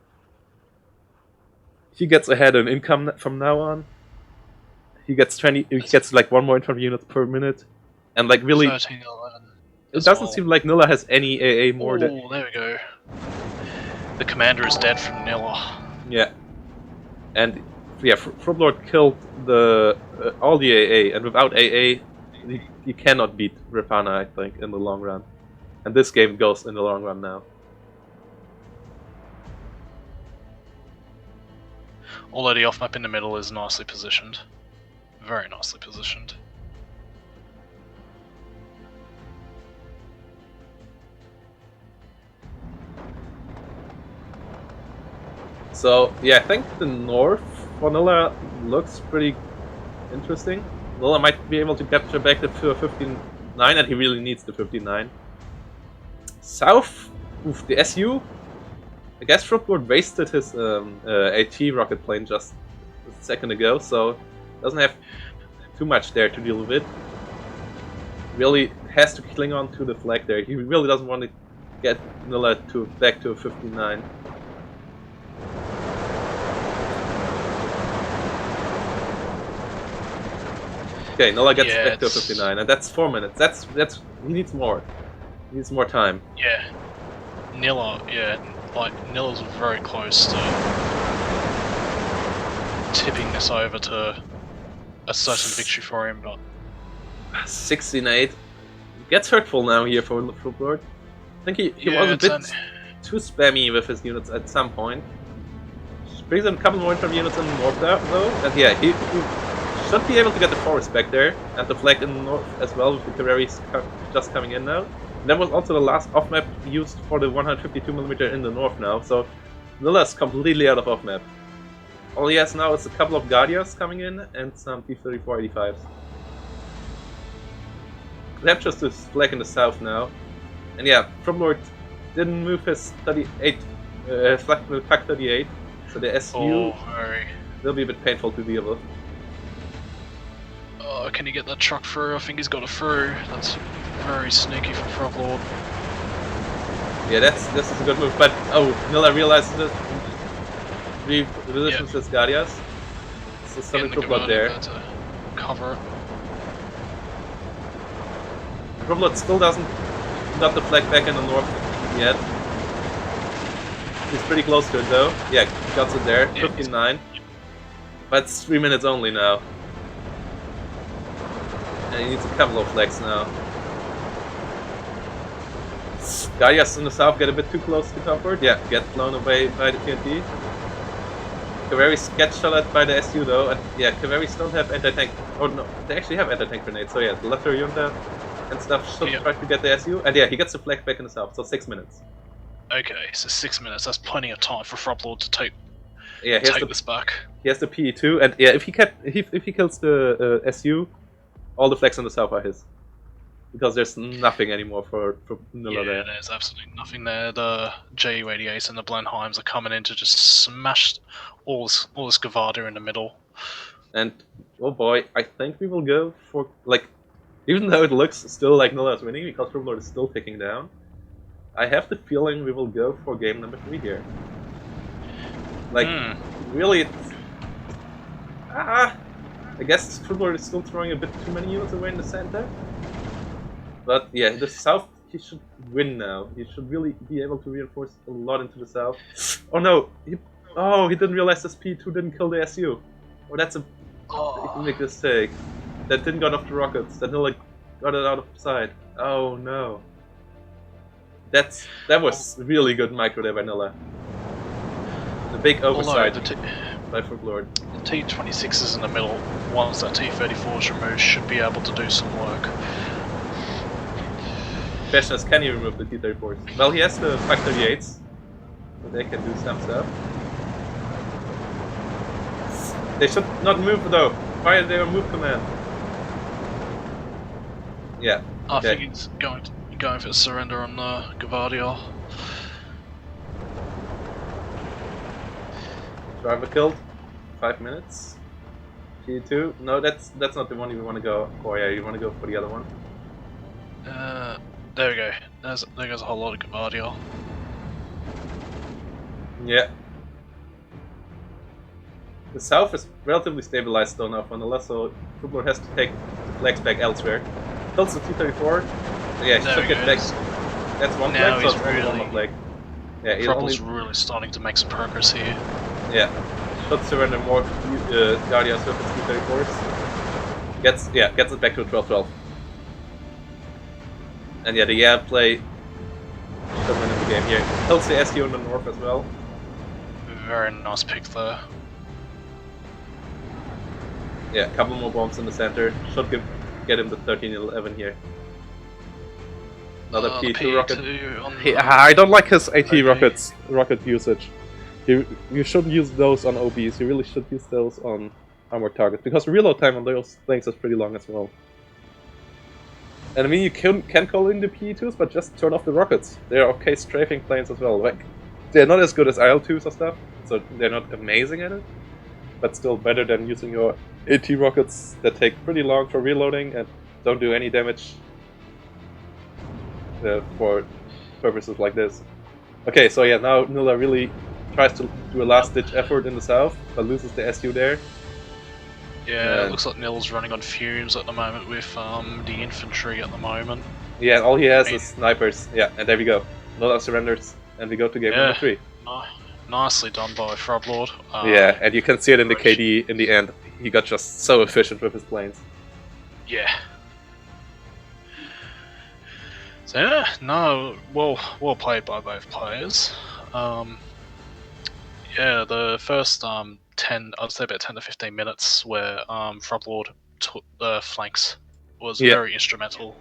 He gets ahead in income from now on. He gets like one more infantry unit per minute, and like really, 13, 11. It doesn't seem like Nilla has any AA more. Oh, there we go. The commander is dead from Nilla. Yeah, and yeah, Frubblord killed all the AA, and without AA, you cannot beat Rapana, I think, in the long run. And this game goes in the long run now. Although the off map in the middle is nicely positioned. Very nicely positioned. So, yeah, I think the north for Nilla looks pretty interesting. Nilla might be able to capture back the 15-9, and he really needs the 15-9. South, oof, the SU. I guess Frubblord wasted his AT rocket plane just a second ago, so doesn't have too much there to deal with it. Really has to cling on to the flag there. He really doesn't want to get Nilla back to a 15-9. Okay, Nilla gets back to a 59, and that's 4 minutes. That's he needs more. He needs more time. Yeah, Nilla's very close to tipping this over to a certain victory for him, but 16-8 gets hurtful now here for Frubblord. I think he was a bit too spammy with his units at some point. Brings in a couple more infantry units in the north though, and yeah, he should be able to get the forest back there, and the flag in the north as well, with the cavalries just coming in now. And that was also the last off-map used for the 152mm in the north now, so Nilla's completely out of off-map. All he has now is a couple of Guardias coming in, and some T-34-85s. Captures this flag in the south now. And yeah, Frubblord didn't move his 38, flag with Pack 38, so the SU will be a bit painful to deal with. Oh, can he get that truck through? I think he's got it through. That's very sneaky from Frubblord. Yeah, this is a good move, but oh, Nilla realizes it. Repositions his Guardias. So something Frubblord there. To cover it. Frubblord still doesn't got the flag back in the north yet. He's pretty close to it though. Yeah, got it there. 15-9. But it's 3 minutes only now. And he needs a couple of flags now. Guardias in the south get a bit too close to comfort. Yeah, get blown away by the TNT. Kaveri's get shot at by the SU though, and yeah, Kaveri's don't have anti-tank. Oh no, they actually have anti-tank grenades, so yeah, the Lefter Junta and stuff should try to get the SU, and yeah, he gets the flag back in the south, so 6 minutes. Okay, so 6 minutes, that's plenty of time for Frubblord to take this back. He has the PE2, and yeah, if he kills the SU, all the flags in the south are his. Because there's nothing anymore for Nilla there. Yeah, there's absolutely nothing there. The JU-88 and the Blenheims are coming in to just smash all this Gavada in the middle. And, oh boy, I think we will go for, like, even though it looks still like Nilla is winning, because Frubblord is still ticking down, I have the feeling we will go for game number 3 here. Like, really, I guess Frubblord is still throwing a bit too many units away in the center. But yeah, the south, he should win now. He should really be able to reinforce a lot into the south. Oh no! He didn't realize this P2 didn't kill the SU. Oh, that's a big mistake. That didn't get off the rockets. That Nilla got it out of sight. Oh no. That was really good micro there by Nilla. The big oversight by Frubblord. The T-26s in the middle, once that T-34 is removed, should be able to do some work. Question is, can he remove the T-34s? Well, he has the 538s, so they can do some stuff. They should not move though. Fire their move command. Yeah. I think he's going for a surrender on Gavadia. Driver killed. 5 minutes. T2. No, that's not the one you want to go for. Yeah, you want to go for the other one. There we go. There goes a whole lot of Gavadia. Yeah. The south is relatively stabilized though now for Nilla, so Frubblord has to take the flags back elsewhere. Kills the T-34. Yeah, he should get back. That's one flag, so it's only one flag. Yeah, Frubbold's really starting to make some progress here. Yeah. Should surrender more Guardians with his T-34s. Gets it back to 12-12. And yeah, the air play should win in the game here. Kills the SU in the north as well. Very nice pick there. Yeah, a couple more bombs in the center. Should get him the 13-11 here. Another P2 rocket. I don't like his AT rocket usage. You shouldn't use those on OBs. You really should use those on armored targets, because reload time on those things is pretty long as well. And I mean, you can call in the PE2s, but just turn off the rockets. They're okay strafing planes as well. Like, they're not as good as IL-2s or stuff, so they're not amazing at it, but still better than using your AT rockets that take pretty long for reloading and don't do any damage for purposes like this. Okay, so yeah, now Nilla really tries to do a last-ditch effort in the south, but loses the SU there. Yeah, it looks like Nilla's running on fumes at the moment with the infantry at the moment. Yeah, all he has is snipers. Yeah, and there we go. Nilla surrenders, and we go to game number 3. Nicely done by Frubblord. Yeah, and you can see it in the KD in the end. He got just so efficient with his planes. Yeah. So yeah, no, well played by both players. Yeah, the first 10, I'd say about 10 to 15 minutes where Frubblord took the flanks was very instrumental.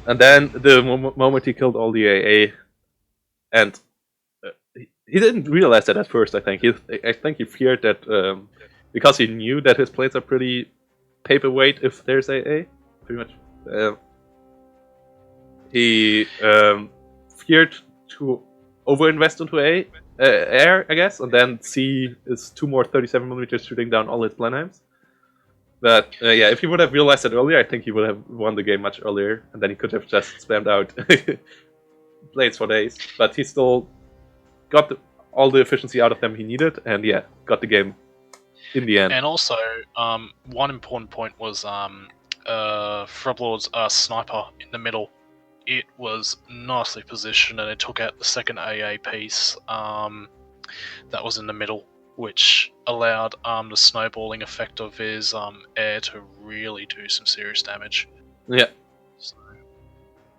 And then the moment he killed all the AA, and he didn't realize that at first. I think he feared that because he knew that his planes are pretty paperweight if there's AA, pretty much. He feared to overinvest into air, I guess, and then C is 2 more 37mm shooting down all his Blenheims. But yeah, if he would have realized that earlier, I think he would have won the game much earlier, and then he could have just spammed out planes for days. But he still got all the efficiency out of them he needed, and yeah, got the game in the end. And also, one important point was Frubblord's sniper in the middle. It was nicely positioned, and it took out the second AA piece that was in the middle, which allowed the snowballing effect of his air to really do some serious damage. Yeah. So.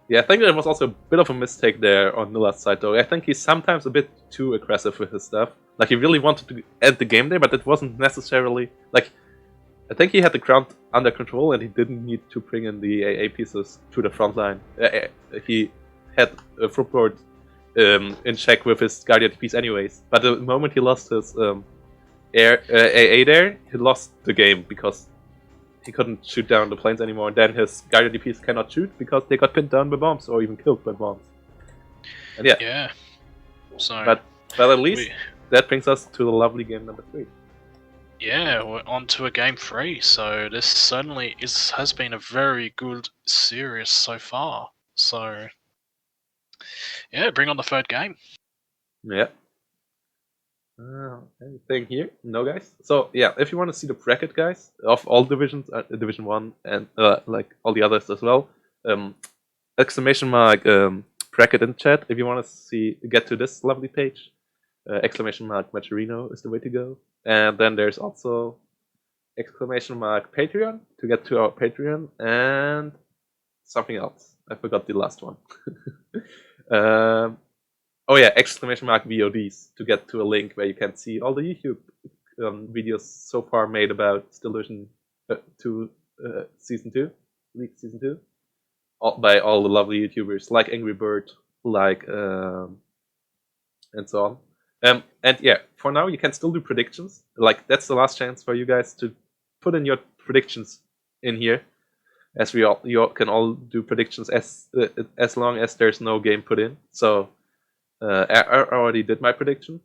Yeah, I think there was also a bit of a mistake there on Nilla's side, though. I think he's sometimes a bit too aggressive with his stuff. Like he really wanted to end the game there, but it wasn't necessarily like. I think he had the ground under control, and he didn't need to bring in the AA pieces to the front line. He had Frubblord in check with his Guardian piece anyways. But the moment he lost his AA there, he lost the game because he couldn't shoot down the planes anymore. And then his Guardian DPs cannot shoot because they got pinned down by bombs or even killed by bombs. And yeah. Yeah. So. But at least that brings us to the lovely game number 3. Yeah, we're on to a game 3. So this certainly has been a very good series so far. So yeah, bring on the third game. Yeah. Anything here? No, guys. So yeah, if you want to see the bracket, guys, of all divisions, Division 1 and like all the others as well, exclamation mark bracket in chat if you want to get to this lovely page. Exclamation mark Macherino is the way to go. And then there's also exclamation mark Patreon to get to our Patreon, and something else. I forgot the last one. Oh yeah, exclamation mark VODs to get to a link where you can see all the YouTube videos so far made about Division 2 Season 2, League Season 2, by all the lovely YouTubers like Angry Bird, like and so on. And yeah, for now you can still do predictions. Like that's the last chance for you guys to put in your predictions in here, as you all can all do predictions as long as there's no game put in. So I already did my prediction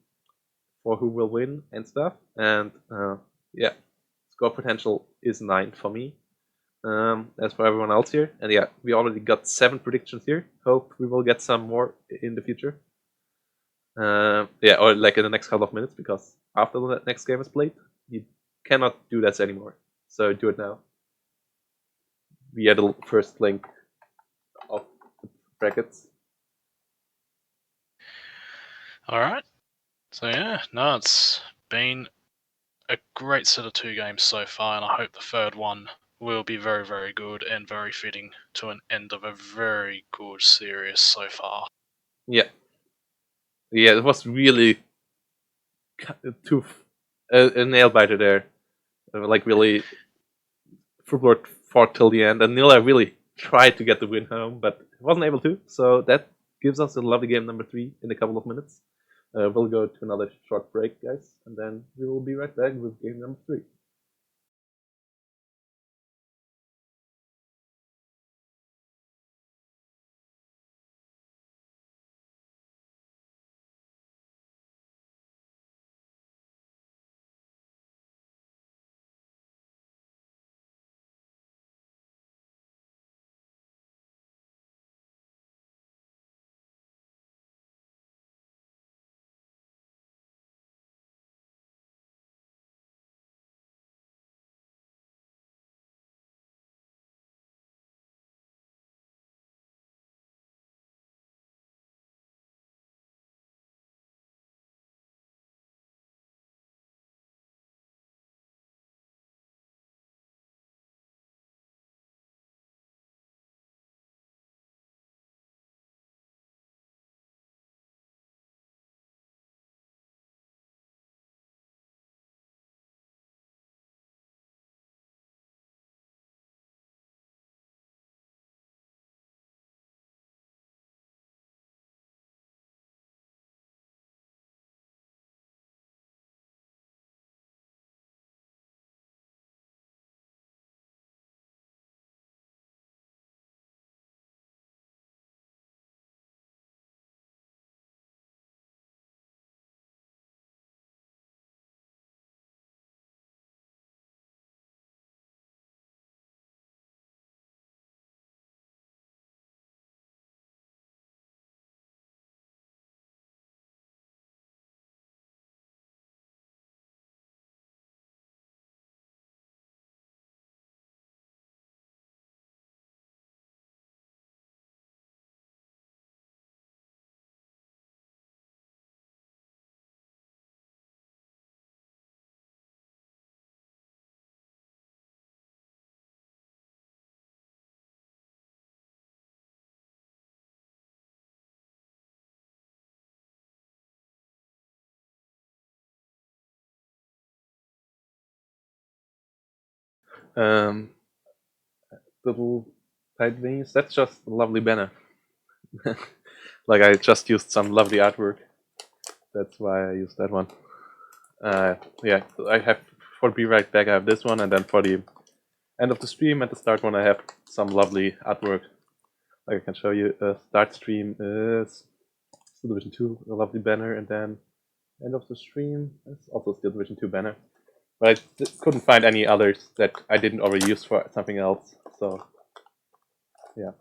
for who will win and stuff, and yeah, score potential is 9 for me. As for everyone else here, and yeah, we already got 7 predictions here. Hope we will get some more in the future. Yeah, or like in the next couple of minutes, because after the next game is played, you cannot do that anymore. So do it now via the first link of the brackets. Alright. So yeah, no, it's been a great set of 2 games so far, and I hope the third one will be very, very good and very fitting to an end of a very good series so far. Yeah. Yeah, it was really a nail biter there. Like really, Frubblord fought till the end, and Nilla really tried to get the win home, but wasn't able to. So that gives us a lovely game number 3 in a couple of minutes. We'll go to another short break, guys, and then we will be right back with game number 3. Little tight things. That's just a lovely banner. Like I just used some lovely artwork. That's why I used that one. Yeah, I have for Be Right Back. I have this one, and then for the end of the stream at the start one, I have some lovely artwork. Like I can show you. Start stream is Steel Division 2, a lovely banner, and then end of the stream is also Steel Division 2 banner. But I couldn't find any others that I didn't already use for something else. So yeah.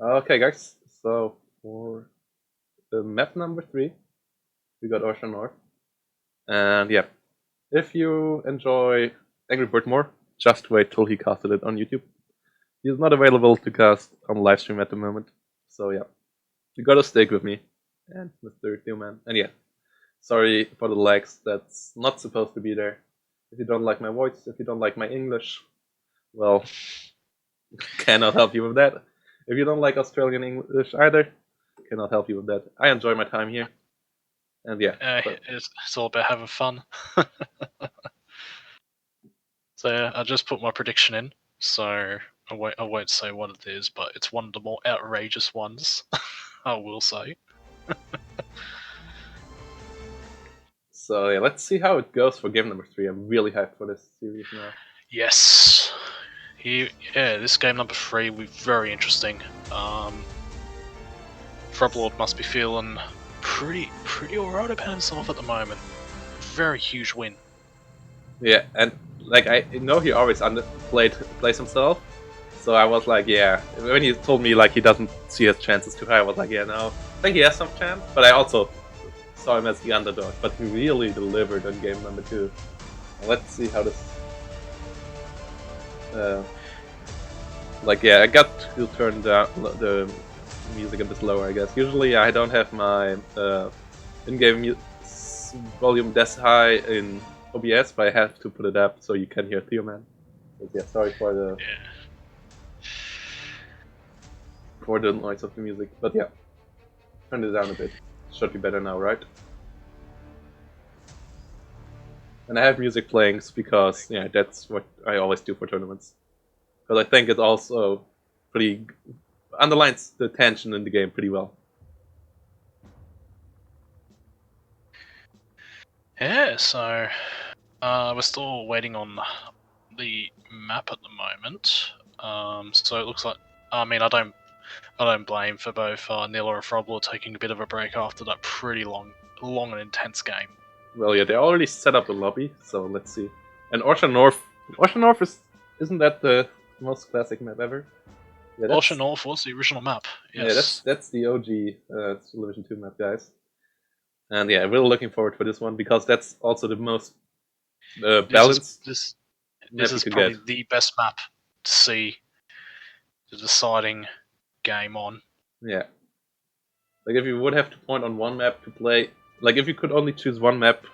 Okay, guys. So for the map number 3, we got Ocean North. And yeah, if you enjoy Angry Bird more, just wait till he casted it on YouTube. He's not available to cast on live stream at the moment. So yeah, you gotta stick with me and Mr. Newman. And yeah, sorry for the lags. That's not supposed to be there. If you don't like my voice, if you don't like my English, well, cannot help you with that. If you don't like Australian English either, cannot help you with that. I enjoy my time here. And yeah. It's all about having fun. So yeah, I just put my prediction in. So I won't say what it is, but it's one of the more outrageous ones. I will say. So yeah, let's see how it goes for game number 3. I'm really hyped for this series now. Yes. This game number 3 will be very interesting. Frubblord must be feeling pretty alright about himself at the moment. Very huge win. Yeah, and like I know he always plays himself. So I was like, yeah. When he told me like he doesn't see his chances too high, I was like, yeah, no. I think he has some chance, but I also saw him as the underdog. But he really delivered on game number 2. Let's see how this. I got to turn down the music a bit lower, I guess. Usually I don't have my in-game volume this high in OBS, but I have to put it up so you can hear Theoman. But yeah, sorry for the noise of the music. But yeah, turn it down a bit. Should be better now, right? And I have music playing because yeah, that's what I always do for tournaments. Because I think it also pretty underlines the tension in the game pretty well. Yeah, so we're still waiting on the map at the moment. So it looks like, I mean, I don't blame for both Nilla and Frubblord taking a bit of a break after that pretty long and intense game. Well, yeah, they already set up the lobby, so let's see. And Ocean North isn't that the most classic map ever? Yeah, Ocean North was the original map. Yes. Yeah, that's the OG Television 2 map, guys. And yeah, really looking forward for this one because that's also the most balanced. This is probably the best map to see the deciding game on. Yeah. Like if you would have to point on one map to play, like if you could only choose one map,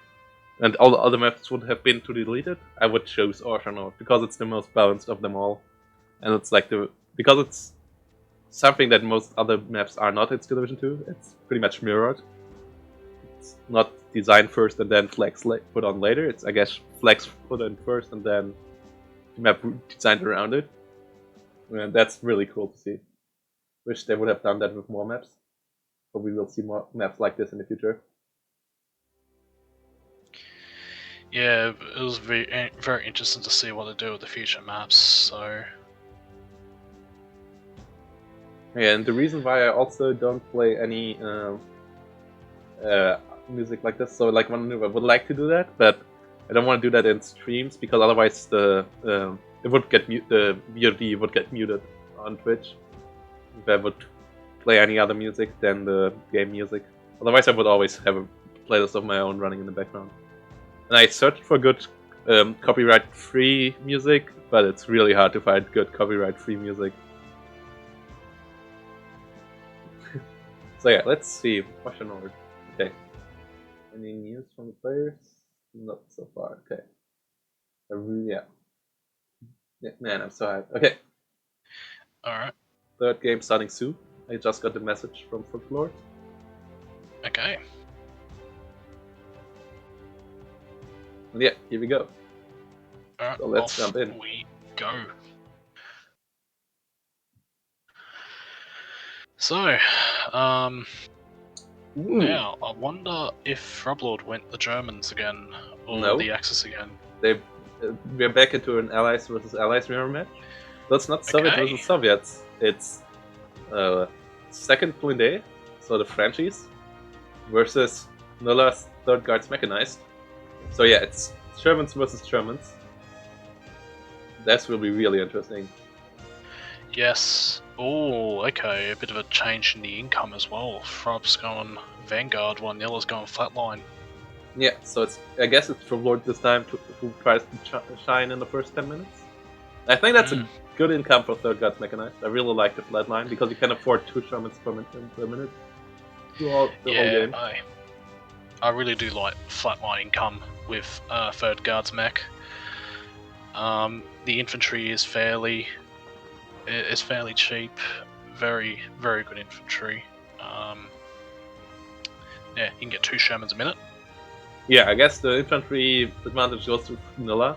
and all the other maps would have been to delete it, I would choose Oceanord because it's the most balanced of them all, and it's like because it's something that most other maps are not in Division 2. It's pretty much mirrored. It's not designed first and then flags put on later. It's, I guess, flags put in first and then the map designed around it. And that's really cool to see. Wish they would have done that with more maps. But we will see more maps like this in the future. Yeah, it was very, very interesting to see what they do with the future maps, so... Yeah, and the reason why I also don't play any music like this, so like I would like to do that, but I don't want to do that in streams because otherwise the VOD would get muted on Twitch if I would play any other music than the game music. Otherwise, I would always have a playlist of my own running in the background. And I searched for good copyright-free music, but it's really hard to find good copyright-free music. So yeah, let's see. Oceanord. Okay. Any news from the players? Not so far. Okay. Yeah. Man, I'm so hyped. Okay. Alright. Third game starting soon. I just got the message from Frubblord. Okay. And yeah, here we go. Alright, so let's jump in. We go. So, now I wonder if Frubblord went the Germans again or the Axis again. We're back into an Allies versus Allies mirror match. So it's not Soviet versus Soviets. It's second Blindé, so the Frenchies, versus Nilla's Third Guards Mechanized. So yeah, it's Germans versus Germans. That will be really interesting. Yes. Oh, okay. A bit of a change in the income as well. Frub's going Vanguard while Nilla's going Flatline. Yeah, so I guess it's Frubblord this time who tries to shine in the first 10 minutes. I think that's a good income for Third Guards Mechanized. I really like the Flatline because you can afford 2 Germans per minute the whole game. I really do like Flatline income with Third Guards Mech. The infantry is fairly cheap, very, very good infantry. Yeah, you can get 2 Shermans a minute. Yeah, I guess the infantry advantage goes to Nilla.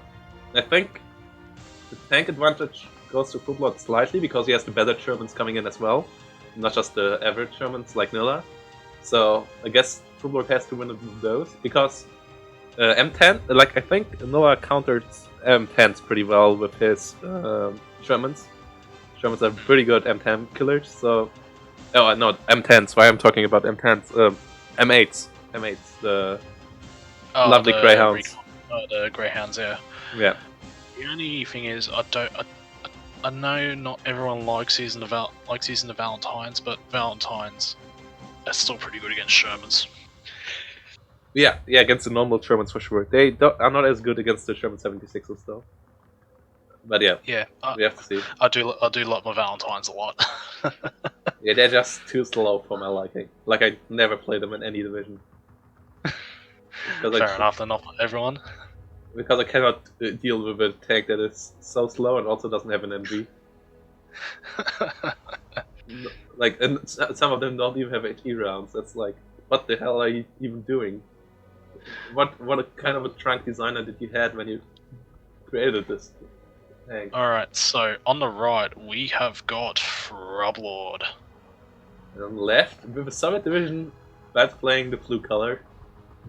I think the tank advantage goes to Frubblord slightly because he has the better Shermans coming in as well, not just the average Shermans like Nilla. So I guess Frubblord has to win with those because M10, like I think Nilla countered M10s pretty well with his Shermans. Shermans are pretty good M10 killers, so... Oh, no, M10s, why I'm talking about M10s? M8s, the lovely Greyhounds. The Greyhounds, yeah. Yeah. The only thing is, I know not everyone likes using the Valentines, but Valentines are still pretty good against Shermans. Yeah, against the normal Shermans for sure. They are not as good against the Sherman 76s though. But yeah, we have to see. I do like my Valentines a lot. Yeah, they're just too slow for my liking. Like I never play them in any division. Fair enough, they're not for everyone. Because I cannot deal with a tank that is so slow and also doesn't have an MG. Like, and some of them don't even have HE rounds. That's like, what the hell are you even doing? What kind of a trunk designer did you have when you created this tank? Alright, so on the right we have got Frubblord. And on the left, with a Soviet division that's playing the blue color,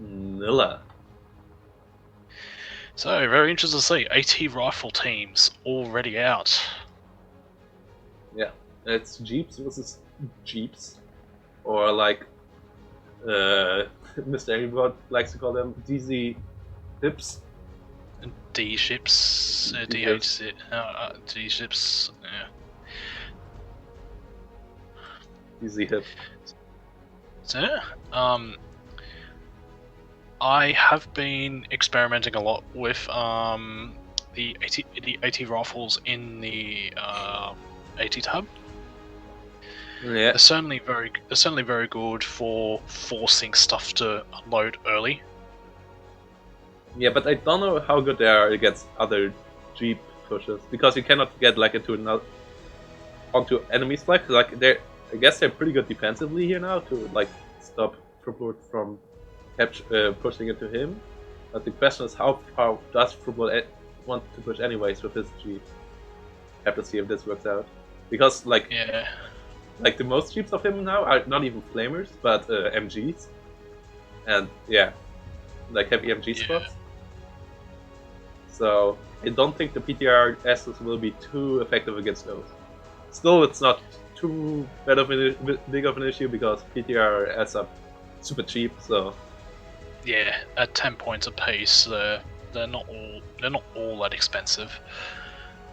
Nilla. So, very interesting to see. AT rifle teams already out. Yeah, it's Jeeps versus Jeeps. Or like Mr. Everybody likes to call them DZ Hips. D ships, DH, D ships, yeah. DZ Hip. So, I have been experimenting a lot with the AT rifles in the AT tab. Yeah. They're certainly very good for forcing stuff to load early. Yeah, but I don't know how good they are against other Jeep pushes because you cannot get like onto enemies like they're. I guess they're pretty good defensively here now to like stop Frubblord from pushing into him. But the question is, how far does Frubblord want to push anyways with his Jeep? Have to see if this works out because like the most Jeeps of him now are not even flamers but MGs, and yeah, like heavy MG spots. So I don't think the PTR S's will be too effective against those. Still, it's not too big of an issue because PTR S are super cheap. So yeah, at 10 points a piece, they're not all that expensive.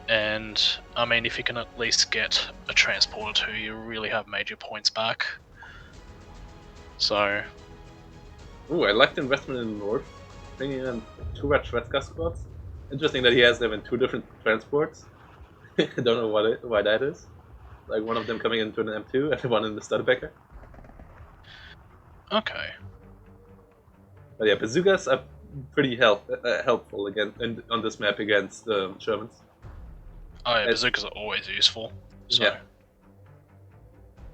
And I mean, if you can at least get a transport or two, you really have made your points back. So, ooh, I like the investment in the north, bringing in 2 red Shredka squads. Interesting that he has them in 2 different transports. I don't know why that is. Like one of them coming into an M2 and one in the Studebaker. okay. But yeah, bazookas are pretty helpful again on this map against Germans. Oh yeah, bazookas are always useful. So. Yeah.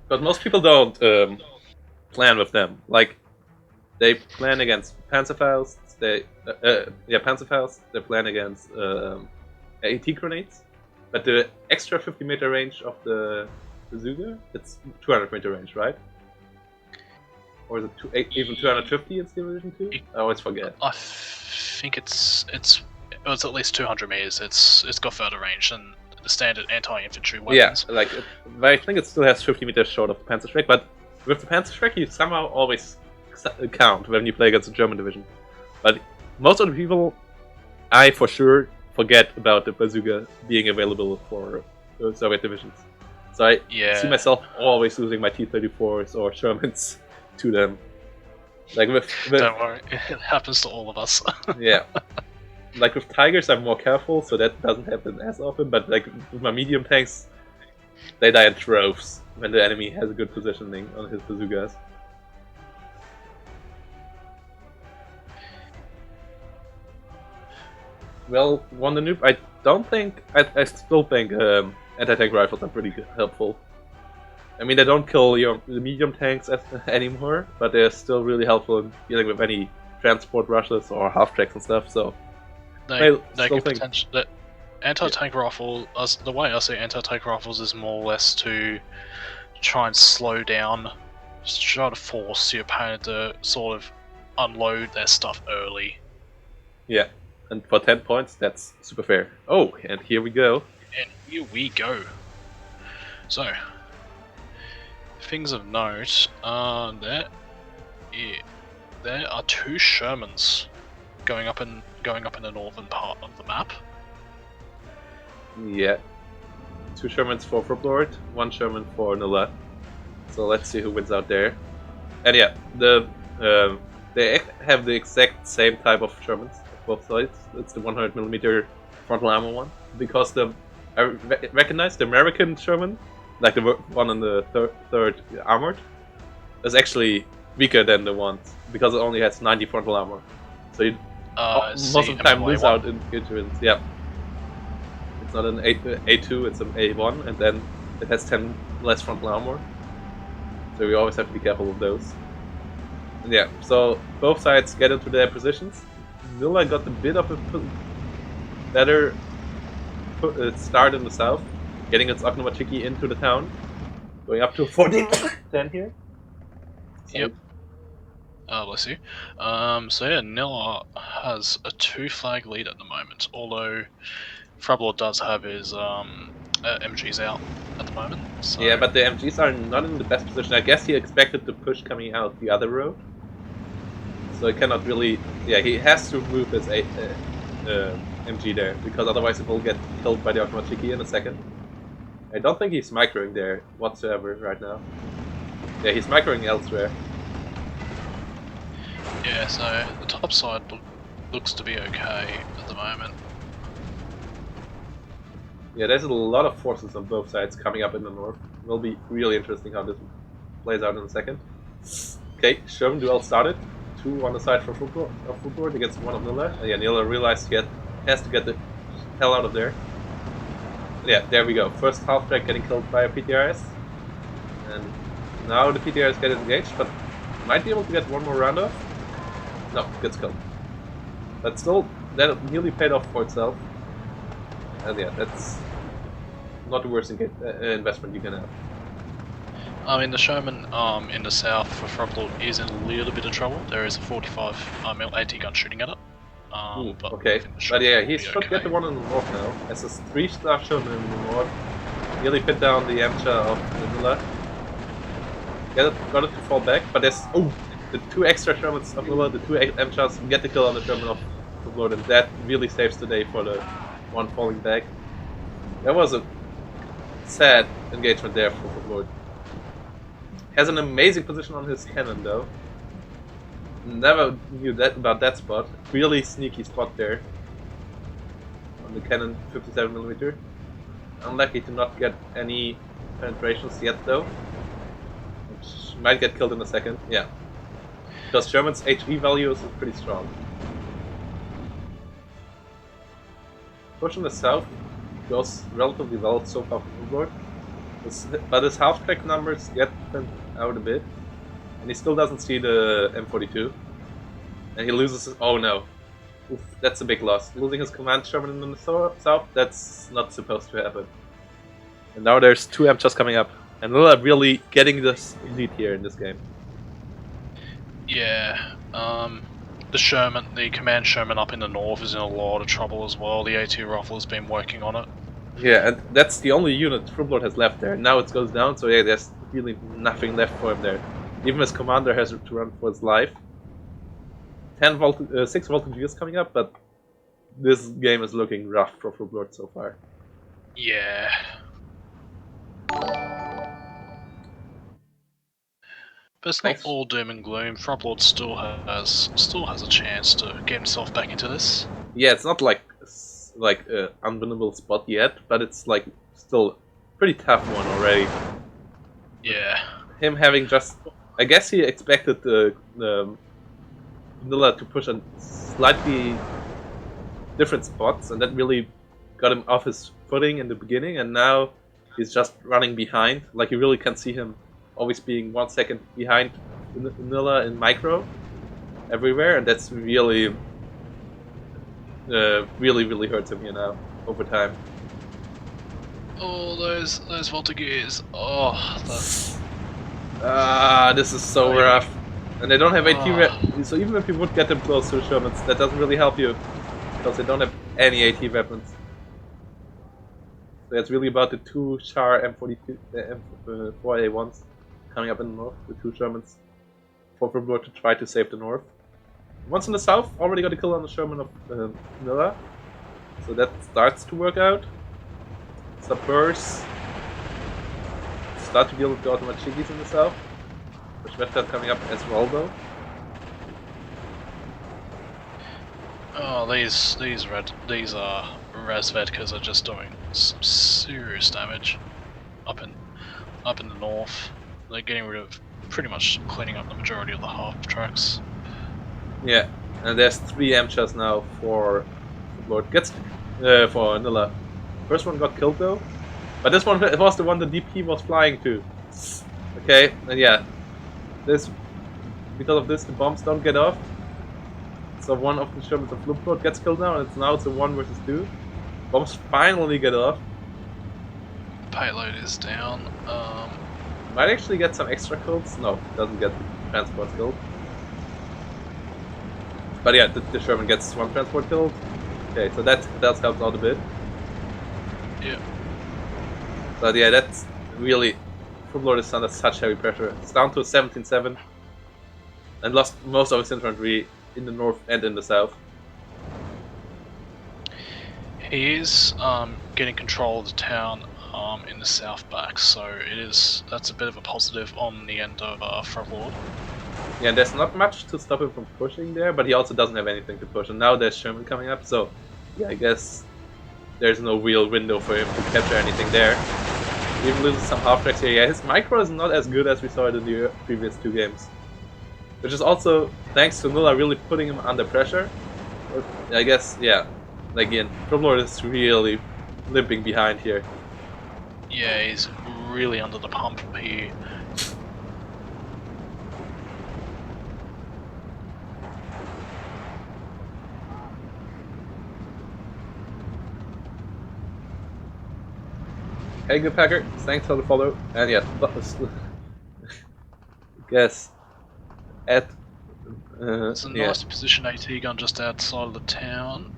But most people don't plan with them. Like, they plan against Panzerfaust. Panzerfaust. They plan against AT grenades. But the extra 50-meter range of the bazooka, it's 200-meter range, right? Or is it even 250 in Steel Edition 2? I always forget. I think it's at least 200 meters. It's got further range than the standard anti-infantry weapons. Yeah, like I think it still has 50 meters short of the Panzerschreck, but with the Panzerschreck you somehow always count when you play against the German division. But most of the people, I for sure forget about the bazooka being available for the Soviet divisions. So I see myself always losing my T-34s or Shermans to them. Like with don't worry, it happens to all of us. Yeah. Like with Tigers, I'm more careful, so that doesn't happen as often. But like with my medium tanks, they die in droves when the enemy has a good positioning on his bazookas. Well, Wonder Noob, I still think anti-tank rifles are pretty helpful. I mean, they don't kill the medium tanks anymore, but they're still really helpful in dealing with any transport rushes or half-tracks and stuff, so... They can potentially... Anti-tank rifle, the way I see anti-tank rifles is more or less to try and slow down, try to force your opponent to sort of unload their stuff early. Yeah, and for 10 points, that's super fair. Oh, and here we go. And here we go. So, things of note are there are 2 Shermans going up in the northern part of the map. Yeah. 2 Shermans for Frubblord, 1 Sherman for Nilla. So let's see who wins out there. And yeah, they have the exact same type of Shermans of both sides. It's the 100mm frontal armor one. Because I recognize the American Sherman, like the one in the third armored, is actually weaker than the ones because it only has 90 frontal armor. So you most of the time lose out in engagements. Yeah. It's not an A2, it's an A1, and then it has 10 less frontal armor. So we always have to be careful of those. And yeah, so both sides get into their positions. Nilla got a bit of a better start in the south, getting its Ognomachiki into the town, going up to 40-10 here. Yep. Bless you. So yeah, Nilla has a 2-flag lead at the moment, although Frubblord does have his MGs out at the moment. So. Yeah, but the MGs are not in the best position. I guess he expected the push coming out the other road. So he cannot really... Yeah, he has to move his MG there, because otherwise it will get killed by the Ognomachiki in a second. I don't think he's microing there whatsoever right now. Yeah, he's microing elsewhere. Yeah, so the top side looks to be okay at the moment. Yeah, there's a lot of forces on both sides coming up in the north. It will be really interesting how this plays out in a second. Okay, Sherman duel started. 2 on the side for Frubblord against 1 of Nilla. Yeah, Nilla realized he has to get the hell out of there. Yeah, there we go. First halfback getting killed by a PTRS. And now the PTRS get engaged, but might be able to get one more round off. No, gets killed. But still, that nearly paid off for itself. And yeah, that's not the worst investment you can have. I mean, the Sherman in the south for Frubblord is in a little bit of trouble. There is a 45 mil AT gun shooting at it. But okay, but yeah, he should get the one in the north now. As a 3-star Sherman in the north, nearly put down the Yamcha of Nilla. Got it to fall back, but there's the 2 extra Shermans of Nilla, the 2 Yamchas get the kill on the Sherman of Frubblord, and that really saves the day for the one falling back. That was a sad engagement there for Frubblord. Has an amazing position on his cannon though. Never knew that about that spot. Really sneaky spot there on the cannon 57mm. Unlucky to not get any penetrations yet though. Which might get killed in a second. Yeah. Because Sherman's HE value is pretty strong. Push in the south goes relatively well so far for Frubblord. But his half-track numbers get them out a bit. And he still doesn't see the M42. And he loses his... Oh no. Oof, that's a big loss. Losing his command Sherman in the south, that's not supposed to happen. And now there's 2 MCHs coming up. And Nilla really getting this lead here in this game. Yeah, the command Sherman up in the north is in a lot of trouble as well. The A2 rifle has been working on it. Yeah, and that's the only unit Frubblord has left there. Now it goes down, so yeah, there's really nothing left for him there. Even his commander has to run for his life. 6 volunteers coming up, but this game is looking rough for Frubblord so far. Yeah. But it's not all doom and gloom. Frubblord still has a chance to get himself back into this. Yeah, it's not like an unwinnable spot yet, but it's like still pretty tough one already. Yeah. Him having just, I guess he expected the Nilla to push on slightly different spots, and that really got him off his footing in the beginning, and now he's just running behind. Like you really can see him always being 1 second behind Nilla in micro everywhere, and that's really really hurts him, you know, over time. Oh, those Voltigears. Oh, this is so rough. And they don't have AT so even if you would get them close to Shermans, that doesn't really help you, because they don't have any AT weapons. So it's really about the 2 Char M42, M4A1s coming up in the north, the 2 Shermans for Frubblord to try to save the north. Once in the south, already got a kill on the Sherman of Nilla, so that starts to work out. Subverse start to deal with the Automachigis in the south. The Schmettat coming up as well though. Oh, these Razvedkas are just doing some serious damage up in the north. They're getting rid of, pretty much cleaning up the majority of the half tracks. Yeah, and there's 3 MCHs now for Frubblord. For Nilla. First one got killed though, but this one was the one the DP was flying to. Okay, and yeah, because of this the bombs don't get off. So one of the Shermans of Frubblord gets killed now, and it's a 1 versus 2. Bombs finally get off. Payload is down. Might actually get some extra kills. No, doesn't get transport killed. But yeah, the Sherman gets 1 transport killed. Okay, so that does help out a bit. Yeah. But yeah, that's really... Frubblord is under such heavy pressure. It's down to 17-7. And lost most of his infantry in the north and in the south. He is getting control of the town in the south back, so that's a bit of a positive on the end of Frubblord. Yeah, there's not much to stop him from pushing there, but he also doesn't have anything to push. And now there's Sherman coming up, so yeah, I guess there's no real window for him to capture anything there. He even loses some half tracks here. Yeah, his micro is not as good as we saw it in the previous 2 games. Which is also thanks to Nilla really putting him under pressure. But I guess, yeah, again, Frubblord is really limping behind here. Yeah, he's really under the pump here. Hey, good Packer, thanks for the follow. And yeah, guess at It's a nice position AT gun just outside of the town.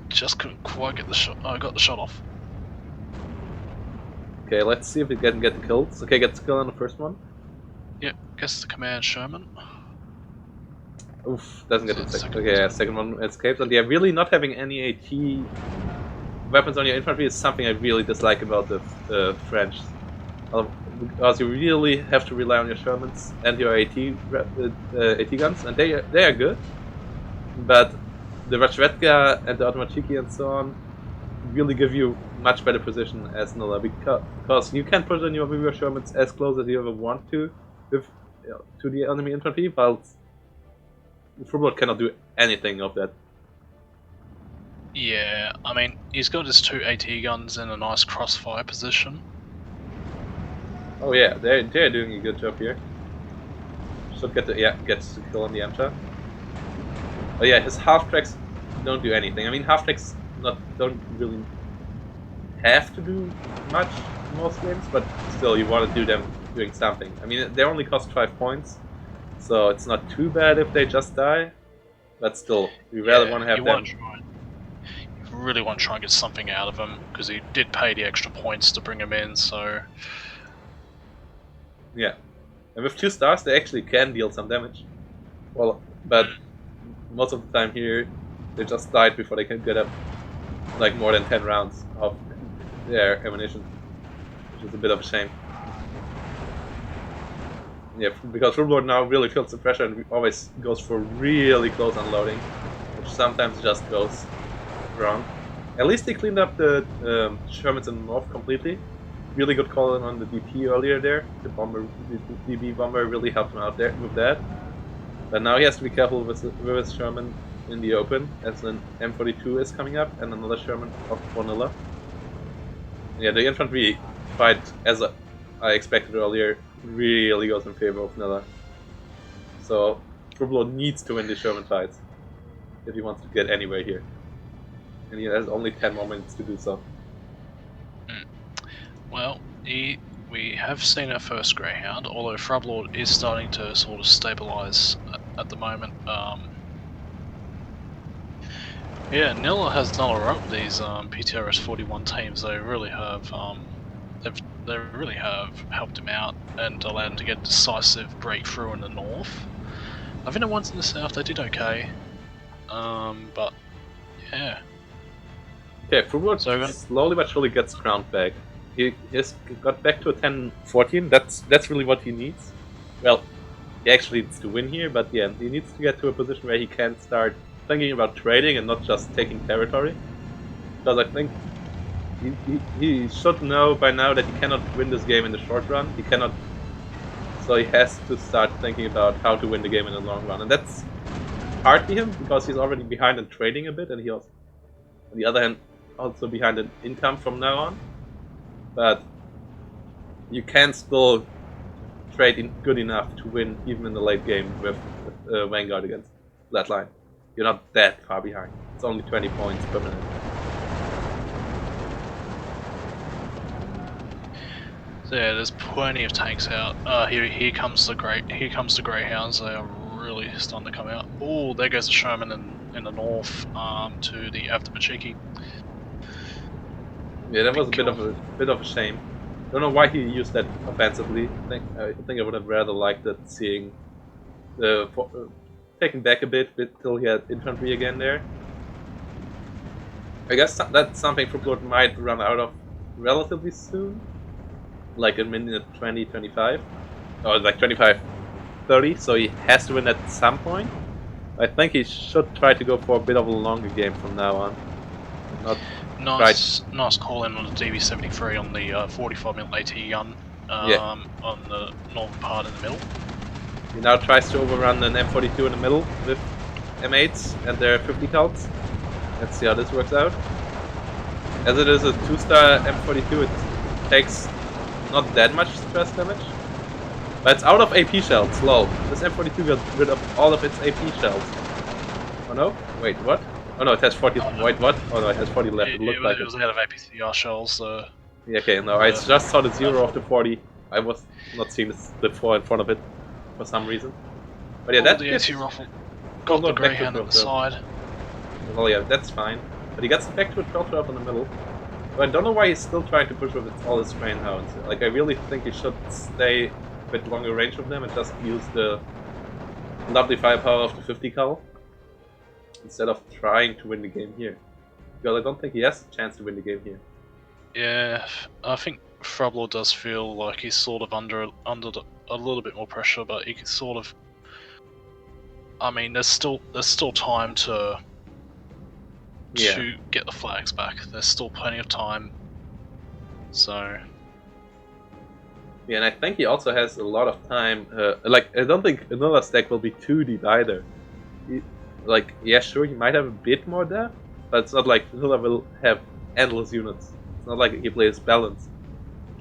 Just couldn't quite get the shot. I got the shot off. Okay, let's see if we can get the kills. Okay, get the kill on the first one. Yep, guess the command Sherman. Oof, doesn't get So the second. Okay, yeah, second one escapes. And yeah, really not having any AT weapons on your infantry is something I really dislike about the French. Because you really have to rely on your Shermans and your AT guns, and they are good. But the Rashvetka and the Automatiki and so on really give you much better position as Nilla, because you can put in your Shermans as close as you ever want to to the enemy infantry, but Frubblord cannot do anything of that. Yeah, I mean, he's got his 2 AT guns in a nice crossfire position. Oh yeah, they're doing a good job here. Should get gets the kill on the Amcha. Oh yeah, his half tracks don't do anything. I mean, half tracks don't really have to do much in most games, but still, you want to do them doing something. I mean, they only cost 5 points, so it's not too bad if they just die. But still, we rather want to have them. You really want to try and get something out of him, because he did pay the extra points to bring him in, so... Yeah. And with 2 stars, they actually can deal some damage. Well, but most of the time here, they just died before they can get up like more than 10 rounds of their ammunition, which is a bit of a shame. Yeah, because Frubblord now really feels the pressure and always goes for really close unloading, which sometimes just goes wrong. At least they cleaned up the Shermans in the north completely. Really good call on the DP earlier there. The DB bomber really helped him out there with that. But now he has to be careful with his Sherman in the open, as an M42 is coming up and another Sherman for Nilla. Yeah, the infantry fight, as I expected earlier, really goes in favor of Nilla. So Frubblord needs to win the Sherman fights if he wants to get anywhere here. And he has only 10 more minutes to do so. Well, we have seen our first Greyhound, although Frubblord is starting to sort of stabilise at the moment. Yeah, Nilla has done alright with these PTRS 41 teams. They really have they really have helped him out and allowed him to get a decisive breakthrough in the north. I think the ones in the south they did okay, but yeah. Okay, Frubblord slowly but surely gets ground back. He has got back to a 10-14. That's really what he needs. Well, he actually needs to win here, but yeah, he needs to get to a position where he can start thinking about trading and not just taking territory. Because I think he should know by now that he cannot win this game in the short run. He cannot, so he has to start thinking about how to win the game in the long run, and that's partly him because he's already behind in trading a bit, and he also, on the other hand, also behind in income from now on. But you can still trade good enough to win even in the late game with Vanguard against that line. You're not that far behind. It's only 20 points per minute. So yeah, there's plenty of tanks out. Here comes the Greyhounds. They are really starting to come out. Oh, there goes the Sherman in the north to the Avtomachiki. Yeah, that was a bit of a shame. Don't know why he used that offensively. I think I would have rather liked it seeing the taking back a bit till he had infantry again there. I guess that's something Frubblord might run out of relatively soon, like in minute 20-25, or like 25-30. So he has to win at some point. I think he should try to go for a bit of a longer game from now on. Not Nice call in on the DB73 on the 45mm AT gun on the northern part in the middle. He now tries to overrun an M42 in the middle with M8s and their 50 calcs. Let's see how this works out. As it is a 2-star M42, it takes not that much stress damage. But it's out of AP shells, lol. This M42 got rid of all of its AP shells. Oh no? Wait, what? Oh no, it has 40. Wait, what? Oh no, it has 40 left. It looked like it was out of APCR shells. Yeah, okay, no, I just saw the 0 of the 40. I was not seeing the 4 in front of it for some reason. But yeah, that's the anti-ruffle. Got the Greyhound on the side. Well, yeah, that's fine. But he gets back to a 12-12 in the middle. But I don't know why he's still trying to push with all his train hounds. Like, I really think he should stay a bit longer range of them and just use the lovely firepower of the 50 cal instead of trying to win the game here. Because I don't think he has a chance to win the game here. Yeah, I think Frubblord does feel like he's sort of under a little bit more pressure, but he can sort of. I mean, there's still time to get the flags back. There's still plenty of time. So. Yeah, and I think he also has a lot of time. Like, I don't think another stack will be too deep either. Like, yeah, sure, he might have a bit more depth, but it's not like Nilla will have endless units. It's not like he plays balanced.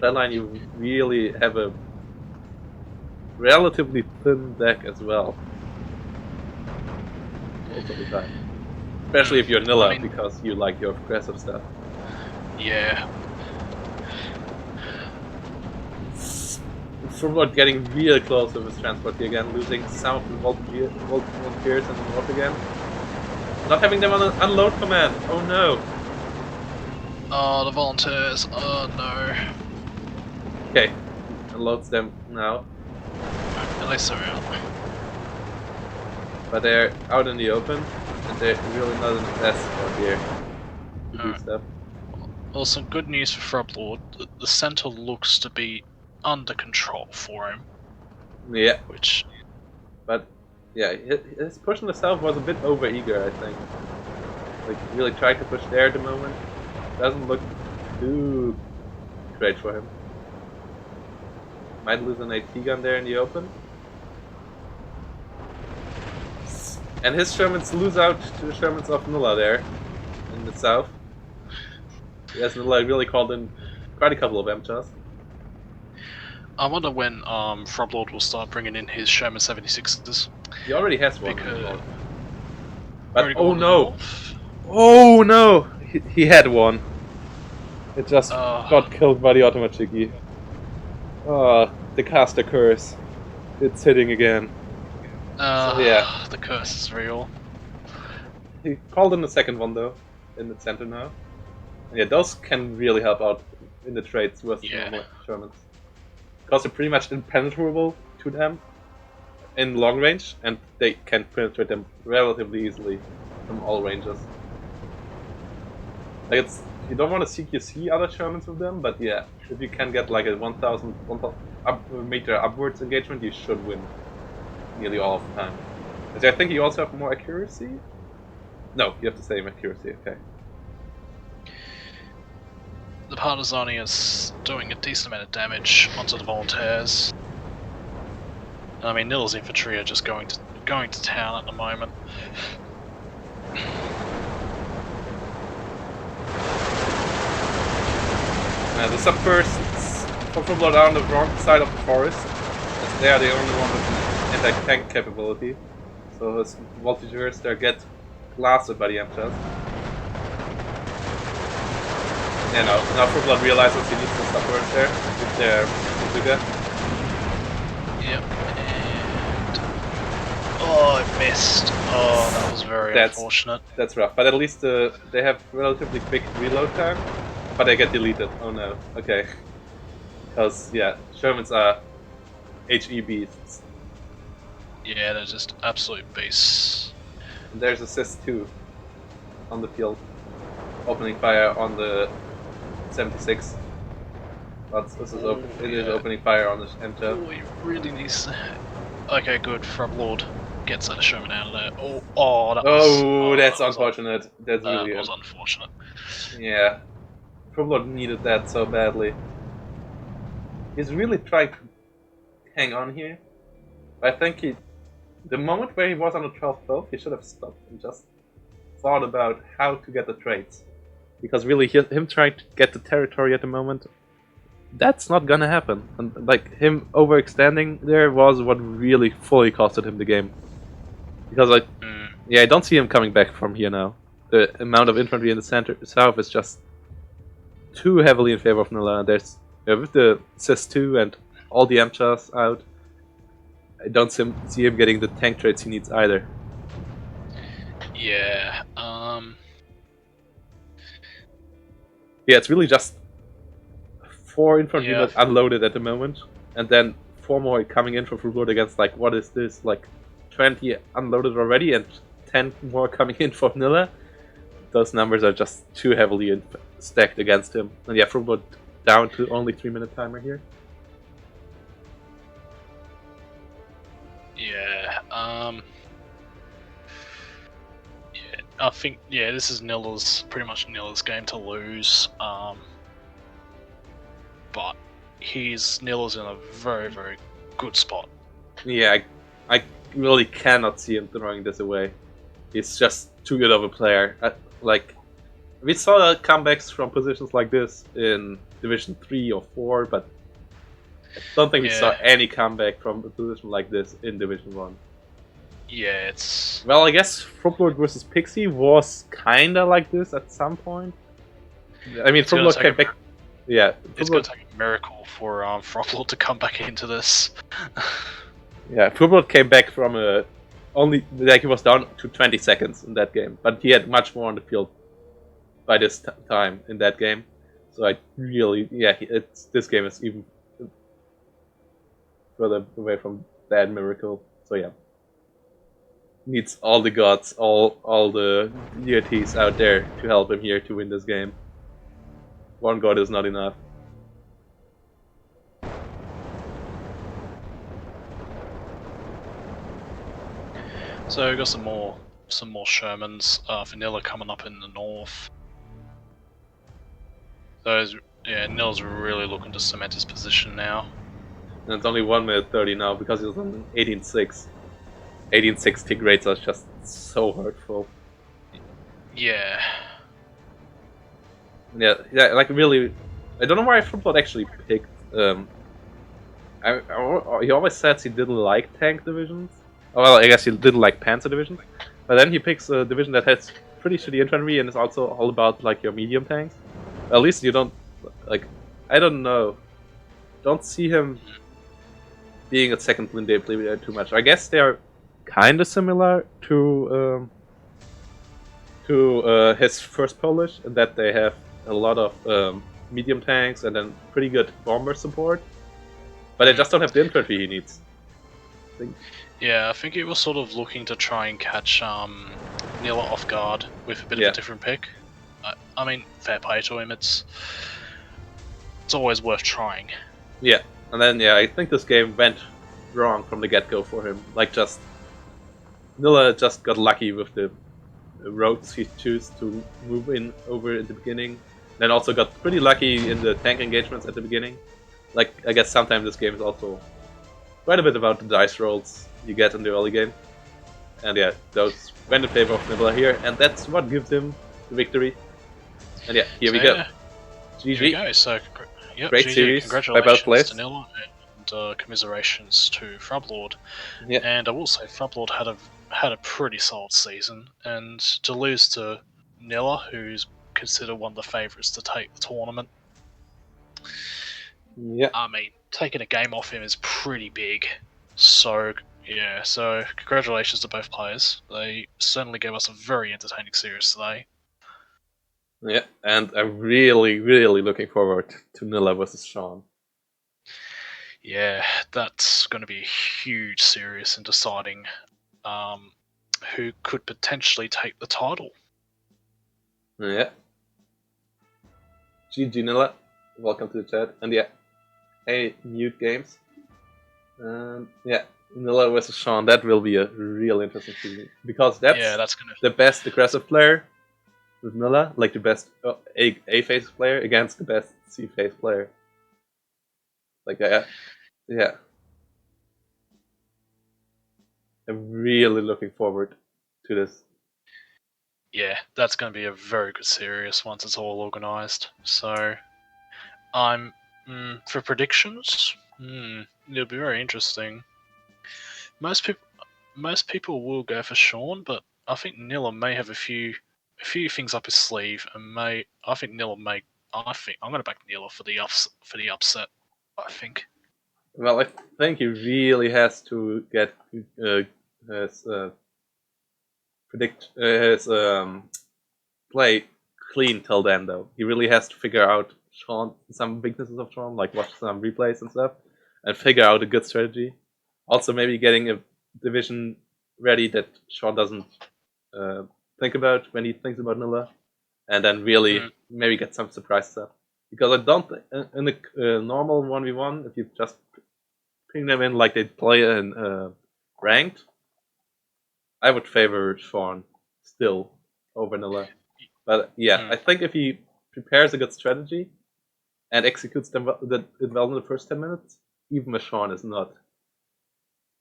That line, you really have a relatively thin deck as well. Most of the time. Especially if you're Nilla, because you like your aggressive stuff. Yeah. Frubblord getting real close with his transport here again, losing some of the volunteers in the north again. Not having them on an unload command. Oh no. Oh, the volunteers. Oh no. Okay, unloads them now. At least they're out. But they're out in the open, and they're really not in the best spot here to do stuff. Well, some good news for Frubblord. The center looks to be under control for him. Yeah. Which. But yeah, his push in the south was a bit over eager, I think. Like, really tried to push there at the moment. Doesn't look too great for him. Might lose an AT gun there in the open. And his Shermans lose out to the Shermans of Nilla there in the south. Yes, Nilla really called in quite a couple of MCHAs. I wonder when Frubblord will start bringing in his Sherman 76s. He already has one. But oh no! Oh no! He had one. It just got killed by the Automachiki. Oh, the caster curse. It's hitting again. So, yeah. The curse is real. He called in the second one though, in the center now. And yeah, those can really help out in the trades versus normal Shermans. Because they're pretty much impenetrable to them in long range, and they can penetrate them relatively easily from all ranges. Like, it's, you don't want to CQC other Shermans with them, but yeah, if you can get like a 1,000 meter upwards engagement, you should win nearly all of the time. But I think you also have more accuracy? No, you have the same accuracy, okay. The Partisani is doing a decent amount of damage onto the Volunteers. I mean, Nilla's infantry are just going to town at the moment. The subbursts from Frubblord are on the wrong side of the forest, as they are the only one with an anti-tank capability. So his voltigeurs there get blasted by the MCHAs. Yeah, now Frubblord realizes he needs some subbursts there with their Bazooka. Yep, and... oh, I missed. Oh, that was very unfortunate. That's rough, but at least they have relatively quick reload time. But they get deleted. Oh no. Okay. Because, yeah, Shermans are HE beasts. Yeah, they're just absolute beasts. And there's assist too on the field. Opening fire on the 76. But this is it is opening fire on the MCHA. Oh, he really needs to... okay, good. Frubblord gets that Sherman out of there. That that's was unfortunate. That's really that was unfortunate. Yeah. Frubblord needed that so badly. He's really trying to hang on here. I think the moment where he was on the 12-12, he should have stopped and just thought about how to get the trades. Because really, him trying to get the territory at the moment, that's not gonna happen. And like him overextending there was what really fully costed him the game. Because I don't see him coming back from here now. The amount of infantry in the center south is just too heavily in favor of Nilla. There's with the SD2 and all the MCHAs out, I don't see him getting the tank trades he needs either. Yeah. Yeah, it's really just 4 infantry units unloaded at the moment, and then 4 more coming in from Frubblord against like what is this, like 20 unloaded already and 10 more coming in for Nilla. Those numbers are just too heavily stacked against him. And yeah, Frubblord down to only 3-minute timer here. Yeah. I think this is pretty much Nilla's game to lose. But Nilla's in a very, very good spot. Yeah, I really cannot see him throwing this away. He's just too good of a player. Like, we saw comebacks from positions like this in Division 3 or 4, but I don't think we saw any comeback from a position like this in Division 1. Yeah, it's... Well, I guess Frubblord versus Pixie was kinda like this at some point. I mean, Frubblord came back... Yeah. It's gonna take a miracle for Frubblord to come back into this. Yeah, Frubblord came back from he was down to 20 seconds in that game, but he had much more on the field by this time in that game. So I really, this game is even further away from that miracle. So yeah, needs all the gods, all the deities out there to help him here to win this game. One god is not enough. So we got some more Shermans. Vanilla coming up in the north. Nilla's really looking to cement his position now. And it's only 1:30 now because he's on 18-6. 18-6 tick rates are just so hurtful. Yeah. Yeah, like really, I don't know why Frubblord actually picked. He always says he didn't like tank divisions. Well, I guess he didn't like Panzer divisions, but then he picks a division that has pretty shitty infantry and is also all about like your medium tanks. At least you don't like. I don't know. Don't see him being a second Blinde player too much. I guess they are kind of similar to his first Polish in that they have a lot of medium tanks and then pretty good bomber support, but they just don't have the infantry he needs. I think he was sort of looking to try and catch Nilla off guard with a bit of a different pick. I mean, fair play to him. It's always worth trying. Yeah, and then I think this game went wrong from the get-go for him. Like Nilla just got lucky with the roads he chose to move in over at the beginning. Then also got pretty lucky in the tank engagements at the beginning. Like, I guess sometimes this game is also quite a bit about the dice rolls you get in the early game. And those went in favor of Nilla here, and that's what gives him the victory. And here we go. GG. Here we go. So, great GG. series. Congratulations to Nilla, and commiserations to Frubblord. Yeah. And I will say Frubblord had a pretty solid season, and to lose to Nilla, who's considered one of the favourites to take the tournament. Yeah. I mean, taking a game off him is pretty big. So congratulations to both players. They certainly gave us a very entertaining series today. Yeah, and I'm really, really looking forward to Nilla versus Sean. Yeah, that's going to be a huge series in deciding who could potentially take the title. Yeah. GG Nilla, welcome to the chat. And hey, Mute Games. Nilla versus Sean, that will be a real interesting season because that's that's gonna. the best aggressive player with Nilla, like the best A phase player against the best C phase player. Like, yeah, I'm really looking forward to this. Yeah, that's going to be a very good series once it's all organised. So, I'm for predictions. It'll be very interesting. Most people will go for Sean, but I think Nilla may have a few things up his sleeve, and I think Nilla may. I think I'm going to back Nilla for the upset. I think. Well, I think he really has to get his his play clean till then, though. He really has to figure out Sean some weaknesses of Sean, like watch some replays and stuff, and figure out a good strategy. Also, maybe getting a division ready that Sean doesn't uh, think about when he thinks about Nilla, and then really maybe get some surprise stuff. Because I don't in a normal 1v1, if you just ping them in like they play in ranked, I would favor Sean still over Nilla. But yeah, I think if he prepares a good strategy and executes it well in the first 10 minutes, even if Sean is not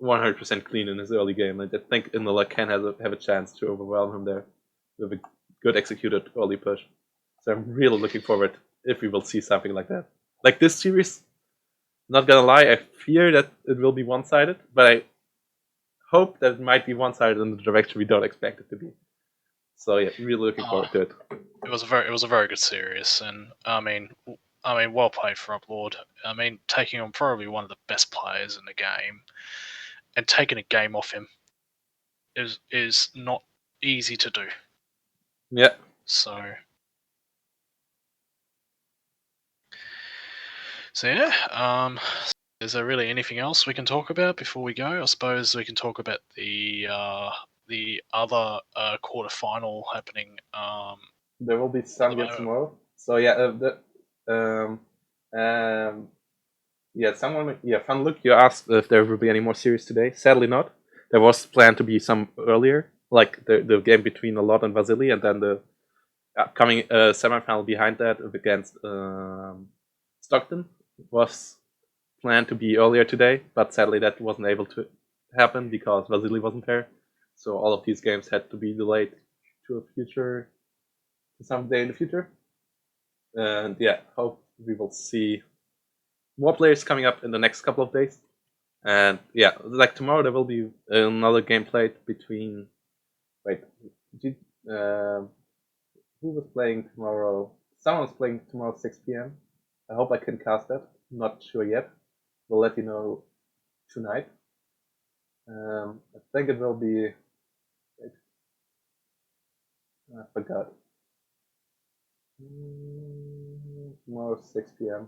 100% clean in his early game, I think Nilla can have a chance to overwhelm him there with a good executed early push. So I'm really looking forward if we will see something like that. Like this series, not gonna lie, I fear that it will be one-sided, but I hope that it might be one-sided in the direction we don't expect it to be. So yeah, really looking forward to it. It was a very good series, and I mean, well played for Frubblord. I mean, taking on probably one of the best players in the game, and taking a game off him is not easy to do. Yeah. So yeah. Is there really anything else we can talk about before we go? I suppose we can talk about the other quarterfinal happening. There will be some games tomorrow. So yeah, Fun Look, you asked if there will be any more series today. Sadly not. There was planned to be some earlier, like the game between Alot and Vasily, and then the upcoming semifinal behind that against Stockton was planned to be earlier today, but sadly that wasn't able to happen because Vasily wasn't there. So all of these games had to be delayed to someday in the future. And yeah, hope we will see more players coming up in the next couple of days. And yeah, like tomorrow there will be another game played between. Wait, who was playing tomorrow? Someone's playing tomorrow 6 p.m. I hope I can cast that. Not sure yet. We'll let you know tonight. I think it will be. Wait, I forgot. Tomorrow 6 p.m.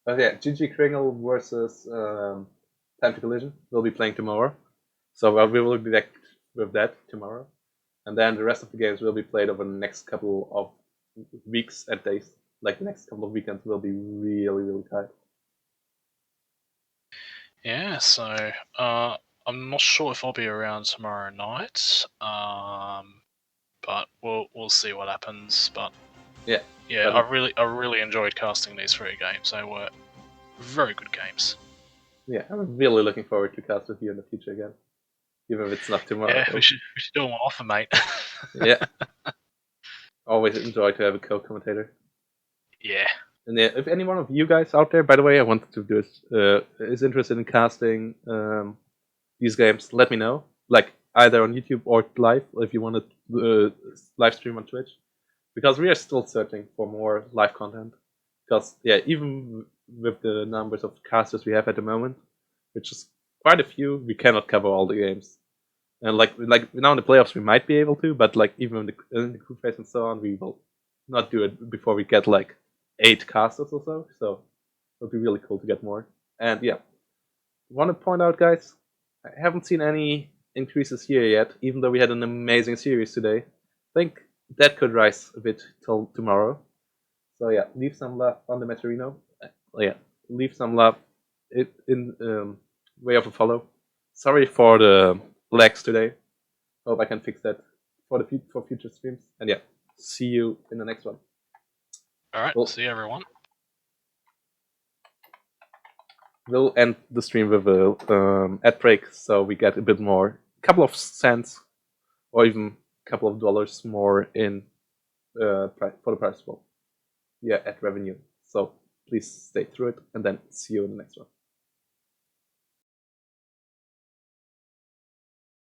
But yeah, GG Kringle versus Time to Collision will be playing tomorrow. So we will be back with that tomorrow. And then the rest of the games will be played over the next couple of weeks and days. Like the next couple of weekends will be really, really tight. Yeah, so I'm not sure if I'll be around tomorrow night, but we'll see what happens. But yeah, I really enjoyed casting these 3 games. They were very good games. Yeah, I'm really looking forward to cast with you in the future again, even if it's not tomorrow. Yeah, we should do one offer, mate. Yeah, always enjoy to have a co-commentator. Yeah. And yeah, if any one of you guys out there, by the way, I wanted to do this, is interested in casting these games, let me know. Like either on YouTube or live, if you want to live stream on Twitch, because we are still searching for more live content. Because yeah, even with the numbers of casters we have at the moment, which is quite a few, we cannot cover all the games. And like now in the playoffs we might be able to, but like even in the group phase and so on, we will not do it before we get like 8 casters or so. So it would be really cool to get more. And yeah, want to point out, guys, I haven't seen any increases here yet, even though we had an amazing series today. I think that could rise a bit till tomorrow. So yeah, leave some love on the Meteorino. Yeah, leave some love in way of a follow. Sorry for the lags today. Hope I can fix that for future streams. And yeah, see you in the next one. All right, Cool. see you, everyone. We'll end the stream with a ad break, so we get a bit more, couple of cents, or even a couple of dollars more in for the price pool. Yeah, ad revenue. So please stay through it, and then see you in the next one.